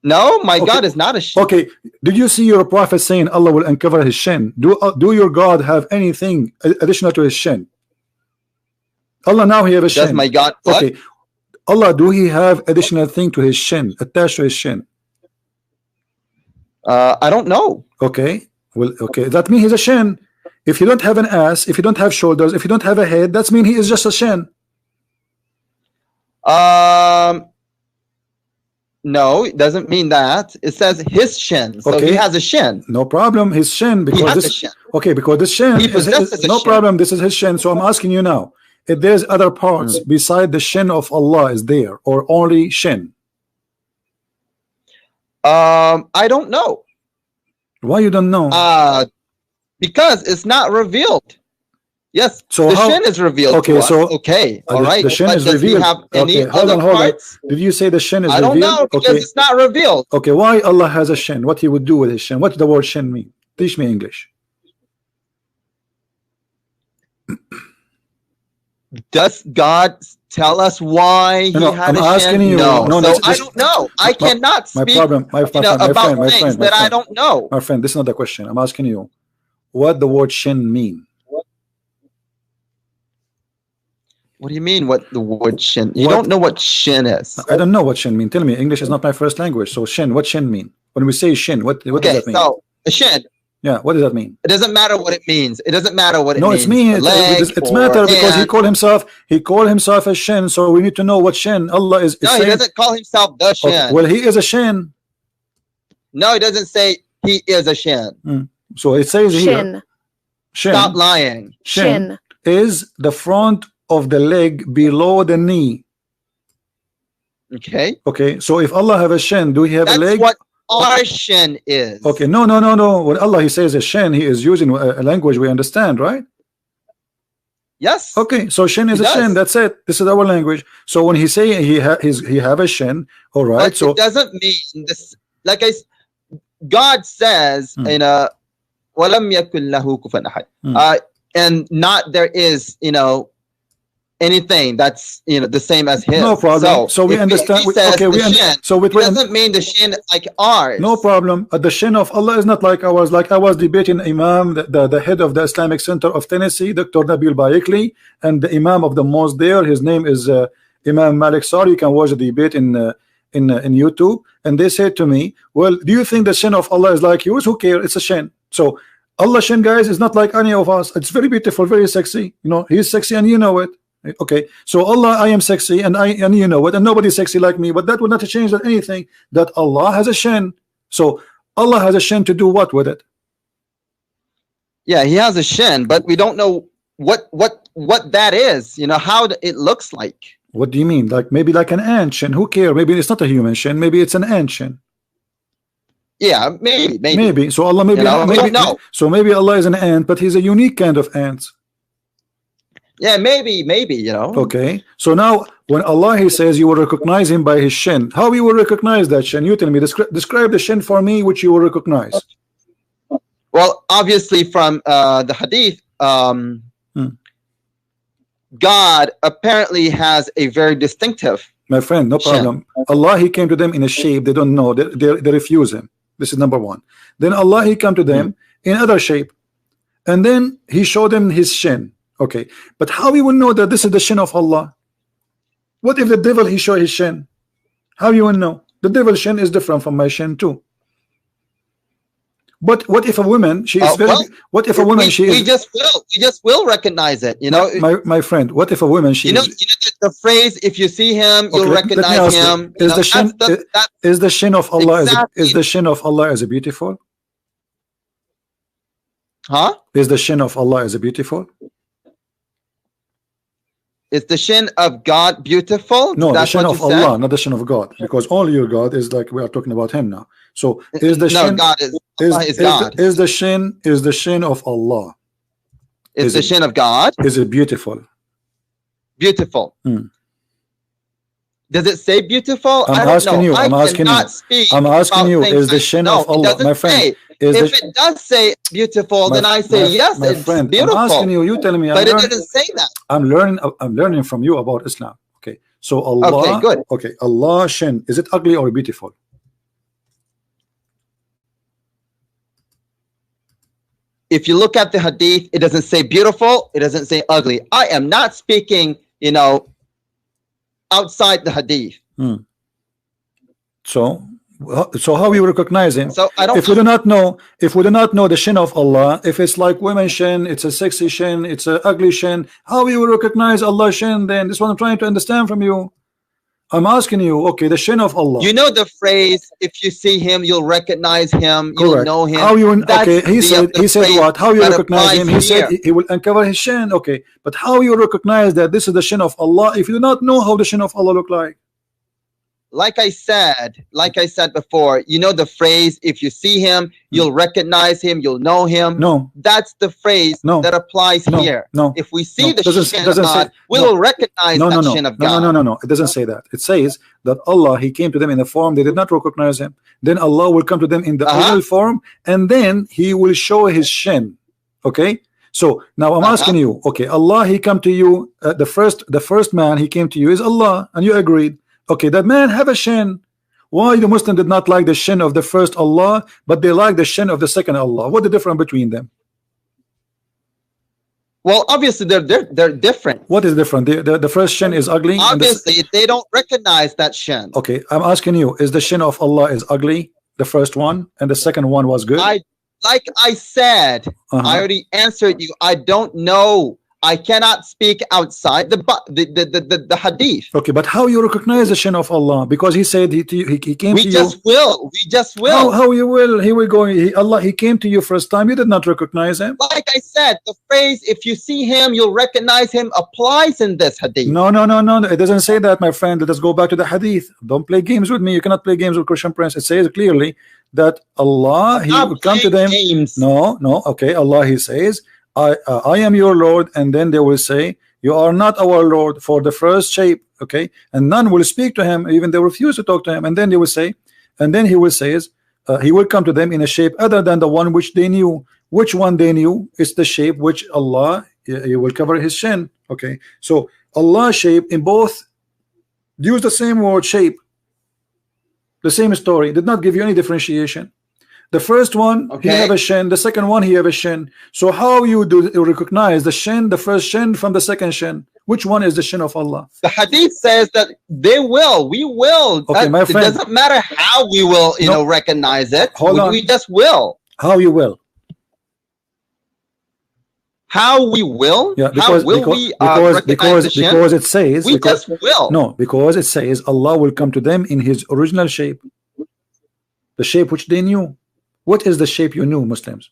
No, my God is not a shin. Okay, did you see your prophet saying Allah will uncover his shin? Do your God have anything additional to his shin? Allah now he have a shin. Does my God what? Okay, Allah, do he have additional thing to his shin, attached to his shin? I don't know. Okay, well, okay, that means he's a shin. If you don't have an ass, if you don't have shoulders, if you don't have a head, that means he is just a shin. No, it doesn't mean that. It says his shin, so he has a shin. No problem, his shin, because this shin. Okay, because this shin is no problem. This is his shin. So I'm asking you now, if there's other parts beside the shin of Allah is there, or only shin? I don't know. Why you don't know? Because it's not revealed. Yes, so the shin is revealed. Okay, so all right. The shin is revealed. Hold on. Did you say the shin is revealed? I don't know because it's not revealed. Okay, why Allah has a shin? What he would do with his shin? What does the word shin mean? Teach me English. Does God tell us why he had a shin? You. No, I don't know. I cannot speak about things that I don't know. My friend, this is not the question. I'm asking you, what the word shin mean? What do you mean? What the word shin? You What? don't know what shin is. I don't know what shin mean. Tell me. English is not my first language. So shin, what shin mean? When we say shin, what does Okay, that mean? so a shin. Yeah, what does that mean? It doesn't matter what it means. It doesn't matter what it No, means. it's me. For leg, It's for matter because hand. he called himself a shin. So we need to know what shin Allah is. No, he saying. doesn't call himself the shin. Okay, well, he is a shin. No, he doesn't say he is a shin. So it says here. Shin. Shin. Stop lying. Shin is the front of the leg below the knee. Okay. Okay. So if Allah have a shin, do he have That's a leg? what our shin is. Okay. No. When Allah he says a shin, he is using a language we understand, right? Yes. Okay. So shin is He a shin. does. That's it. This is our language. So when he say he have a shin, all right. But So it doesn't mean this. Like God says in a وَلَمْ يَكُنْ لَهُ كُفُوًا أَحَدٌ. And not there is, anything that's the same as his. no problem. So we if understand. he says Okay. the shin, So it doesn't mean the shin like ours. no problem. The shin of Allah is not like ours. Like I was debating Imam, the head of the Islamic Center of Tennessee, Dr. Nabil Bayekli, and the Imam of the mosque there. His name is Imam Malik Sari. You can watch the debate in YouTube. And they said to me, well, do you think the shin of Allah is like yours? Who cares? It's a shin. So Allah shin, guys, is not like any of us. It's very beautiful, very sexy. He's sexy and you know it. Okay, so Allah, I am sexy and you know it, and nobody's sexy like me, but that will not change that anything that Allah has a shin. So Allah has a shin to do what with it? Yeah, he has a shin, but we don't know what that is. How it looks like. What do you mean? Like maybe like an ant shin? Who cares? Maybe it's not a human shin. Maybe it's an ant shin. Yeah, maybe. So Allah we don't know. So maybe Allah is an ant, but he's a unique kind of ant. Yeah, maybe. Okay. So now when Allah he says you will recognize him by his shin, how you will recognize that shin? You tell me. Describe the shin for me, which you will recognize. Well, obviously from the hadith, God apparently has a very distinctive. My friend, no problem. Allah he came to them in a shape they don't know. They refuse him. This is number one. Then Allah he come to them in other shape, and then he showed them his shin. Okay, but how we will know that this is the shin of Allah? What if the devil he show his shin? How you will know? The devil's shin is different from my shin too. But what if a woman she is very? What if a woman she is? We just will recognize it. My friend. What if a woman she is? The phrase "if you see him, you'll recognize him." Is the shin of Allah? Exactly. Is the shin of Allah as beautiful? Huh? Is the shin of Allah as beautiful? Is the shin of God beautiful? No, the shin of Allah, not the shin of God, because only your God is like we are talking about him now. So is the shin? God is God. Is the shin of Allah? Is the shin of God? Is it beautiful? Beautiful. Does it say beautiful? I'm asking you. Is the shin of Allah, my friend? If it does say beautiful, then I say yes, it's beautiful. I'm asking you. You tell me. But it didn't say that. I'm learning from you about Islam. Okay. So Allah. Okay, good. Okay. Allah shin. Is it ugly or beautiful? If you look at the hadith, it doesn't say beautiful. It doesn't say ugly. I am not speaking, outside the hadith. So how we recognize him? So I don't. If we do not know the shin of Allah, if it's like women shin, it's a sexy shin, it's a ugly shin. How we will recognize Allah shin? Then this is what I'm trying to understand from you. I'm asking you. Okay, the shin of Allah. You know the phrase, "If you see him, you'll recognize him. Correct. You'll know him." How you? Okay, he said what? How you recognize him? He said he will uncover his shin. Okay, but how you recognize that this is the shin of Allah if you do not know how the shin of Allah look like? Like I said before, the phrase, "If you see him, you'll recognize him, you'll know him." No. That's the phrase that applies here. No. If we see the shin of God, God, we will recognize that shin of God. No. It doesn't say that. It says that Allah, he came to them in a form they did not recognize him. Then Allah will come to them in the original form, and then he will show his shin. Okay? So now I'm asking you, okay, Allah, he come to you, the first man he came to you is Allah, and you agreed. Okay, that man have a shin. Why the Muslim did not like the shin of the first Allah, but they like the shin of the second Allah? What the difference between them? Well, obviously they're different. What is different? The first shin is ugly. Obviously, they don't recognize that shin. Okay, I'm asking you: is the shin of Allah is ugly? The first one, and the second one was good. Like I said, I already answered you. I don't know. I cannot speak outside the hadith. Okay, but how you recognize the shin of Allah? Because he said he came to you. We just will. How you will? He will go. He came to you first time. You did not recognize him. Like I said, the phrase "if you see him, you'll recognize him" applies in this hadith. No. It doesn't say that, my friend. Let us go back to the hadith. Don't play games with me. You cannot play games with Christian Prince. It says clearly that Allah, He will come to them. Games. No. Okay, Allah, He says, I am your Lord, and then they will say, you are not our Lord, for the first shape. Okay, and none will speak to him, even they refuse to talk to him. And then they will say, and then he will say, he will come to them in a shape other than the one which they knew. Which one they knew? It's the shape which Allah, He will cover his shin. Okay, so Allah shape in both use the same word, shape, the same story, did not give you any differentiation. The first one, he have a shin. The second one, he have a shin. So how you recognize the shin, the first shin from the second shin? Which one is the shin of Allah? The hadith says that we will. Okay, my friend. It doesn't matter how we will, recognize it. Hold on. We just will. How you will? How we will? Yeah, because it says we just will. No, because it says Allah will come to them in His original shape, the shape which they knew. What is the shape you knew, Muslims?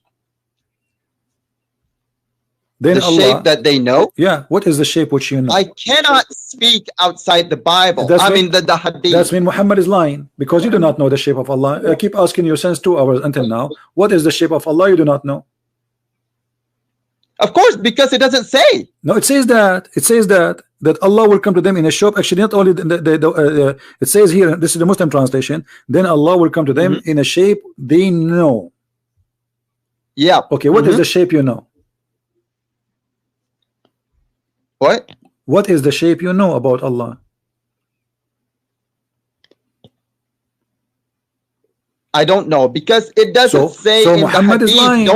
Then the shape that they know? Yeah, what is the shape which you know? I cannot speak outside the Bible. The hadith. That's when Muhammad is lying, because you do not know the shape of Allah. I keep asking you since 2 hours until now, what is the shape of Allah? You do not know. Of course, because it doesn't say. No, it says that. It says that Allah will come to them in a shape. Actually, not only it says here. This is the Muslim translation. Then Allah will come to them in a shape they know. Yeah. Okay. What is the shape you know? What? What is the shape you know about Allah? I don't know, because it doesn't say so in Muhammad the is lying.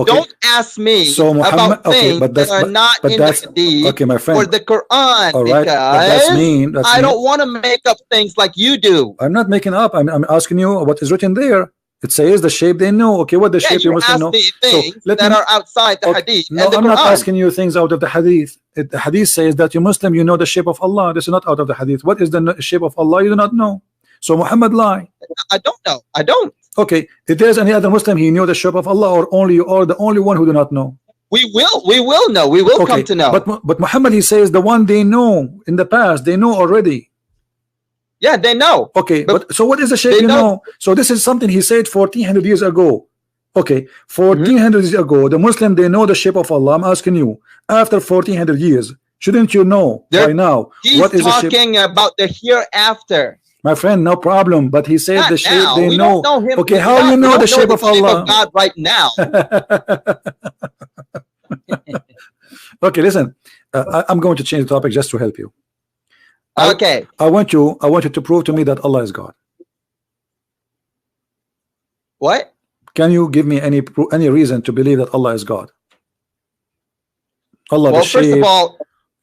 Don't ask me about things that are not in the hadith my friend, or the Quran, all right, because I don't want to make up things like you do. I'm not making up. I'm asking you what is written there. It says the shape they know. Okay, what the shape you must know? Things that are outside the hadith. No, and the I'm Quran. not asking you things out of the hadith. The hadith says that you Muslim, you know the shape of Allah. This is not out of the hadith. What is the shape of Allah? You do not know. So Muhammad lie. I don't know. I don't. Okay, if there's any other Muslim, he knew the shape of Allah, or only you are the only one who do not know? We will know. We will come to know. But Muhammad, he says the one they know in the past, they know already. Yeah, they know. Okay, but so what is the shape you know? So this is something he said 1400 years ago. Okay, 1400 years ago, the Muslim, they know the shape of Allah. I'm asking you, after 1400 years, shouldn't you know by now what is the shape? He's talking about the hereafter. My friend, no problem. But he said Not the shape now. they we know. Don't know him. Okay, how you know the shape of Allah? God right now. Okay, listen. I'm going to change the topic just to help you. Okay. I want you to prove to me that Allah is God. What? Can you give me any reason to believe that Allah is God? Allah. Well, first of all,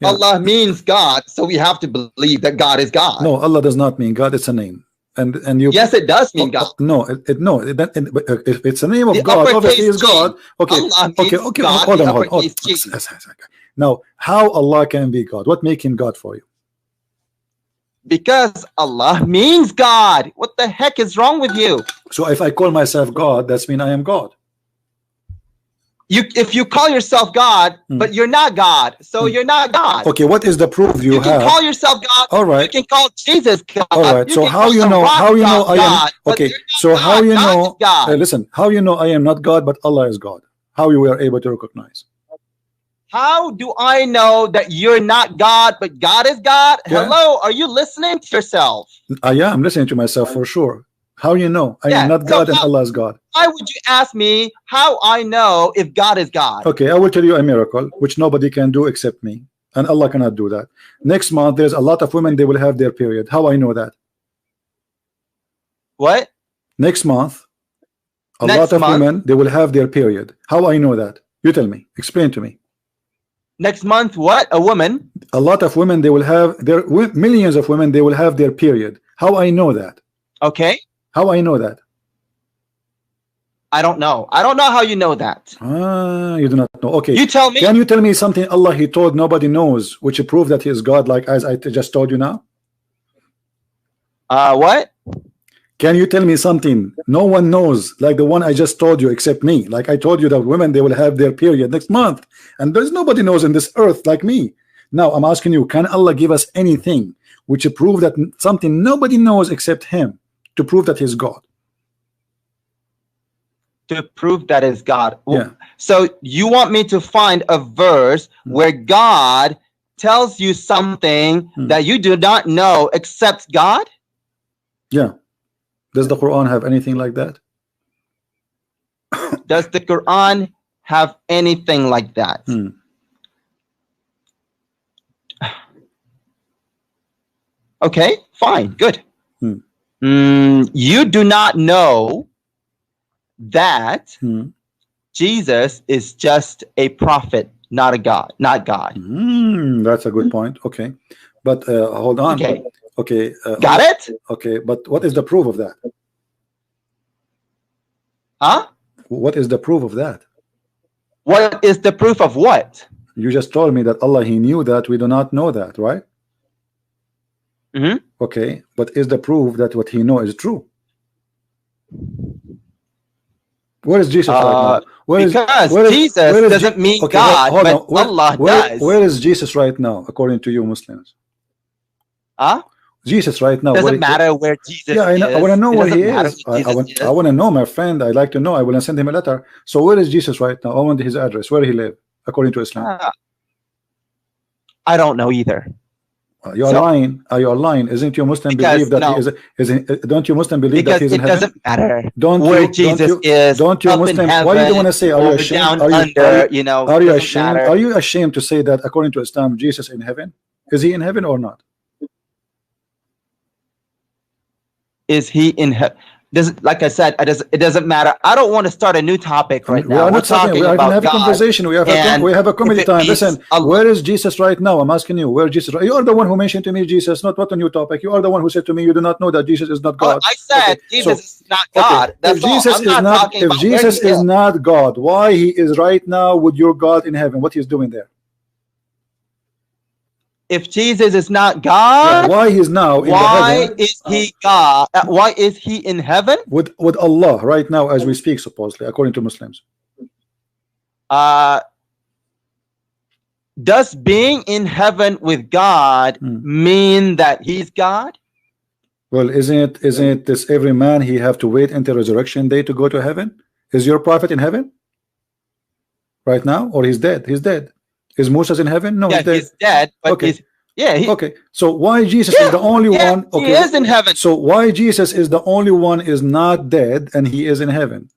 Allah means God, so we have to believe that God is God. No, Allah does not mean God. It's a name, and you. Yes, it does mean God. No, it's a name of God. Obviously, is God. Okay, okay. God, hold on. Now, how Allah can be God? What make Him God for you? Because Allah means God. What the heck is wrong with you? So if I call myself God, that's mean I am God. If you call yourself God, but you're not God, so you're not God. Okay, what is the proof you have? You can call yourself God. All right. You can call Jesus God. All right. So how you know? How you know I am? Okay. So how you know? Listen. How you know I am not God, but Allah is God? How you were able to recognize? How do I know that you're not God, but God is God? Yeah. Hello, are you listening to yourself? Yeah, I'm listening to myself for sure. How you know I am not God and Allah is God? Why would you ask me how I know if God is God? Okay, I will tell you a miracle which nobody can do except me, and Allah cannot do that. Next month, there's a lot of women, they will have their period. How I know that? What? Next month, a lot of women, they will have their period. How I know that? You tell me. Explain to me. Next month, what? A woman? A lot of women, they will have their millions of women, they will have their period. How I know that? Okay. How I know that? I don't know. I don't know how you know that. Ah, you do not know. Okay. You tell me. Can you tell me something Allah He told nobody knows, which prove that He is God, like as I just told you now? What? Can you tell me something no one knows, like the one I just told you except me? Like I told you that women, they will have their period next month, and there's nobody knows in this earth like me. Now I'm asking you, can Allah give us anything which prove that something nobody knows except Him, to prove that He's God? To prove that is God. Yeah. So you want me to find a verse where God tells you something that you do not know except God? Yeah. Does the Quran have anything like that? Does the Quran have anything like that? Okay, fine, good. You do not know that Jesus is just a prophet, not a God, not God. That's a good point. Okay, but hold on. Okay. Okay. Got it? Okay, but what is the proof of that? Huh? What is the proof of that? What is the proof of what? You just told me that Allah He knew that. We do not know that, right? Okay, but is the proof that what He knows is true? Where is Jesus right now? Because Jesus doesn't mean God, but Allah does. Where is Jesus right now, according to you Muslims? Huh? Jesus right now. Doesn't matter where Jesus is. Yeah, I want to know where He is. I want to know, my friend. I'd like to know. I will send him a letter. So where is Jesus right now? I want his address. Where he live, according to Islam. I don't know either. You're lying. You're lying. Isn't your Muslim believe that he is? Don't you Muslim believe that he's in heaven? It doesn't matter where Jesus is. Don't you Muslim? Why do you want to say? Are you ashamed? Are you ashamed? Are you ashamed to say that according to Islam, Jesus in heaven? Is He in heaven or not? Is He in heaven? Like I said, it doesn't matter. I don't want to start a new topic right now. We're talking about have a conversation. We have a comedy time. Listen, where is Jesus right now? I'm asking you, where is Jesus? You are the one who mentioned to me Jesus, not what a new topic. You are the one who said to me you do not know that Jesus is not God. I said Jesus is not God. That's if Jesus is not God, why He is right now with your God in heaven? What He's doing there? If Jesus is not God, why He's now in why is He God? Why is He in heaven with Allah right now as we speak, supposedly, according to Muslims? Does being in heaven with God mean that He's God? Well, isn't it this every man he have to wait until resurrection day to go to heaven? Is your prophet in heaven right now, or he's dead? He's dead. Is Moses in heaven? No, he's dead. But okay. Okay. So why Jesus is the only one? Okay. He is in heaven. So why Jesus is the only one is not dead and He is in heaven?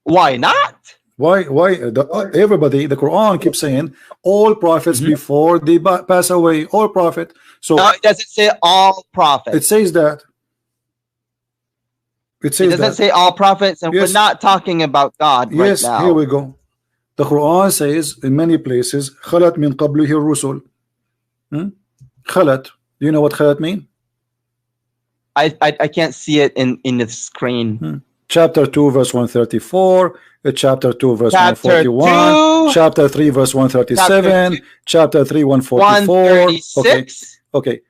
Why not? Why? Everybody, the Quran keeps saying all prophets before they pass away, all prophet. So no, it doesn't say all prophets. It says that. It doesn't say all prophets, and we're not talking about God right now. Here we go. The Quran says in many places, "Khalat min qablihi rusul." Khalat. Do you know what khalat mean? I can't see it in the screen. Chapter 2, verse 134. Chapter 2, verse 141. Chapter 3, verse 137. Chapter 3, 144. Okay.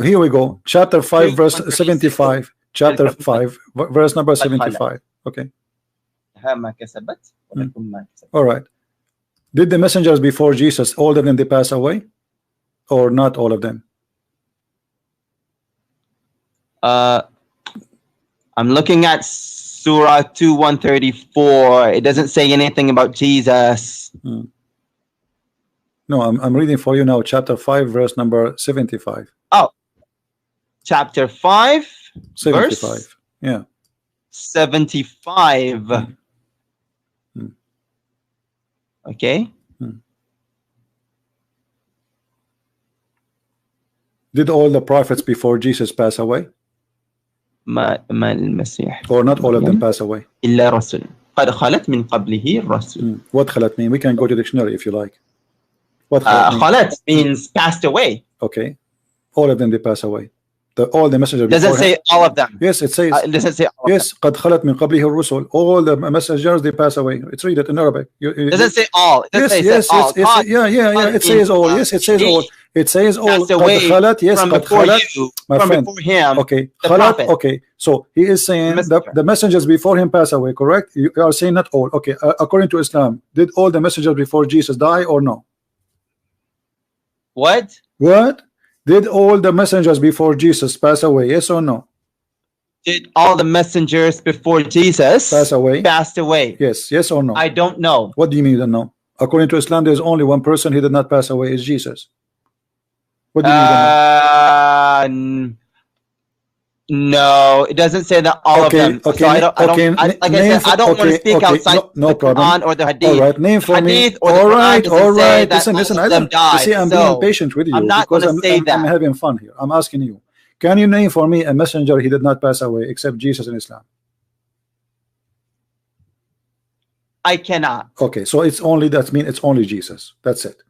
Here we go. Chapter 5, verse 75. Chapter 5, verse number 75. Okay. All right. Did the messengers before Jesus, all of them, they pass away, or not all of them? I'm looking at Surah 2, 134. It doesn't say anything about Jesus. No, I'm reading for you now. Chapter 5, verse number 75. Oh, chapter 5, 75. Verse? Yeah. 75. Okay. Did all the prophets before Jesus pass away? Or not all of them pass away? قد خلت من قبله الرسل. What خلت mean? We can go to the dictionary if you like. What خلت mean? خلت means passed away. Okay, all of them they pass away. All the messengers Doesn't before say him. all of them. Yes, it says. It doesn't say all Yes, قد خلت من قبله الرسل. All the messengers they pass away. Let's read it in Arabic. It doesn't say all. It doesn't Yes, say all. yeah. It says all. Yes, it says all. It says all. قد خلت. Yes, from قد before خلت. you, My from friend. before him. Okay, the خلت. prophet. Okay, so he is saying that the messengers before him pass away. Correct? You are saying not all. Okay, according to Islam, did all the messengers before Jesus die or no? What? What? Did all the messengers before Jesus pass away? Yes or no? Did all the messengers before Jesus Pass away? passed away? Yes or no? I don't know. What do you mean you don't know? According to Islam, there's only one person who did not pass away, is Jesus. What do you mean you don't know? No, it doesn't say that all of them. Okay, so I don't want to speak outside no the problem. Quran or the Hadith. All right, name for me. Hadith or the Quran doesn't say that Listen. all of them died. You see, I'm being patient with you I'm not because going to say that. I'm having fun here. I'm asking you. Can you name for me a messenger he did not pass away except Jesus in Islam? I cannot. Okay, so it's only that means it's only Jesus. That's it.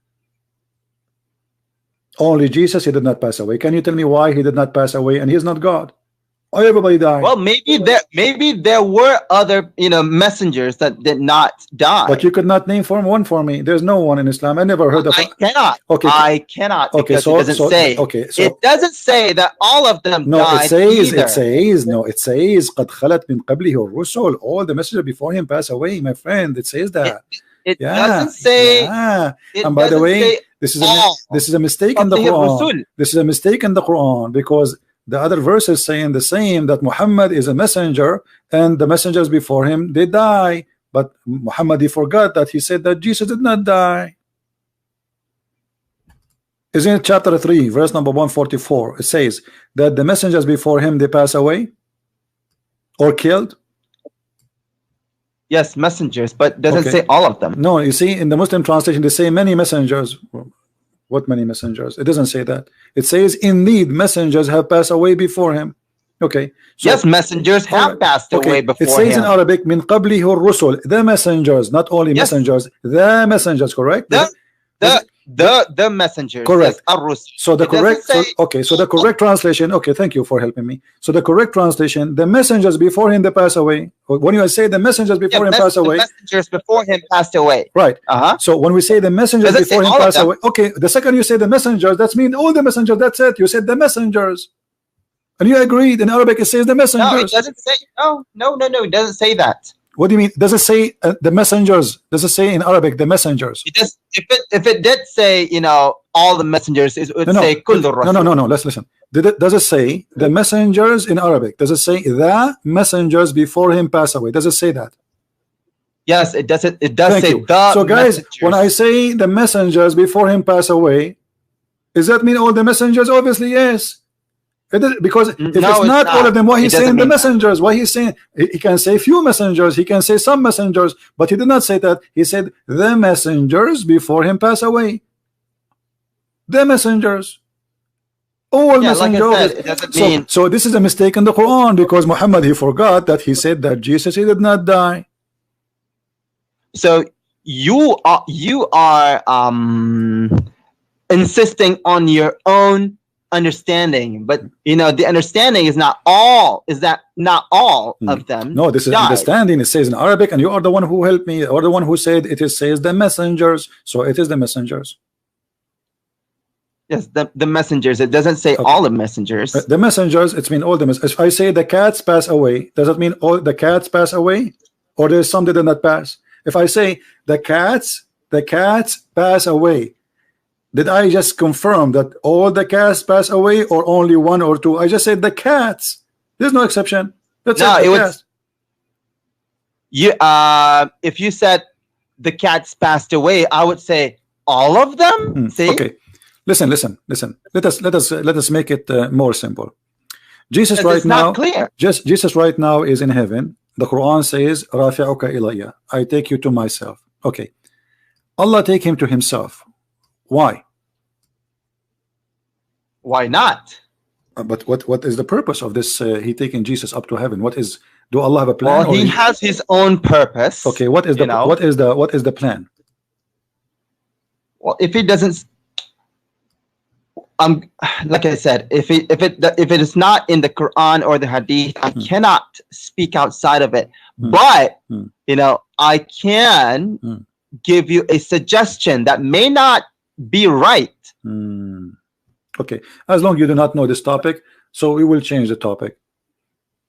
Only Jesus, he did not pass away. Can you tell me why he did not pass away and he's not God? Why everybody died? Well, maybe there were other messengers that did not die. But you could not name one for me. There's no one in Islam. I never heard of. I cannot. Okay. I cannot because it doesn't say. Okay. So it doesn't say that all of them died. It says قد خلت من قبله الرسل. All the messengers before him pass away, my friend. It says that. It doesn't say. Yeah. It and by the way, this is a mistake in the Quran. This is a mistake in the Quran because the other verse is saying the same, that Muhammad is a messenger and the messengers before him they die. But Muhammad, he forgot that he said that Jesus did not die. Isn't it chapter 3 verse number 144? It says that the messengers before him they pass away or killed. Yes, messengers, but doesn't say all of them. No, you see, in the Muslim translation they say many messengers. What many messengers? It doesn't say that. It says indeed messengers have passed away before him. Okay. So, yes, messengers have passed away before him. It says in Arabic min qablihi ar-rusul, the messengers, not only messengers, the messengers, correct? The messengers. Correct. Yes, so the correct so the correct translation, okay, thank you for helping me. So the correct translation, the messengers before him they pass away. When you say the messengers before him pass away, the messengers before him passed away. Right. So when we say the messengers before him pass away, okay, the second you say the messengers, that means all the messengers, that's it. You said the messengers. And you agreed in Arabic it says the messengers. No, it doesn't say no, it doesn't say that. What do you mean? Does it say the messengers? Does it say in Arabic the messengers? It does, if it did say all the messengers, it would say kullu rasul. No. Let's listen. Does it say the messengers in Arabic? Does it say the messengers before him pass away? Does it say that? Yes, it does. It does Thank say you. the. So guys, messengers. when I say the messengers before him pass away, does that mean all the messengers? Obviously, yes. Because if it's not all of them, why he's saying the messengers? Why he's saying he can say few messengers, he can say some messengers, but he did not say that. He said the messengers before him pass away. The messengers, all messengers. Like I said, it doesn't mean. So this is a mistake in the Quran because Muhammad he forgot that he said that Jesus he did not die. So you are insisting on your own understanding, but the understanding is not all of them. No, this is understanding. It says in Arabic, and you are the one who helped me, or the one who said it says the messengers, so it is the messengers. Yes, the messengers. It doesn't say all the messengers. The messengers, it means all the messengers. If I say the cats pass away, does it mean all the cats pass away, or there's some that did not pass? If I say the cats pass away, did I just confirm that all the cats pass away or only one or two? I just said the cats. There's no exception. That's it was. If you said the cats passed away, I would say all of them. See? Okay. Listen. Let us make it more simple. Jesus right now. Clear. Jesus right now is in heaven. The Quran says, "Rafi'uka ilayya." I take you to myself. Okay. Allah take him to himself. Why? Why not? But what is the purpose of this? He taking Jesus up to heaven. What is? Do Allah have a plan? Well, he has his own purpose. Okay. What is the what is the plan? Well, if he doesn't, like I said, if it is not in the Quran or the Hadith, I cannot speak outside of it. But you know, I can give you a suggestion that may not be right. Okay, as long as you do not know this topic, so we will change the topic.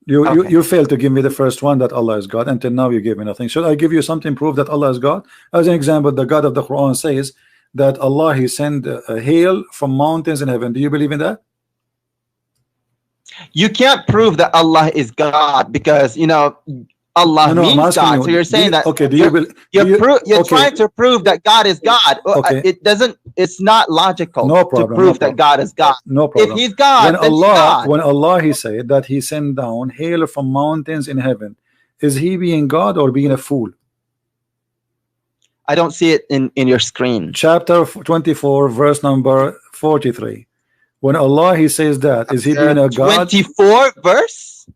You failed to give me the first one, that Allah is God. Until now you gave me nothing. Should I give you something proof that Allah is God? As an example, the God of the Quran says that Allah, he sent hail from mountains in heaven. Do you believe in that? You can't prove that Allah is God, because you know Allah means God. So you're saying that. Okay. You're trying to prove that God is God. Okay. It doesn't. It's not logical. No problem, to prove that God is God. No problem. If He's God, then when Allah he said that He sent down hail from mountains in heaven, is He being God or being a fool? I don't see it in your screen. Chapter 24, verse number 43. When Allah he says that, is He being a God? 24 verse.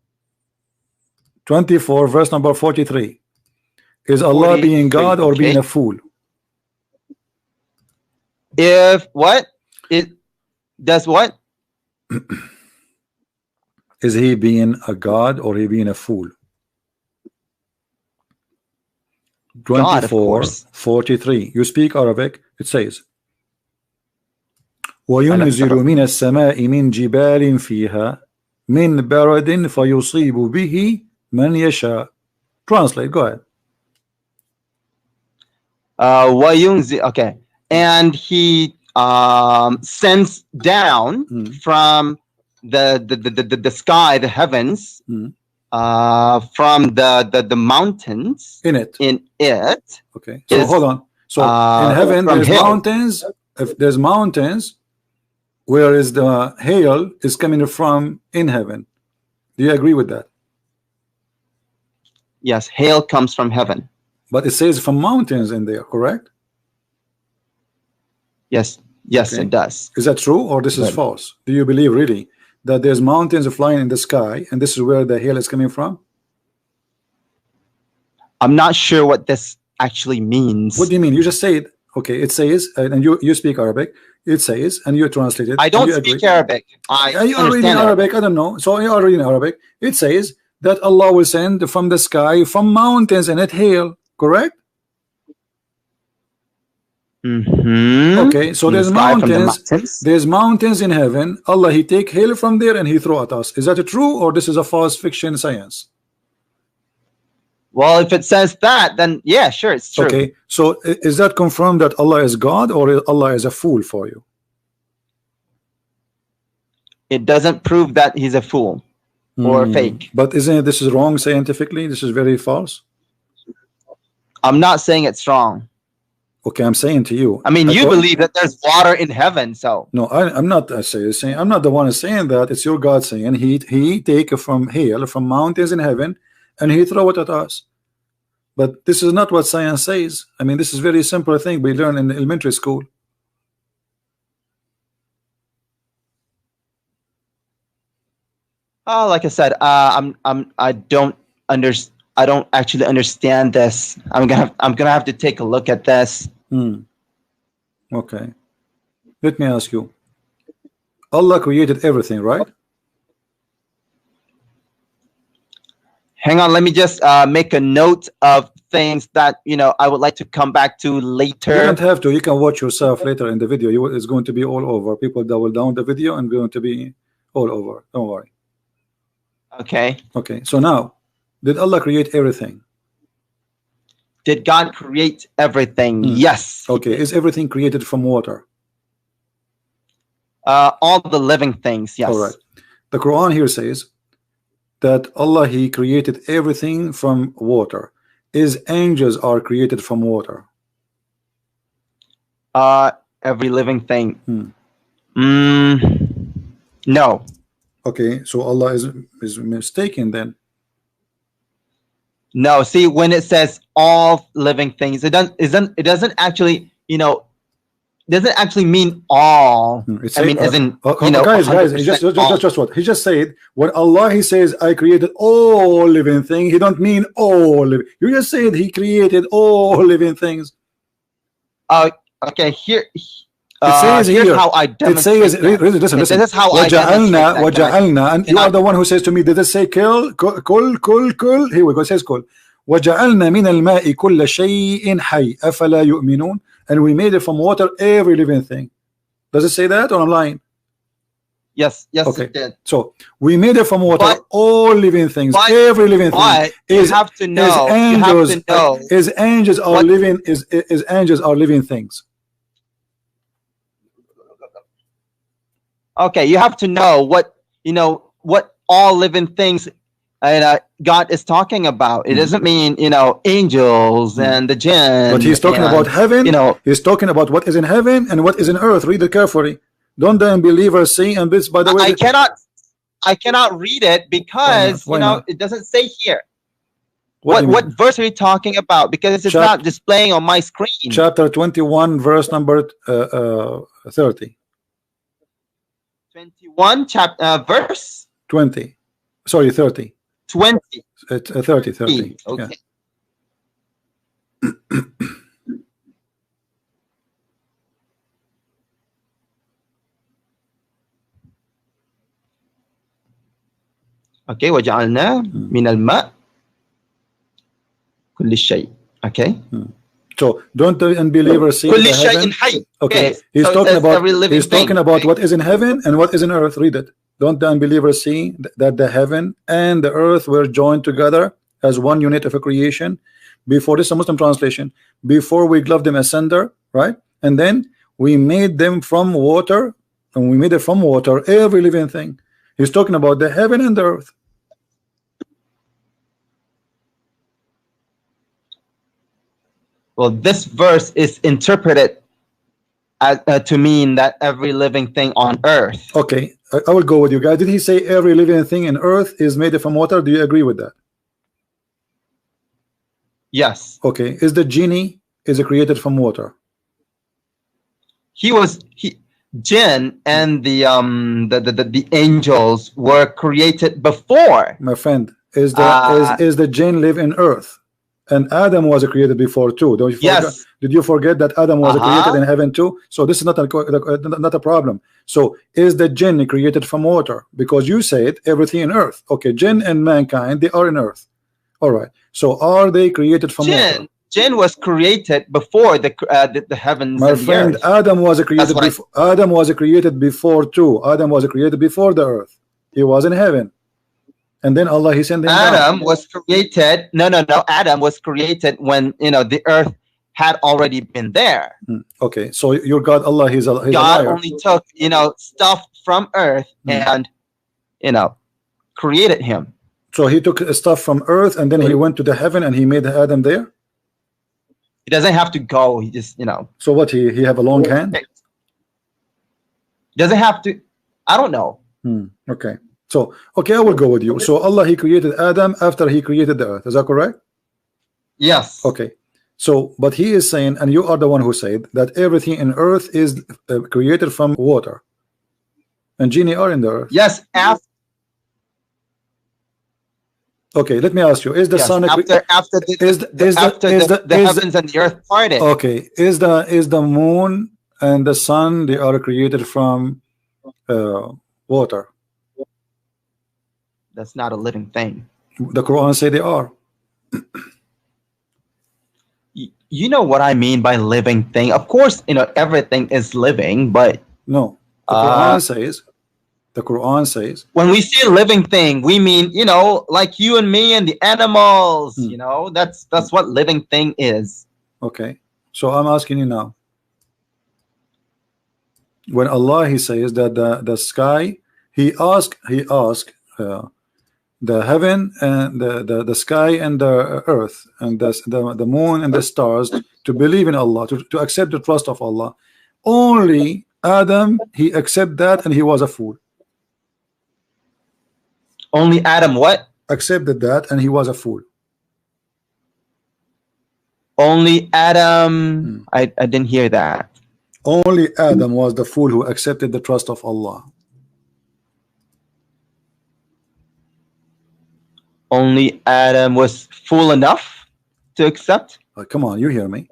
24 verse number 43. Is Allah being God or being a fool? If what? It does what? Is He being a God or He being a fool? 24 43. You speak Arabic. It says وَيُنْزِلُ مِنَ السَّمَاءِ مِنْ جِبَالٍ فِيهَا مِنْ بَرَدٍ فَيُصِيبُ بِهِ مَنْ يَشَاءُ. Translate, go ahead. Okay. And He sends down from the sky, the heavens, from the mountains in it. Okay. So hold on. So in heaven there's mountains. If there's mountains, where is the hail is coming from in heaven? Do you agree with that? Yes, hail comes from heaven. But it says from mountains in there, correct? Yes, okay. It does. Is that true or this is false? Do you believe really that there's mountains flying in the sky and this is where the hail is coming from? I'm not sure what this actually means. What do you mean? You just say it. Okay, it says, and you speak Arabic. It says, and you translate it. I don't speak Arabic. You are reading Arabic. I don't know. So you are reading Arabic. It says that Allah will send from the sky, from mountains, and it hail. Correct? Okay, so there's mountains. There's mountains in heaven. Allah, He take hail from there and He throw at us. Is that true or this is a false fiction science? Well, if it says that, then yeah, sure, it's true. Okay, so is that confirmed that Allah is God or Allah is a fool for you? It doesn't prove that He's a fool or fake. But isn't it, this is wrong scientifically? This is very false. I'm not saying it's wrong. Okay, I'm saying to you. I mean, you believe that there's water in heaven, so. No, I'm not saying. I'm not the one saying that. It's your God saying He take from hail from mountains in heaven and He throw it at us. But this is not what science says. I mean, this is very simple thing we learn in elementary school. Like I said, I don't actually understand this. I'm gonna have to take a look at this. Okay. Let me ask you. Allah created everything, right? Hang on, let me just make a note of things that I would like to come back to later. You don't have to. You can watch yourself later in the video. It's going to be all over. People that will download the video and going to be all over. Don't worry. Okay. Okay. So now, did Allah create everything? Did God create everything? Yes. Okay. Is everything created from water? All the living things. Yes. All right. The Quran here says that Allah, He created everything from water. Is angels are created from water? Every living thing. No. Okay, so Allah is mistaken then. No, see, when it says all living things, it doesn't actually, doesn't actually mean all. I mean, as in, you know, guys, he just what he just said. When Allah he says, "I created all living things," he don't mean all living. You just said he created all living things. Okay. Here. It says here's here. how I demonstrate. It says, listen. This is how I demonstrate. And you are the one who says to me, "Did it say kill? Kul? Here we go. It says kul. وَجَعَلْنَا مِنَ الْمَاءِ كُلَّ شَيْءٍ حَيٍّ أَفَلَا يُؤْمِنُونَ. And we made it from water every living thing. Does it say that, or I'm lying? Yes, okay. It did. So we made it from water, all living things, every living thing. You have to know. Angels are living. Is angels are living things. Okay, you have to know what all living things God is talking about. It doesn't mean angels and the jinn. But he's talking about heaven. He's talking about what is in heaven and what is in earth. Read it carefully. Don't the unbelievers see? And this, by the way, I cannot read it because it doesn't say here. What verse are you talking about? Because it's not displaying on my screen. Chapter 21, verse number 30. 21 verse 20. Sorry, 30. 20. 30. Okay. Yeah. Okay, وجعلنا من الماء كل شيء. Okay. So don't the unbelievers see كل the شيء heaven? حي. Okay. He's talking about what is in heaven and what is in earth. Read it. Don't the unbelievers see that the heaven and the earth were joined together as one unit of a creation? Before this is a Muslim translation. Before we gloved them asunder, right? And then we made them from water, and we made it from water every living thing. He's talking about the heaven and the earth. Well, this verse is interpreted to mean that every living thing on earth. Okay, I will go with you guys. Did he say every living thing in earth is made from water? Do you agree with that? Yes. Okay, is the genie created from water? Jinn and the angels were created before. My friend, is the jinn live in earth? And Adam was created before too. Don't you forget? Yes. Did you forget that Adam was created in heaven too? So this is not a problem. So is the jinn created from water? Because you said everything in earth. Okay, jinn and mankind, they are in earth. All right. So are they created from water? Jinn was created before the heavens. My friend, Adam was created before. Adam was created before too. Adam was created before the earth. He was in heaven. And then Allah he sent him Adam down. was created. No. Adam was created when the earth had already been there. Okay, so your God Allah he's a God liar. only took stuff from earth and created him. So he took stuff from earth and then he went to the heaven and he made Adam there. He doesn't have to go. He just So what he have a long hand? Doesn't have to. I don't know. Okay. So, okay, I will go with you. So Allah, he created Adam after he created the earth. Is that correct? Yes. Okay. So, but he is saying, and you are the one who said, that everything in earth is created from water. And genie are in the earth. Yes. Okay, let me ask you, is the sun... After the heavens and the earth parted. Okay, is the moon and the sun, they are created from water? That's not a living thing. The Quran say they are. You know what I mean by living thing? Of course, everything is living, but no. The Quran says when we say living thing, we mean like you and me and the animals. That's what living thing is. Okay, so I'm asking you now. When Allah he says that the sky, he asked the heaven and the sky and the earth and the moon and the stars to believe in Allah, to accept the trust of Allah. Only Adam, he accepted that and he was a fool. Only Adam what? Accepted that and he was a fool. Only Adam. I didn't hear that. Only Adam was the fool who accepted the trust of Allah. Only Adam was fool enough to accept? Come on, you hear me?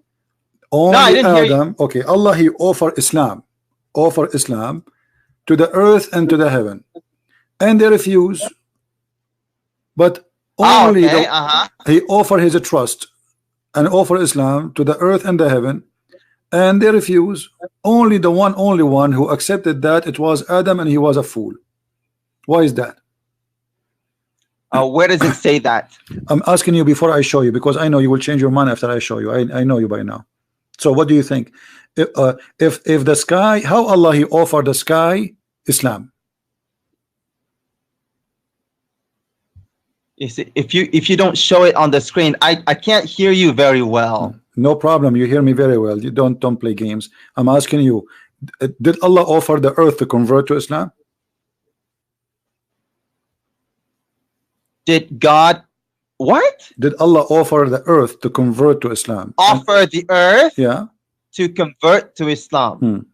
Only No, I didn't hear Adam. Okay, Allah, he offered Islam to the earth and to the heaven, and they refuse. But only he offered his trust and offered Islam to the earth and the heaven, and they refuse. Only one who accepted that, it was Adam, and he was a fool. Why is that? Where does it say that? I'm asking you before I show you, because I know you will change your mind after I show you. I know you by now. So what do you think? If the sky, how Allah he offered the sky Islam? If you don't show it on the screen, I can't hear you very well. No problem, you hear me very well. You don't play games. I'm asking you, did Allah offer the earth to convert to Islam? Did God what? Did Allah offer the earth to convert to Islam? Offer the earth to convert to Islam?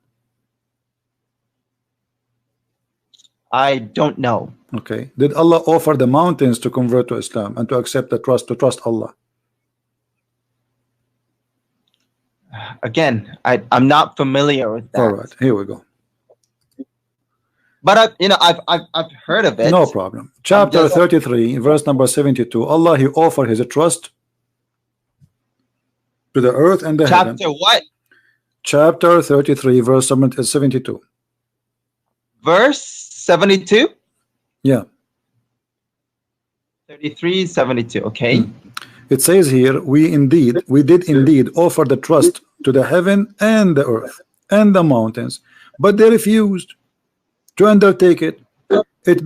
I don't know. Okay. Did Allah offer the mountains to convert to Islam and to accept the trust, to trust Allah? Again, I'm not familiar with that. All right, here we go. But I've heard of it. No problem. Chapter 33, verse number 72. Allah he offered his trust to the earth and the heaven. Chapter what? Chapter 33, verse 72. Verse 72? Yeah. 33, 72. Okay. It says here, we did indeed offer the trust to the heaven and the earth and the mountains, but they refused to undertake it,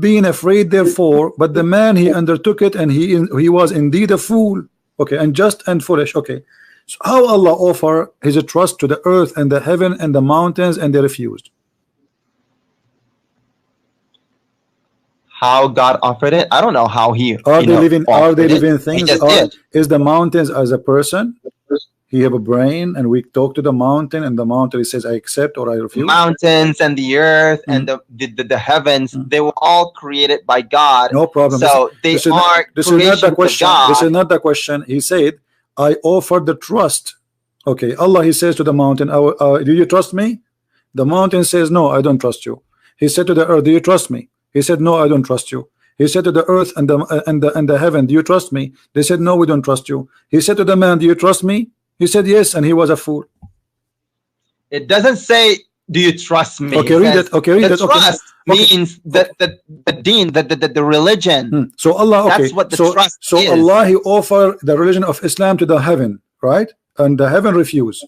being afraid therefore. But the man he undertook it, and he was indeed a fool. Okay, unjust and foolish. Okay, so how Allah offer his trust to the earth and the heaven and the mountains, and they refused? How God offered it? I don't know how he. Are they living things? Is the mountains as a person? He have a brain, and we talk to the mountain, and the mountain says, I accept or I refuse. Mountains and the earth and the heavens, they were all created by God. No problem. So this is not the question. This is not the question. He said, I offer the trust. Okay, Allah he says to the mountain, do you trust me? The mountain says, no, I don't trust you. He said to the earth, do you trust me? He said, no, I don't trust you. He said to the earth and the heaven, do you trust me? They said, no, we don't trust you. He said to the man, do you trust me? He said yes, and he was a fool. It doesn't say, do you trust me? Okay, read it. Okay, read it. Trust means the deen, the religion. So Allah, okay. That's what the trust is. So Allah he offered the religion of Islam to the heaven, right? And the heaven refused.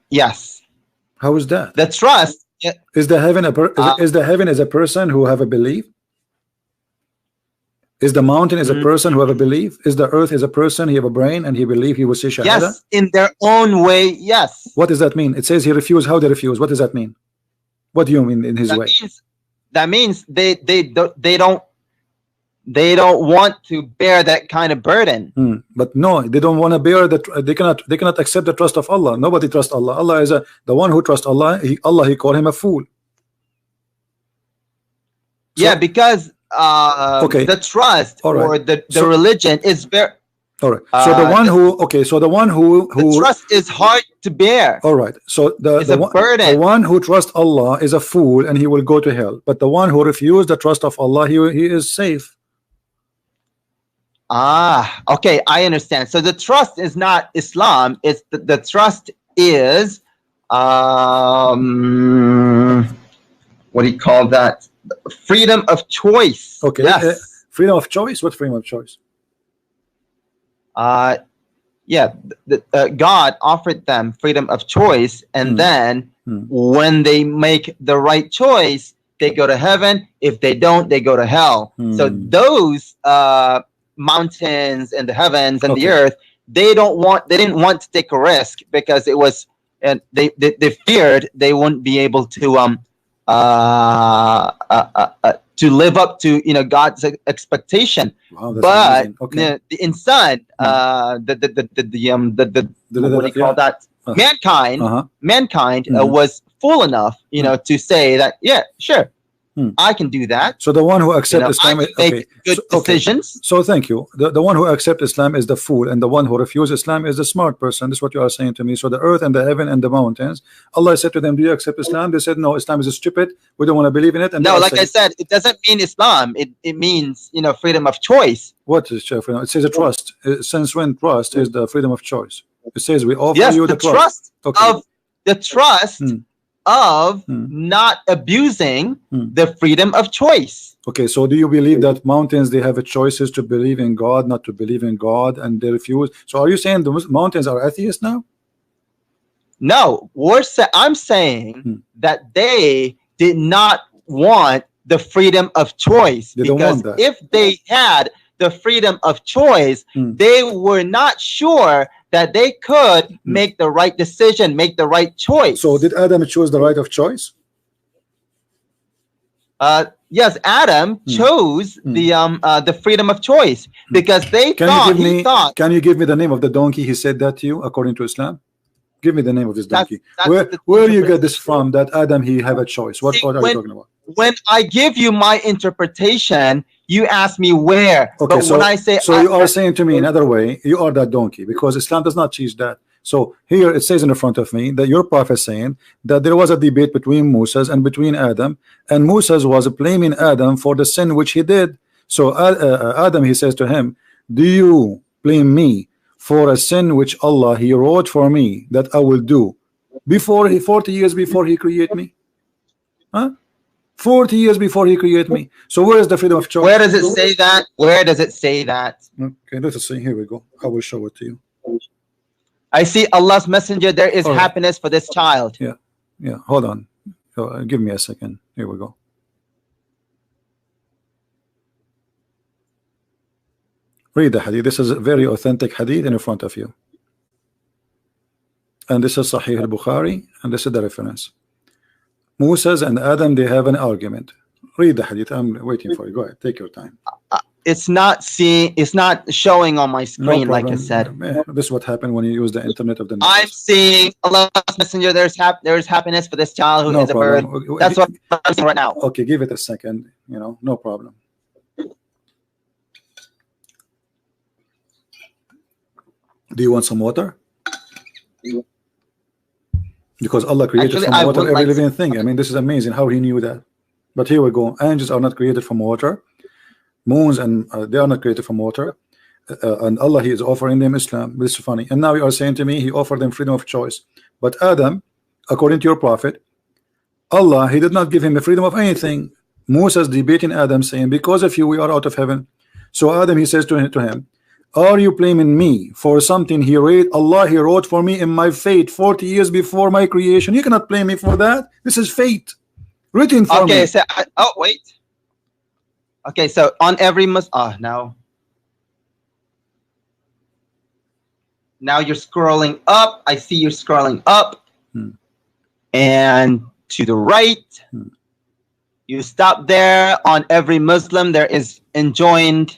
Yes. How is that? The trust is the heaven is the heaven as a person who have a belief? Is the mountain as a person who have a belief? Is the earth as a person, he have a brain and he believe he will say shahada? Yes, in their own way, yes. What does that mean? It says he refused. How they refuse? What does that mean? What do you mean in his way? That means they don't want to bear that kind of burden. But no, they don't want to bear that. They cannot accept the trust of Allah. Nobody trusts Allah. Allah is the one who trusts Allah. Allah he called him a fool. So, yeah, because the trust or the religion is very. All right. So the one who the trust is hard to bear. All right. So the one who trusts Allah is a fool and he will go to hell. But the one who refused the trust of Allah, he is safe. Okay, I understand. So the trust is not Islam. It's the trust is what do you call that? Freedom of choice. Okay. Yes. Freedom of choice. What freedom of choice? Yeah. God offered them freedom of choice, and then when they make the right choice, they go to heaven. If they don't, they go to hell. So those mountains and the heavens and the earth, they didn't want to take a risk because it was, and they feared they wouldn't be able to to live up to God's expectation. Wow, that's but amazing. Okay. the inside, what do you call that? Mankind was fool enough, to say that, yeah, sure, I can do that. So the one who accepts Islam, I can make good decisions. So thank you. The one who accepts Islam is the fool, and the one who refuses Islam is the smart person. This is what you are saying to me. So the earth and the heaven and the mountains, Allah said to them, do you accept Islam? They said, no, Islam is stupid. We don't want to believe in it. And no, like I said, it doesn't mean Islam. It means, freedom of choice. What is freedom? It says a trust. Since when trust is the freedom of choice? It says we offer you the trust. Of the trust of not abusing the freedom of choice. Okay, so do you believe that mountains, they have a choices to believe in God, not to believe in God, and they refuse? So are you saying the mountains are atheists now? No, I'm saying that they did not want the freedom of choice, because if they had the freedom of choice, they were not sure that they could make the right decision, make the right choice. So did Adam choose the right of choice? Yes, Adam chose the freedom of choice, because they thought. Can you give me the name of the donkey he said that to you, according to Islam? Give me the name of this donkey. Where you get this from, that Adam, he have a choice? What are you talking about? When I give you my interpretation, you ask me where. Okay, but when I say, you are saying to me another way, you are that donkey, because Islam does not teach that. So here it says in the front of me that your prophet saying that there was a debate between Moses and between Adam, and Moses was blaming Adam for the sin which he did. So Adam, he says to him, do you blame me for a sin which Allah, he wrote for me that I will do before 40 years before he create me? Huh? 40 years before he created me. So where is the freedom of choice? Where does it say that? Where does it say that? Okay, let us see. Here we go. I will show it to you. I see Allah's messenger. There is happiness for this child. Yeah. Hold on. Give me a second. Here we go. Read the hadith. This is a very authentic hadith in front of you. And this is Sahih al-Bukhari, and this is the reference. Moses and Adam, they have an argument. Read the hadith. I'm waiting for you. Go ahead. Take your time. It's not showing on my screen, like I said. This is what happened when you use the internet of the news. I'm seeing Allah's messenger. There's happiness for this child who is a bird. That's what I'm seeing right now. Okay, give it a second. No problem. Do you want some water? Because Allah created from water every living thing. I mean, this is amazing how he knew that. But here we go. Angels are not created from water. Moons and they are not created from water. And Allah, he is offering them Islam. This is funny. And now you are saying to me, he offered them freedom of choice. But Adam, according to your prophet, Allah, he did not give him the freedom of anything. Moses debating Adam, saying, because of you, we are out of heaven. So Adam, he says to him, are you blaming me for something he wrote for me in my fate 40 years before my creation? You cannot blame me for that. This is fate written for me. Okay, so wait. Okay, so on every now you're scrolling up. I see you're scrolling up and to the right. You stop there. On every Muslim there is enjoined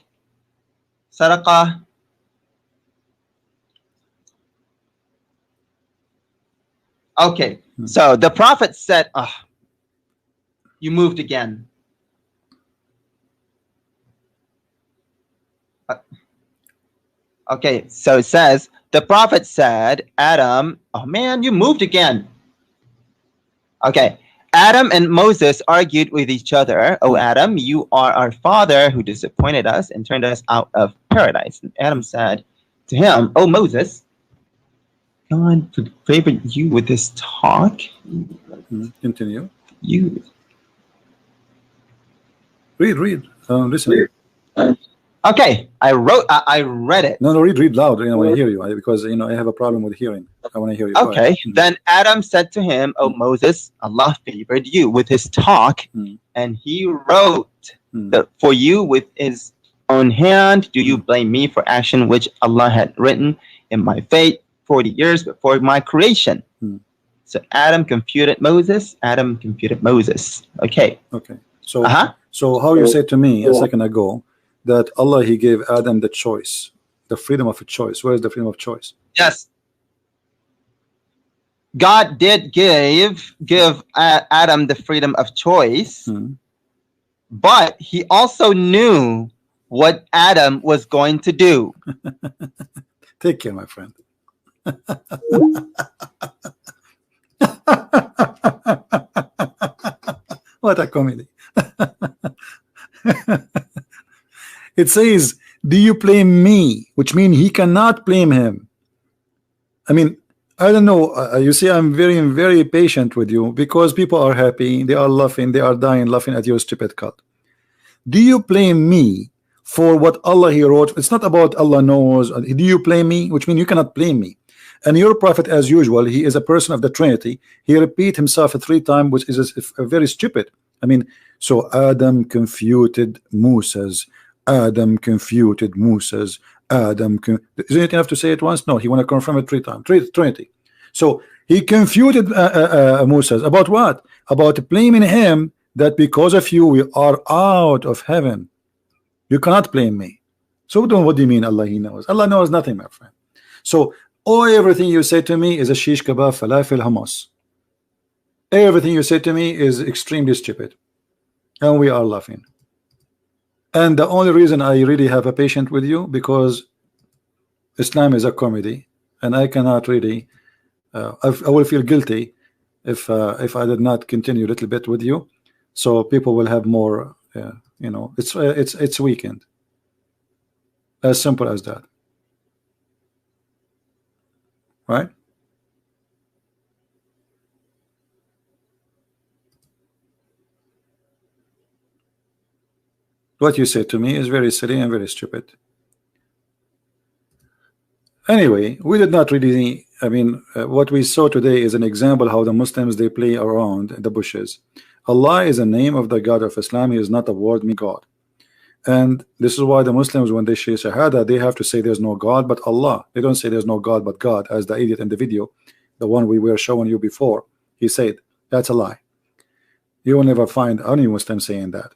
sadaqah. Okay, so the prophet said, you moved again. Okay, so it says, the prophet said, Adam, oh man, you moved again. Okay, Adam and Moses argued with each other. Oh, Adam, you are our father who disappointed us and turned us out of paradise. And Adam said to him, oh, Moses, God would favor you with this talk. Continue. You. Read. Listen. Okay, I read it. No, read loud. I want to hear you because I have a problem with hearing. I want to hear you. Okay. Then Adam said to him, "Oh Moses, Allah favored you with his talk, and He wrote for you with His own hand. Do you blame me for action which Allah had written in my fate 40 years before my creation?" So Adam computed Moses. Okay. Okay. So So how you said to me a second ago that Allah, he gave Adam the choice, the freedom of a choice. Where is the freedom of choice? Yes. God did give Adam the freedom of choice, but he also knew what Adam was going to do. Take care, my friend. What a comedy. It says, do you blame me? Which means he cannot blame him. I mean, I don't know. You see, I'm very patient with you because people are happy. They are laughing. They are dying laughing at your stupid cult. Do you blame me for what Allah he wrote? It's not about Allah knows. Do you blame me? Which means you cannot blame me. And your prophet, as usual, he is a person of the Trinity. He repeat himself 3 times, which is very stupid. I mean, so Adam confuted Moses. Adam confuted Moses. Adam, isn't it enough to say it once? No, he want to confirm it 3 times. Trinity. So he confuted Moses about what? About blaming him that because of you we are out of heaven. You cannot blame me. So what do you mean Allah he knows? Allah knows nothing, my friend. So everything you say to me is a shish kebab, falafel, hummus. Everything you say to me is extremely stupid, and we are laughing. And the only reason I really have a patient with you because Islam is a comedy, and I cannot really. I will feel guilty if I did not continue a little bit with you, so people will have more. You know, it's weekend. As simple as that. Right? What you said to me is very silly and very stupid. Anyway, we did not really. I mean, what we saw today is an example how the Muslims they play around the bushes. Allah is a name of the God of Islam. He is not a word meaning God. And this is why the Muslims, when they say Shahada, they have to say there's no God but Allah. They don't say there's no God but God, as the idiot in the video, the one we were showing you before. He said that's a lie. You will never find any Muslim saying that.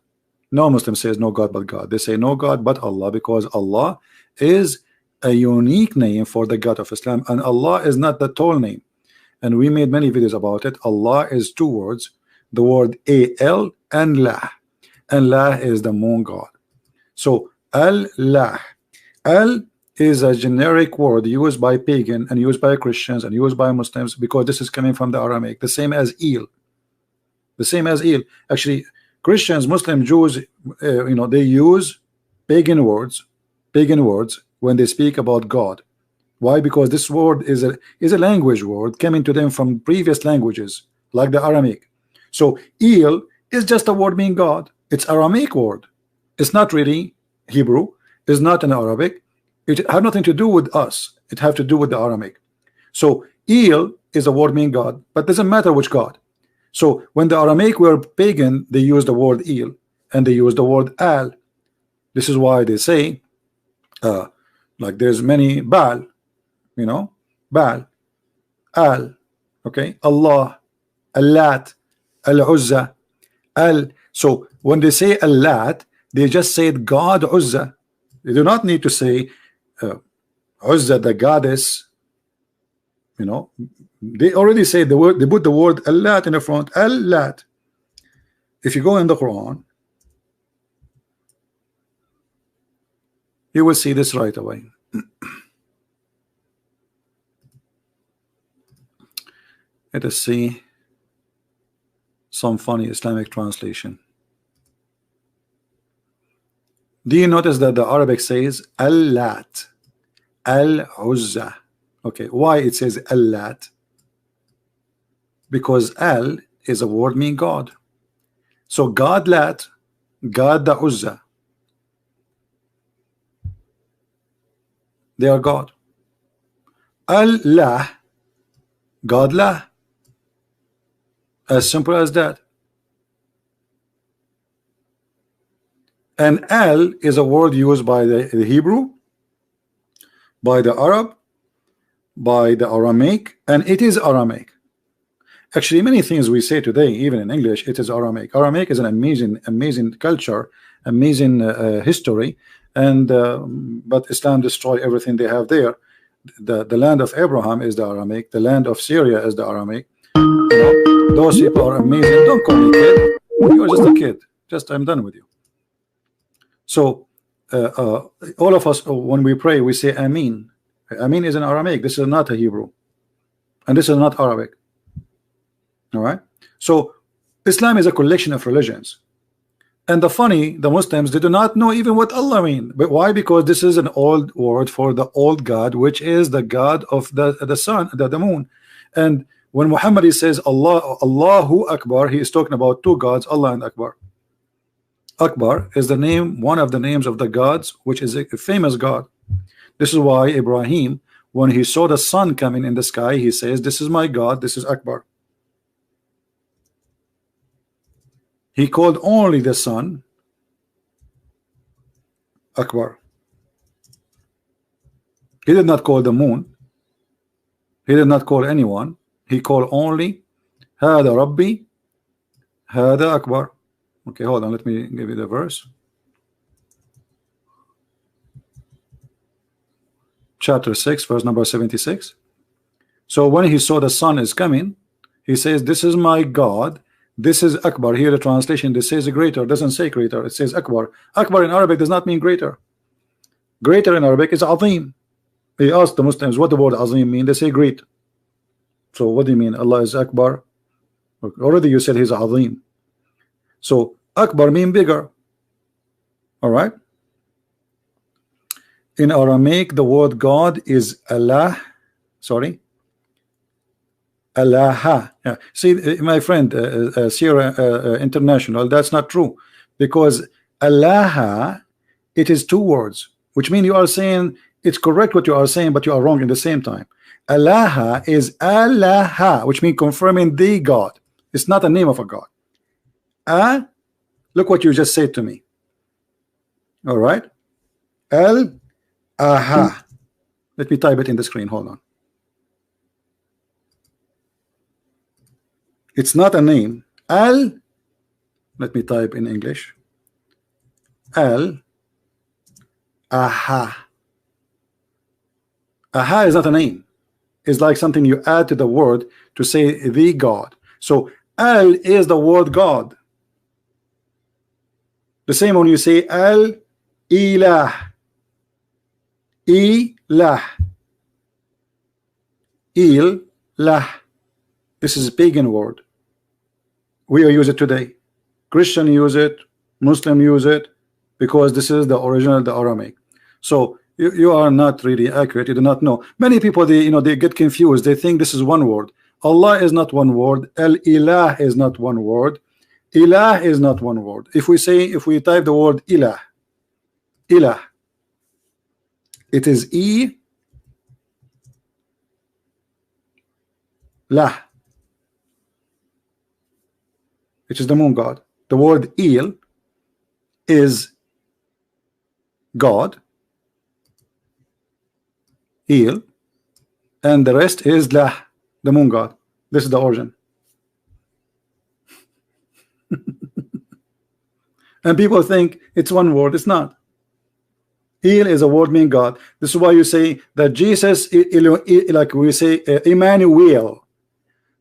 No Muslim says no God but God. They say no God but Allah, because Allah is a unique name for the God of Islam, and Allah is not the tall name. And we made many videos about it. Allah is 2 words, the word Al and La, and La is the moon God. So Allah, Al is a generic word used by pagan and used by Christians and used by Muslims, because this is coming from the Aramaic, the same as Il. The same as Il. Actually, Christians, Muslims, Jews, you know, they use pagan words when they speak about God. Why? Because this word is a language word coming to them from previous languages like the Aramaic. So Il is just a word meaning God. It's Aramaic word. It's not really Hebrew. It's not in Arabic. It have nothing to do with us. It have to do with the Aramaic. So Il is a word meaning God, but doesn't matter which God. So when the Aramaic were pagan, they used the word Il and they used the word Al. This is why they say like there's many Baal, you know, Baal, Al, okay, Allah, Allat, Al-Uzza, Al. So when they say Allat, they just said God Uzza. They do not need to say Uzza, the goddess. You know, they already say the word. They put the word Allat in the front. Allat. If you go in the Quran, you will see this right away. Let us see some funny Islamic translation. Do you notice that the Arabic says Allat, Al-Uzza? Okay, why it says Allat? Because Al is a word meaning God. So God Lat, God the Uzza, they are God. Allah, God La. As simple as that. And Al is a word used by the Hebrew, by the Arab, by the Aramaic, and it is Aramaic. Actually, many things we say today, even in English, it is Aramaic. Aramaic is an amazing culture, amazing history, and but Islam destroyed everything they have there. The land of Abraham is the Aramaic. The land of Syria is the Aramaic. You know, those people are amazing. Don't call me kid. You're just a kid. Just I'm done with you. So all of us, when we pray, we say Amin. Amin is in Aramaic. This is not a Hebrew, and this is not Arabic. All right. So Islam is a collection of religions, and the Muslims, they do not know even what Allah means. But why? Because this is an old word for the old God, which is the God of the sun, the moon. And when Muhammad says Allahu Akbar, he is talking about two gods, Allah and Akbar. Akbar is the name, one of the names of the gods, which is a famous God. This is why Ibrahim, when he saw the sun coming in the sky, he says, this is my God, this is Akbar. He called only the sun Akbar. He did not call the moon. He did not call anyone. He called only Hada Rabbi, Hada Akbar. Okay, hold on, let me give you the verse. Chapter 6, verse number 76. So when he saw the sun is coming, he says, this is my God, this is Akbar. Here the translation, this says greater, doesn't say greater, it says Akbar. Akbar in Arabic does not mean greater. Greater in Arabic is Azim. He asked the Muslims, what the word Azim mean? They say great. So what do you mean? Allah is Akbar? Already you said he's Azim. So Akbar mean bigger. All right. In Aramaic, the word God is Allah. Sorry, Allah. Yeah. See, my friend, Sierra International, that's not true, because Allah, it is two words, which mean you are saying it's correct what you are saying, but you are wrong in the same time. Allah is Allah, which means confirming the God. It's not a name of a God. Look what you just said to me. All right. Aha. Let me type it in the screen. Hold on. It's not a name. Let me type in English. Aha. Aha is not a name. It's like something you add to the word to say the God. So Al is the word God. The same when you say Al Ilah. Ilah. Ilah. This is a pagan word. We use it today. Christian use it, Muslim use it, because this is the original, the Aramaic. So you are not really accurate. You do not know. Many people, they get confused. They think this is one word. Allah is not one word. Al-Ilah is not one word. Ilah is not one word. If we type the word Ilah, Ilah, it is Lah, which is the moon god. The word Il is God, Il, and the rest is Lah, the moon god. This is the origin. And people think it's one word. It's not. Il is a word meaning God. This is why you say that Jesus, like we say, Emmanuel.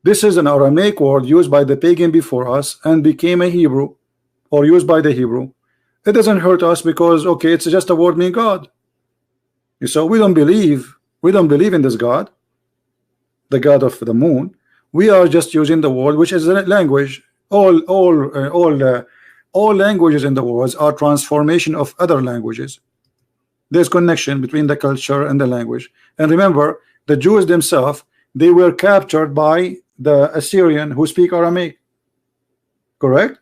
This is an Aramaic word used by the pagan before us and became a Hebrew, or used by the Hebrew. It doesn't hurt us because, okay, it's just a word meaning God. So we don't believe in this God, the God of the moon. We are just using the word, which is a language. All languages in the world are transformation of other languages. There's connection between the culture and the language. And remember, the Jews themselves, they were captured by the Assyrian who speak Aramaic. Correct?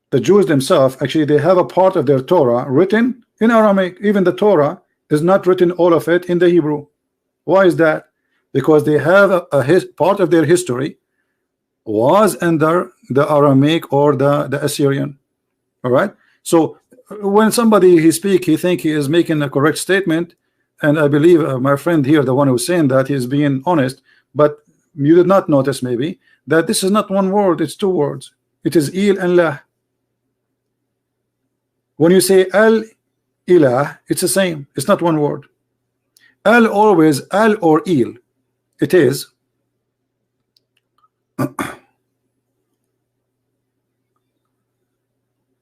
The Jews themselves, actually, they have a part of their Torah written in Aramaic. Even the Torah is not written all of it in the Hebrew. Why is that? Because they have a part of their history was under the Aramaic or the Assyrian. All right. So when somebody he speak, he think he is making a correct statement, and I believe my friend here, the one who's saying that, he's being honest. But you did not notice maybe that this is not one word, it's two words. It is il and lah. When you say al ilah, it's the same, it's not one word. Al always al or il, it is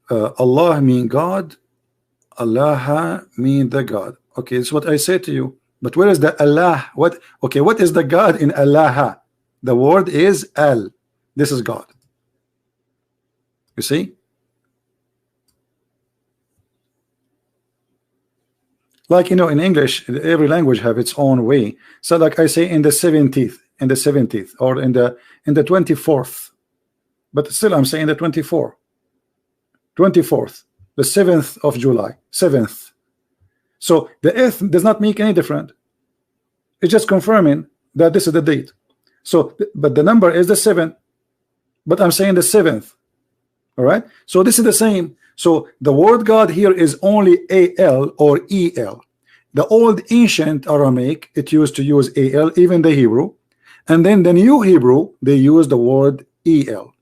Allah mean God, Allah mean the God. Okay, it's what I say to you. But where is the Allah? What? Okay, what is the God in Allah? The word is al. This is God. You see? Like, you know, in English, every language have its own way. So like I say in the 70th, or in the 24th, but still I'm saying the 24th, the 7th of July, 7th. So the th does not make any difference. It's just confirming that this is the date. So, but the number is the 7th, but I'm saying the 7th. All right. So this is the same. So the word God here is only al or el. The old ancient Aramaic, it used to use al, even the Hebrew, and then the new Hebrew, they use the word el.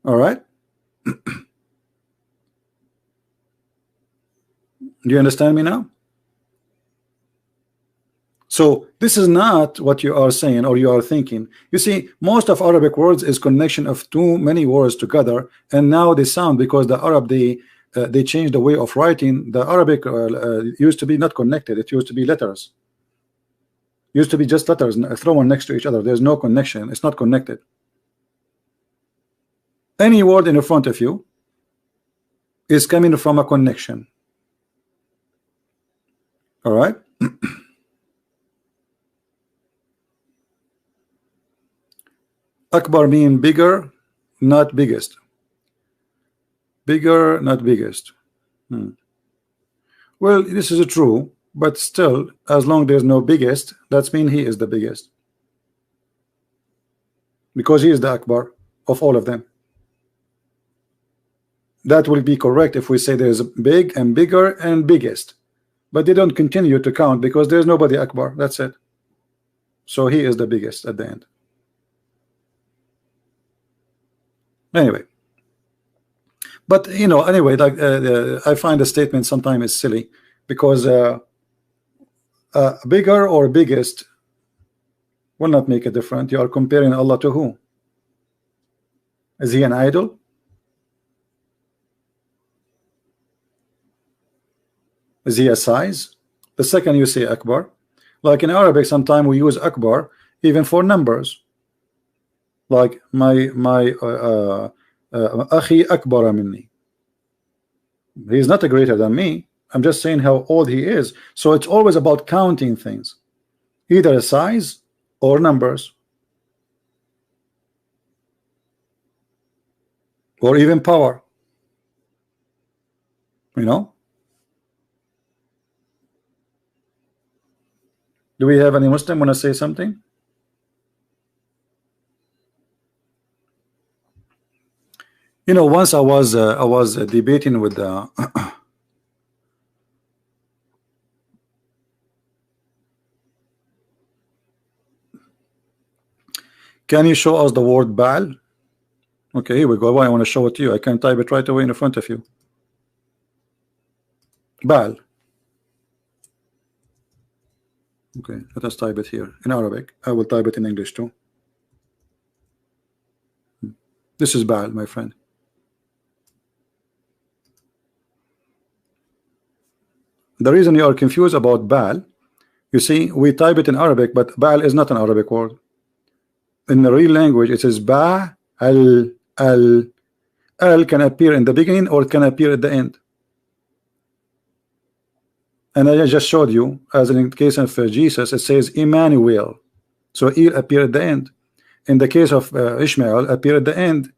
All right. Do you understand me now? So this is not what you are saying or you are thinking. You see, most of Arabic words is connection of too many words together, and now they sound, because the Arab they changed the way of writing. The Arabic used to be not connected. It used to be letters. Used to be just letters thrown next to each other. There's no connection. It's not connected. Any word in front of you is coming from a connection. All right. Akbar mean bigger, not biggest. Bigger, not biggest. Well, this is true, but still, as long there's no biggest, that's mean he is the biggest, because he is the Akbar of all of them. That will be correct if we say there's big and bigger and biggest, but they don't continue to count because there's nobody Akbar. That's it. So he is the biggest at the end. Anyway, but you know, anyway, like I find the statement sometimes is silly, because bigger or biggest will not make a difference. You are comparing Allah to who? Is he an idol? Is he a size? The second you say Akbar, like in Arabic, sometimes we use Akbar even for numbers. Like my akhi akbara minni. He's not greater than me. I'm just saying how old he is. So it's always about counting things, either a size or numbers, or even power. You know? Do we have any Muslim want to say something? You know, once I was debating with can you show us the word Baal? Okay, here we go. Why I want to show it to you. I can type it right away in front of you. Baal. Okay, let us type it here in Arabic. I will type it in English too. This is Baal, my friend. The reason you are confused about Baal, you see, we type it in Arabic, but Baal is not an Arabic word. In the real language, it says Ba al al. Al can appear in the beginning or it can appear at the end. And I just showed you, as in the case of Jesus, it says Emmanuel. So El appear at the end. In the case of Ishmael, appear at the end.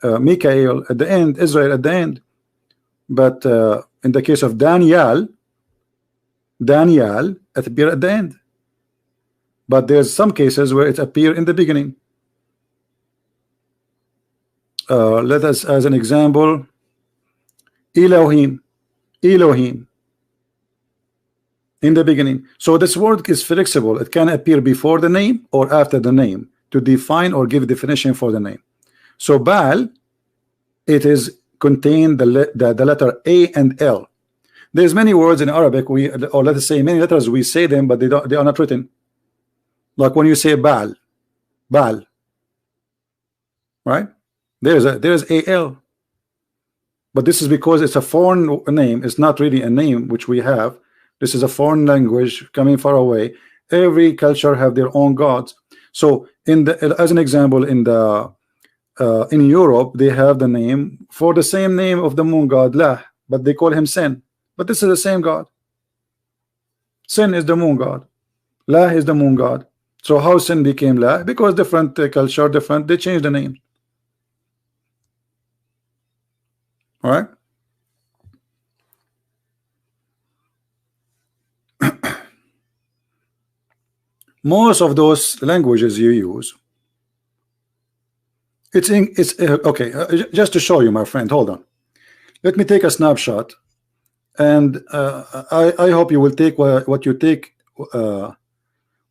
Mikael at the end. Israel at the end. But in the case of Daniel, it appear at the end. But there's some cases where it appear in the beginning. Let us, as an example, Elohim, in the beginning. So this word is flexible. It can appear before the name or after the name. to define or give a definition for the name. So Baal, it is contain the letter A and L. There's many words in Arabic, or let us say many letters, we say them, but they are not written. Like when you say Baal, Baal, right? There's AL, but this is because it's a foreign name. It's not really a name which we have. This is a foreign language coming far away. Every culture have their own gods. So as an example, in Europe, they have the name for the same name of the moon god Lah, but they call him Sin. But this is the same god. Sin is the moon god. Lah is the moon god. So how Sin became Lah? Because different culture, different, they changed the name. All right. Most of those languages you use, it's okay. Just to show you, my friend, hold on. Let me take a snapshot, and I hope you will take what you take,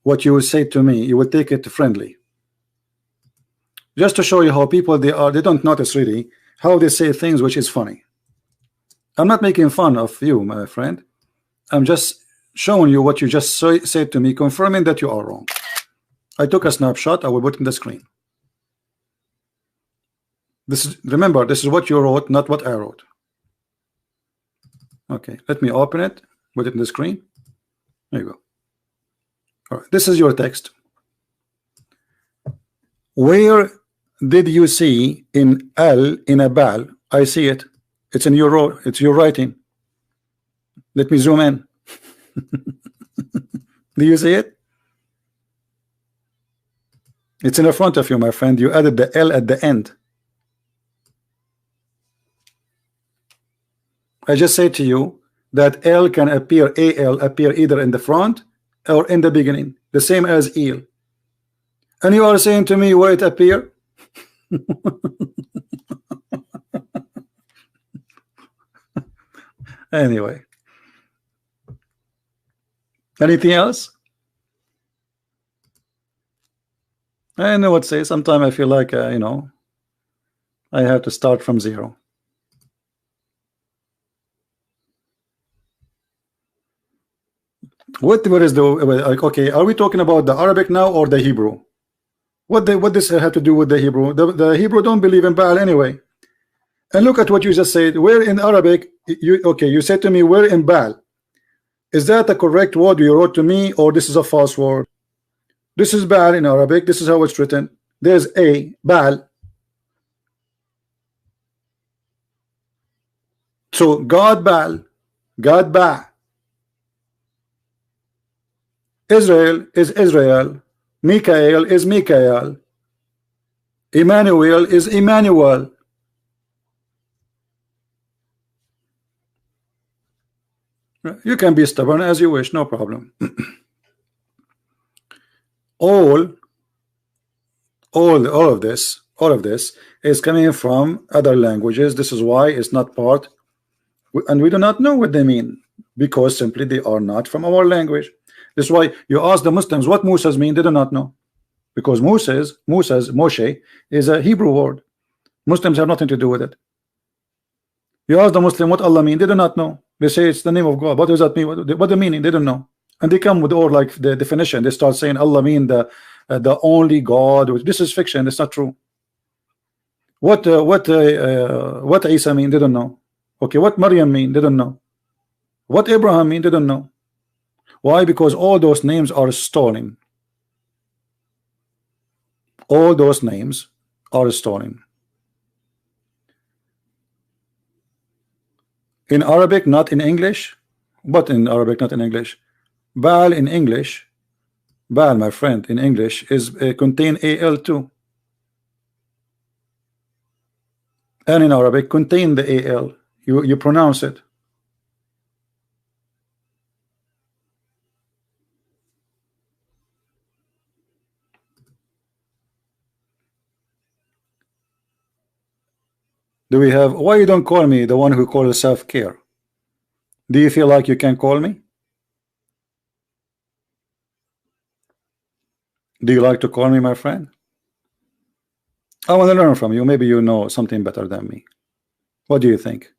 what you will say to me. You will take it friendly. Just to show you how people they don't notice really how they say things which is funny. I'm not making fun of you, my friend. I'm just showing you what you just said to me, confirming that you are wrong. I took a snapshot. I will put in the screen. Remember, this is what you wrote, not what I wrote. Okay, let me open it, put it in the screen. There you go. All right, this is your text. Where did you see in Al in a Baal? I see it. It's in your writing. Let me zoom in. Do you see it? It's in the front of you, my friend. You added the L at the end. I just say to you that L can appear, AL appear either in the front or in the beginning, the same as eel. And you are saying to me where it appear? Anyway, anything else? I know what to say. Sometimes I feel like I have to start from zero. What is the okay? Are we talking about the Arabic now or the Hebrew? What this have to do with the Hebrew? The Hebrew don't believe in Baal anyway. And look at what you just said. Where in Arabic? You said to me, where in Baal? Is that the correct word you wrote to me, or this is a false word? This is Baal in Arabic. This is how it's written. There's a Baal. So God Baal, God Ba. Israel is Israel. Mikael is Mikael. Emmanuel is Emmanuel. You can be stubborn as you wish, no problem. all of this is coming from other languages. This is why it's not part, and we do not know what they mean, because simply they are not from our language. This is why you ask the Muslims what Moses mean, they do not know, because Moshe is a Hebrew word. Muslims have nothing to do with it. You ask the Muslim what Allah mean, they do not know. They say it's the name of God. What does that mean? What the meaning? They don't know. And they come with all like the definition. They start saying Allah mean the only God. This is fiction. It's not true. What Isa mean? They don't know. Okay, what Maryam mean? They don't know. What Abraham mean? They don't know. Why? Because all those names are stolen. All those names are stolen. In Arabic, not in English, but in Arabic, not in English. Baal in English, Baal, my friend, in English is contain AL too, and in Arabic contain the AL. You pronounce it. Do we have? Why you don't call me the one who calls self-care? Do you feel like you can call me? Do you like to call me, my friend? I want to learn from you. Maybe you know something better than me. What do you think?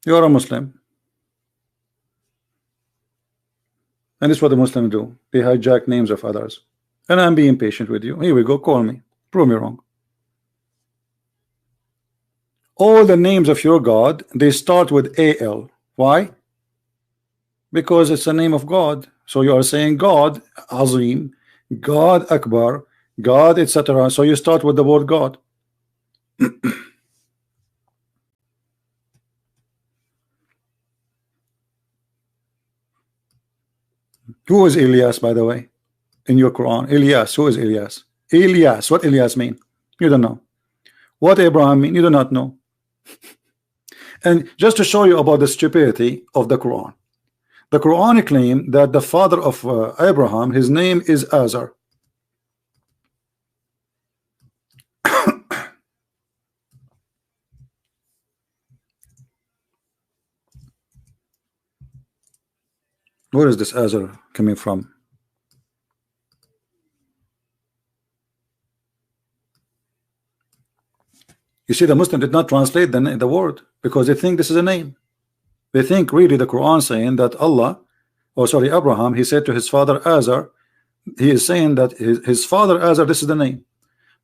You are a Muslim. And this is what the Muslims do. They hijack names of others. And I'm being patient with you. Here we go. Call me. Prove me wrong. All the names of your God, they start with AL. Why? Because it's the name of God. So you are saying God Azim, God Akbar, God, etc. So you start with the word God. Who is Elias, by the way, in your Quran? Elias, who is Elias? Elias, what Elias mean? You don't know. What Abraham mean? You do not know. And just to show you about the stupidity of the Quran, the Quran claim that the father of Abraham, his name is Azar. Where is this Azar coming from? You see, the Muslim did not translate the word because they think this is a name. They think really the Quran saying that Allah, oh sorry, Abraham, he said to his father Azar, he is saying that his father Azar, this is the name.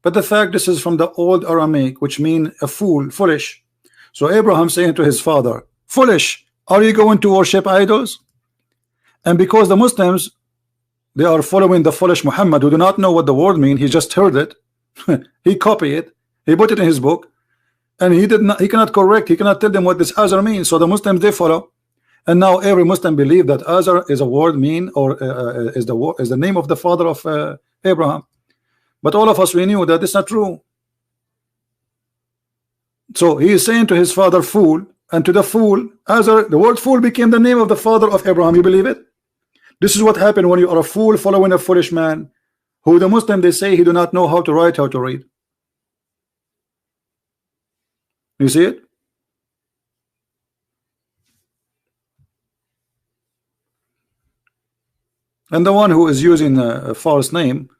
But the fact this is from the old Aramaic, which mean a fool, foolish. So Abraham saying to his father, foolish, are you going to worship idols? And because the Muslims, they are following the foolish Muhammad who do not know what the word mean, he just heard it, he copied it, he put it in his book, and he cannot correct, he cannot tell them what this Azar means. So the Muslims, they follow, and now every Muslim believe that Azar is a word mean, or is the name of the father of Abraham. But all of us, we knew that it's not true. So he is saying to his father fool, and to the fool Azar, the word fool became the name of the father of Abraham. You believe it? This is what happened when you are a fool following a foolish man, who the Muslim, they say he do not know how to write, how to read. You see it? And the one who is using a false name,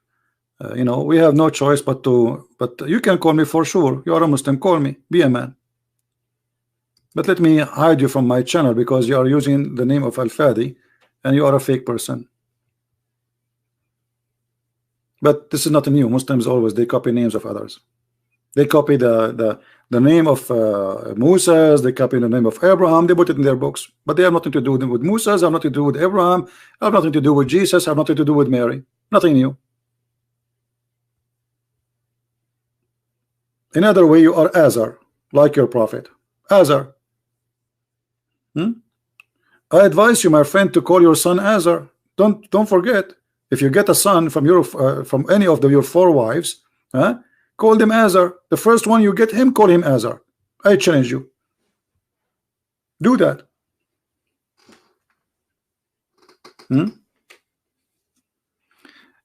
you know, we have no choice but you can call me for sure. You are a Muslim, call me, be a man. But let me hide you from my channel because you are using the name of Al-Fadi and you are a fake person. But this is not new. Muslims always, they copy names of others. They copy the name of Moses, they copy the name of Abraham, they put it in their books. But they have nothing to do with Moses, have nothing to do with Abraham, have nothing to do with Jesus, have nothing to do with Mary. Nothing new. In other way, you are Azar, like your prophet. Azar. I advise you, my friend, to call your son Azar. Don't forget. If you get a son from your from any of your 4 wives, call them Azar. The first one you get him, call him Azar. I challenge you. Do that.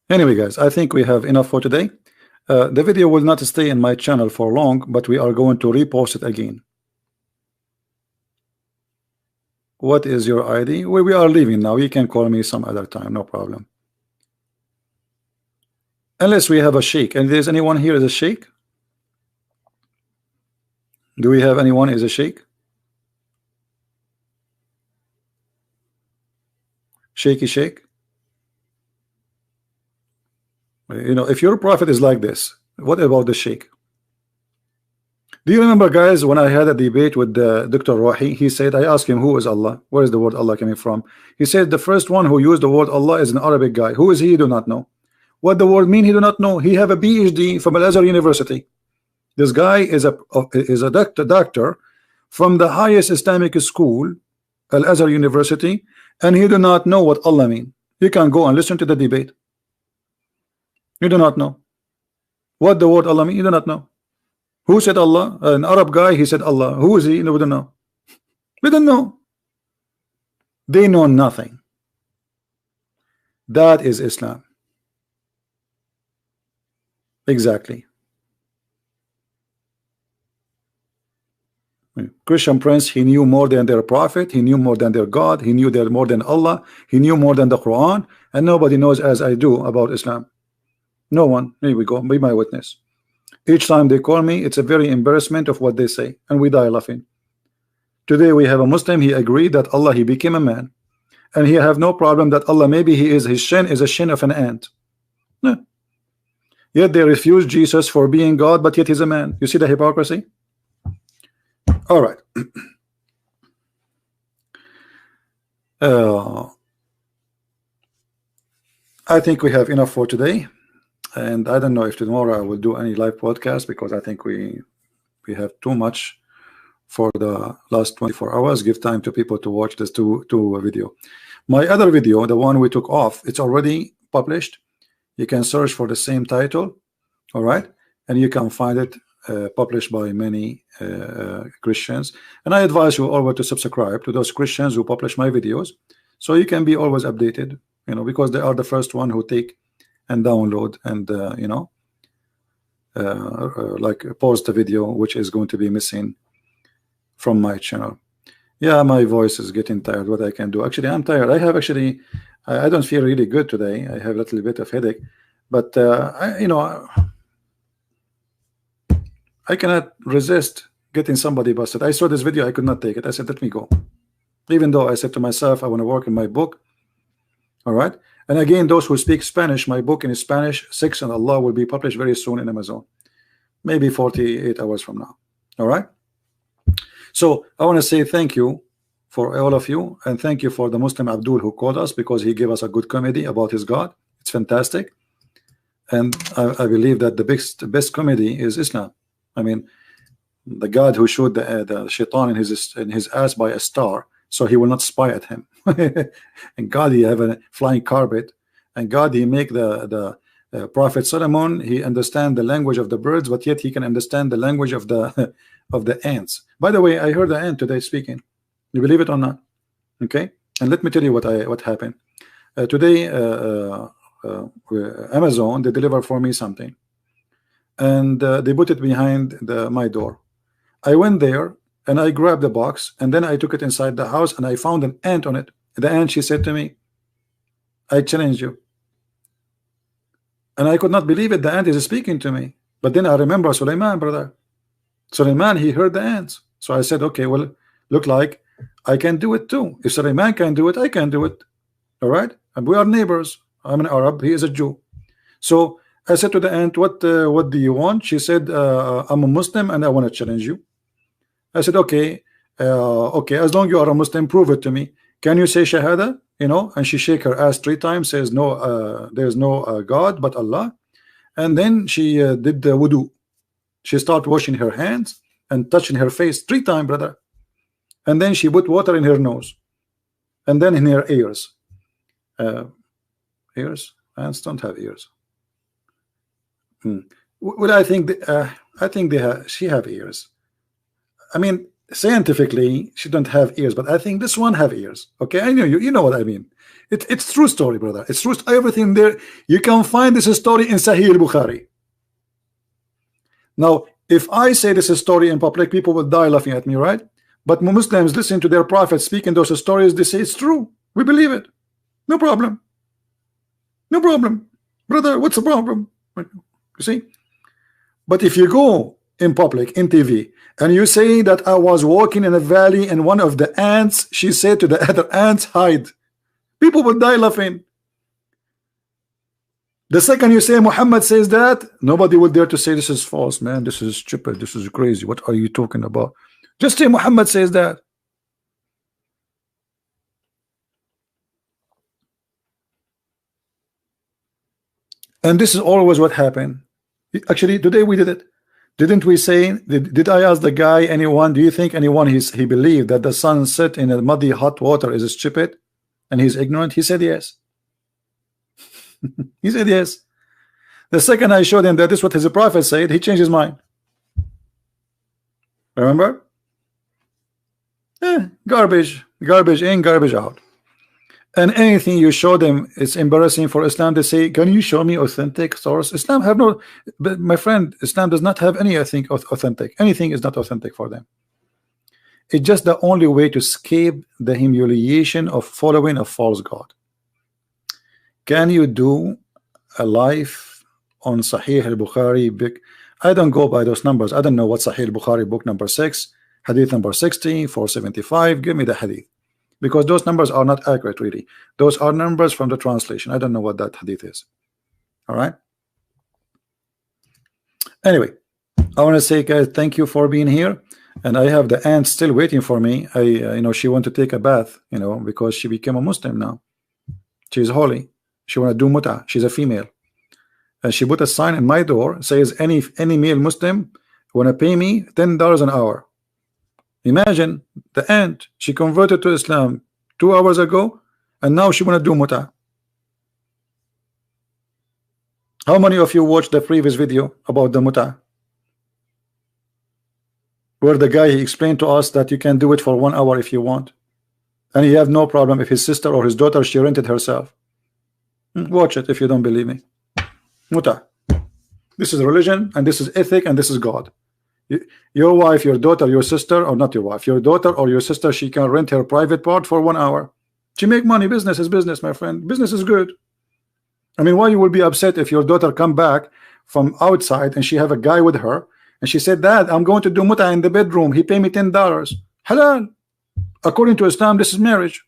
Anyway, guys, I think we have enough for today. The video will not stay in my channel for long, but we are going to repost it again. What is your ID? We are leaving now. You can call me some other time, no problem. Unless we have a sheikh. And there's anyone here is a sheikh? Do we have anyone is a sheikh? Shaky sheikh? You know, if your prophet is like this, what about the sheikh? Do you remember, guys, when I had a debate with Dr. Rahi, he said, I asked him, who is Allah? Where is the word Allah coming from? He said the first one who used the word Allah is an Arabic guy. Who is he? He do not know. What the word mean? He do not know. He have a PhD from Al-Azhar University. This guy is a doctor from the highest Islamic school, Al-Azhar University, and he do not know what Allah mean. You can go and listen to the debate. You do not know what the word Allah mean. You do not know. Who said Allah? An Arab guy, he said Allah. Who is he? No, we don't know. We don't know. They know nothing. That is Islam. Exactly. Christian Prince, he knew more than their prophet, he knew more than their God, he knew more than Allah, he knew more than the Quran, and nobody knows as I do about Islam. No one. Here we go, be my witness. Each time they call me, it's a very embarrassment of what they say, and we die laughing. Today we have a Muslim, he agreed that Allah, he became a man, and he have no problem that Allah, maybe his shin is a shin of an ant. No. Yet they refuse Jesus for being God, but yet he's a man. You see the hypocrisy? All right. I think we have enough for today, and I don't know if tomorrow I will do any live podcast, because I think we have too much for the last 24 hours. Give time to people to watch this two video. My other video, the one we took off, it's already published. You can search for the same title, all right, and you can find it published by many Christians. And I advise you always to subscribe to those Christians who publish my videos, so you can be always updated, you know, because they are the first one who take and download and you know, like post the video which is going to be missing from my channel. Yeah, my voice is getting tired. What I can do, actually I'm tired. I have actually I don't feel really good today. I have a little bit of headache, but you know, I cannot resist getting somebody busted. I saw this video, I could not take it. I said, let me go. Even though I said to myself, I want to work in my book. All right. And again, those who speak Spanish, my book in Spanish, 6 and Allah, will be published very soon in Amazon. Maybe 48 hours from now. All right. So I want to say thank you for all of you. And thank you for the Muslim Abdul who called us, because he gave us a good comedy about his God. It's fantastic. And I believe that the best comedy is Islam. I mean, the God who showed the shaitan in his ass by a star, so he will not spy at him. And God, he have a flying carpet, and God, he make the Prophet Solomon, he understand the language of the birds, but yet he can understand the language of the ants. By the way, I heard the ant today speaking. You believe it or not? Okay. And let me tell you what happened today. Amazon, they deliver for me something, and they put it behind my door. I went there and I grabbed the box, and then I took it inside the house, and I found an ant on it. The ant, she said to me, I challenge you. And I could not believe it. The ant is speaking to me. But then I remember Suleiman, brother. Suleiman, he heard the ants. So I said, okay, well, look like I can do it too. If Suleiman can do it, I can do it. All right. And we are neighbors. I'm an Arab, he is a Jew. So I said to the ant, what do you want? She said, I'm a Muslim and I want to challenge you. I said, okay, okay, as long as you are a Muslim, prove it to me. Can you say Shahada? You know, and she shake her ass 3 times, says no, there's no God but Allah. And then she did the wudu. She started washing her hands and touching her face 3 times, brother. And then she put water in her nose, and then in her ears. Ears? Ants don't have ears. Well, I think she have ears. I mean, scientifically, she don't have ears, but I think this one have ears. Okay, I know you know what I mean. It's true story, brother. It's true. Everything there. You can find this story in Sahih al-Bukhari. Now, if I say this story in public, people will die laughing at me, right? But Muslims listen to their prophets speaking those stories. They say it's true. We believe it. No problem. No problem, brother. What's the problem? You see? But if you go in public, in TV, and you say that I was walking in a valley and one of the ants, she said to the other ants, hide. People will die laughing. The second you say Muhammad says that, nobody will dare to say this is false, man. This is stupid. This is crazy. What are you talking about? Just say Muhammad says that. And this is always what happened. Actually, today we did it. Didn't we say, did I ask the guy, anyone, do you think anyone he believed that the sun set in a muddy hot water is stupid and he's ignorant? He said yes. He said yes. The second I showed him that this is what his prophet said, he changed his mind. Remember? Garbage in, garbage out. And anything you show them, it's embarrassing for Islam. They say, can you show me authentic source? Islam have no, but my friend, Islam does not have any, I think, authentic. Anything is not authentic for them. It's just the only way to escape the humiliation of following a false god. Can you do a live on Sahih al-Bukhari? I don't go by those numbers. I don't know what Sahih al-Bukhari book number 6, hadith number 60, 475. Give me the hadith, because those numbers are not accurate really. Those are numbers from the translation. I don't know what that hadith is. All right. Anyway, I want to say, guys, thank you for being here. And I have the aunt still waiting for me. You know, she want to take a bath, you know, because she became a Muslim now. She's holy. She want to do muta. She's a female. And she put a sign in my door, says any male Muslim want to pay me $10 an hour. Imagine the aunt. She converted to Islam 2 hours ago, and now she want to do muta. How many of you watched the previous video about the muta, where the guy, he explained to us that you can do it for 1 hour if you want, and he have no problem if his sister or his daughter, she rented herself. Watch it if you don't believe me. Muta. This is religion, and this is ethic, and this is God. Your wife, your daughter, your sister, or not your wife, your daughter or your sister, she can rent her private part for 1 hour. She make money. Business is business, my friend. Business is good. I mean, why you will be upset if your daughter come back from outside and she have a guy with her and she said, Dad, I'm going to do muta in the bedroom. He pay me $10. Halal. According to Islam, this is marriage.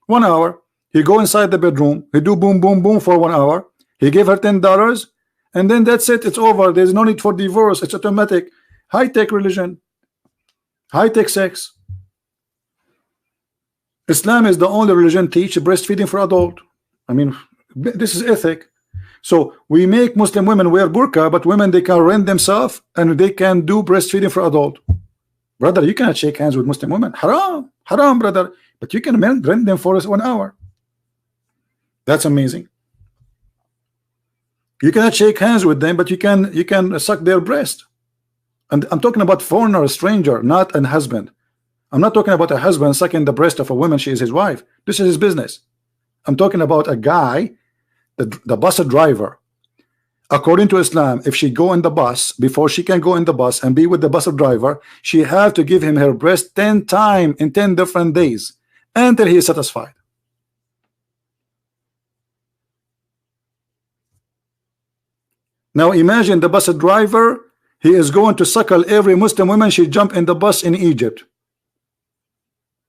1 hour. He go inside the bedroom. He do boom, boom, boom for 1 hour. He gave her $10, and then that's it. It's over. There's no need for divorce. It's automatic. High-tech religion. High-tech sex. Islam is the only religion teach breastfeeding for adult. I mean, this is ethic. So we make Muslim women wear burqa, but women, they can rent themselves and they can do breastfeeding for adult. Brother, you cannot shake hands with Muslim women. Haram, haram, brother. But you can rent them for 1 hour. That's amazing. You cannot shake hands with them, but you can suck their breast. And I'm talking about foreigner, a stranger, not a husband. I'm not talking about a husband sucking the breast of a woman. She is his wife. This is his business. I'm talking about a guy, the bus driver. According to Islam, if she go in the bus, before she can go in the bus and be with the bus driver, she have to give him her breast 10 times in 10 different days until he is satisfied. Now imagine the bus driver, he is going to suckle every Muslim woman she jump in the bus in Egypt.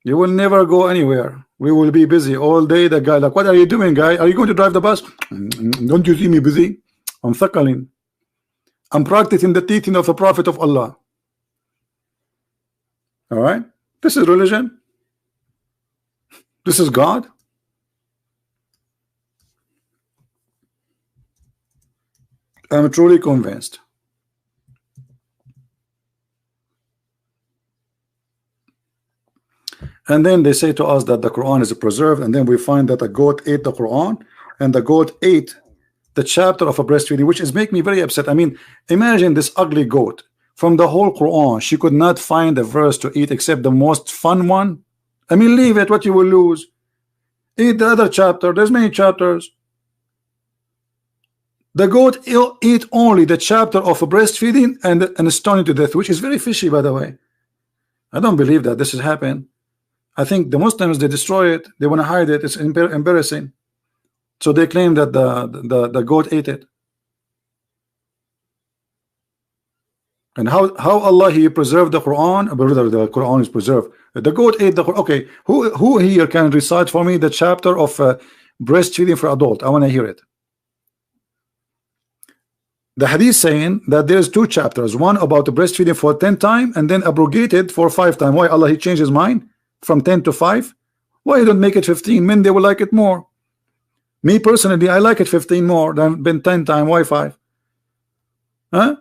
You will never go anywhere. We will be busy all day. The guy like, what are you doing, guy? Are you going to drive the bus? Don't you see me busy? I'm suckling. I'm practicing the teaching of the Prophet of Allah. All right? This is religion. This is God. I'm truly convinced. And then they say to us that the Quran is preserved, and then we find that a goat ate the Quran, and the goat ate the chapter of a breastfeeding, which is making me very upset. I mean, imagine this ugly goat. From the whole Quran, she could not find a verse to eat except the most fun one. I mean, leave it, what you will lose. Eat the other chapter. There's many chapters. The goat eat only the chapter of a breastfeeding and stoning to death, which is very fishy, by the way. I don't believe that this has happened. I think the Muslims, they destroy it. They want to hide it. It's embarrassing. So they claim that the goat ate it. And how Allah, he preserved the Quran? Brother, the Quran is preserved. The goat ate the Quran. Okay, who here can recite for me the chapter of breastfeeding for adult? I want to hear it. The hadith saying that there's 2 chapters, one about the breastfeeding for 10 times and then abrogated for 5 times. Why Allah, he changed his mind from 10 to 5? Why you don't make it 15? Men, they will like it more. Me personally, I like it 15 more than 10 times. Why 5? Huh?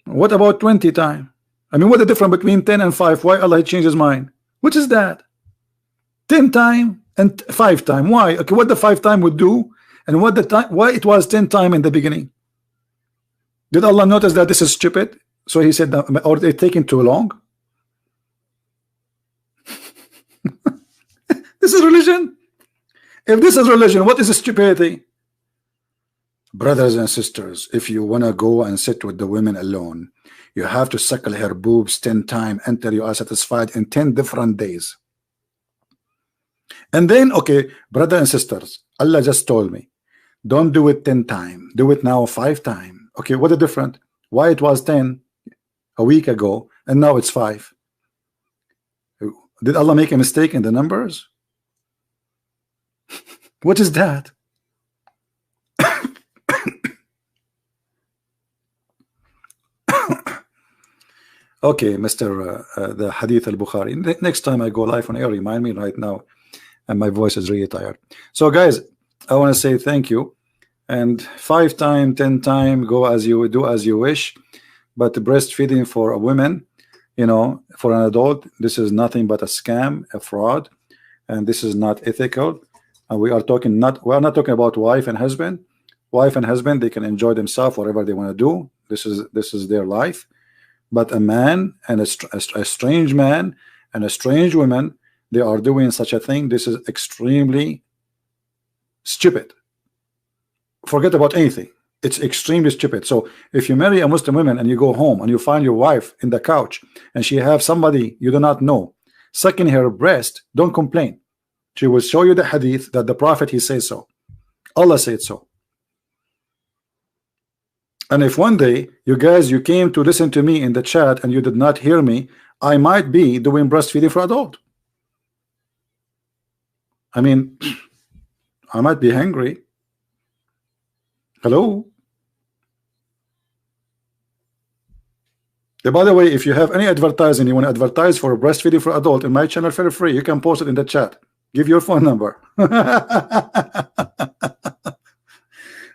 What about 20 times? I mean, what the difference between 10 and 5? Why Allah changed his mind? Which is that? 10 times and 5 times. Why? Okay, what the 5 times would do, and what the time? Why it was 10 times in the beginning? Did Allah notice that this is stupid? So he said, or they're taking too long? This is religion. If this is religion, what is stupidity? Brothers and sisters, if you want to go and sit with the women alone, you have to suckle her boobs 10 times until you are satisfied in 10 different days. And then, okay, brothers and sisters, Allah just told me, don't do it 10 times. Do it now 5 times. Okay, what a difference. Why it was 10 a week ago and now it's 5? Did Allah make a mistake in the numbers? What is that? Okay, Mr. The Hadith al-Bukhari. Next time I go live on air, remind me right now. And my voice is really tired. So guys, I want to say thank you. And 5 times, 10 times, go as you do as you wish. But breastfeeding for a woman, you know, for an adult, this is nothing but a scam, a fraud, and this is not ethical. And we are not talking about wife and husband. Wife and husband, they can enjoy themselves whatever they want to do. This is their life. But a man and a strange man and a strange woman, they are doing such a thing. This is extremely stupid. Forget about anything. It's extremely stupid. So if you marry a Muslim woman and you go home and you find your wife in the couch and she have somebody you do not know sucking her breast, don't complain. She will show you the hadith that the Prophet, he says so. Allah said so. And if one day you guys came to listen to me in the chat and you did not hear me, I might be doing breastfeeding for adult. I mean, I might be hungry. Hello? By the way, if you have any advertising, you want to advertise for breastfeeding for adult in my channel, feel free. You can post it in the chat. Give your phone number.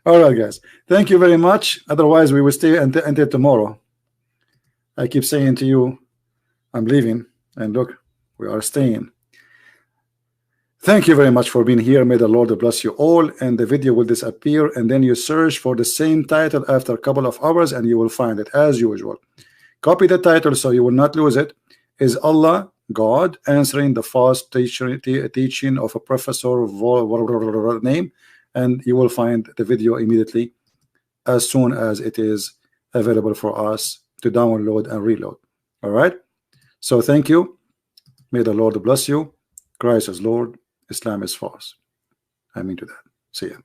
All right, guys. Thank you very much. Otherwise, we will stay until tomorrow. I keep saying to you, I'm leaving. And look, we are staying. Thank you very much for being here. May the Lord bless you all. And the video will disappear. And then you search for the same title after a couple of hours and you will find it as usual. Copy the title so you will not lose it. Is Allah God answering the false teaching of a professor name? And you will find the video immediately as soon as it is available for us to download and reload. All right. So thank you. May the Lord bless you. Christ is Lord. Islam is false. I mean to that. See ya.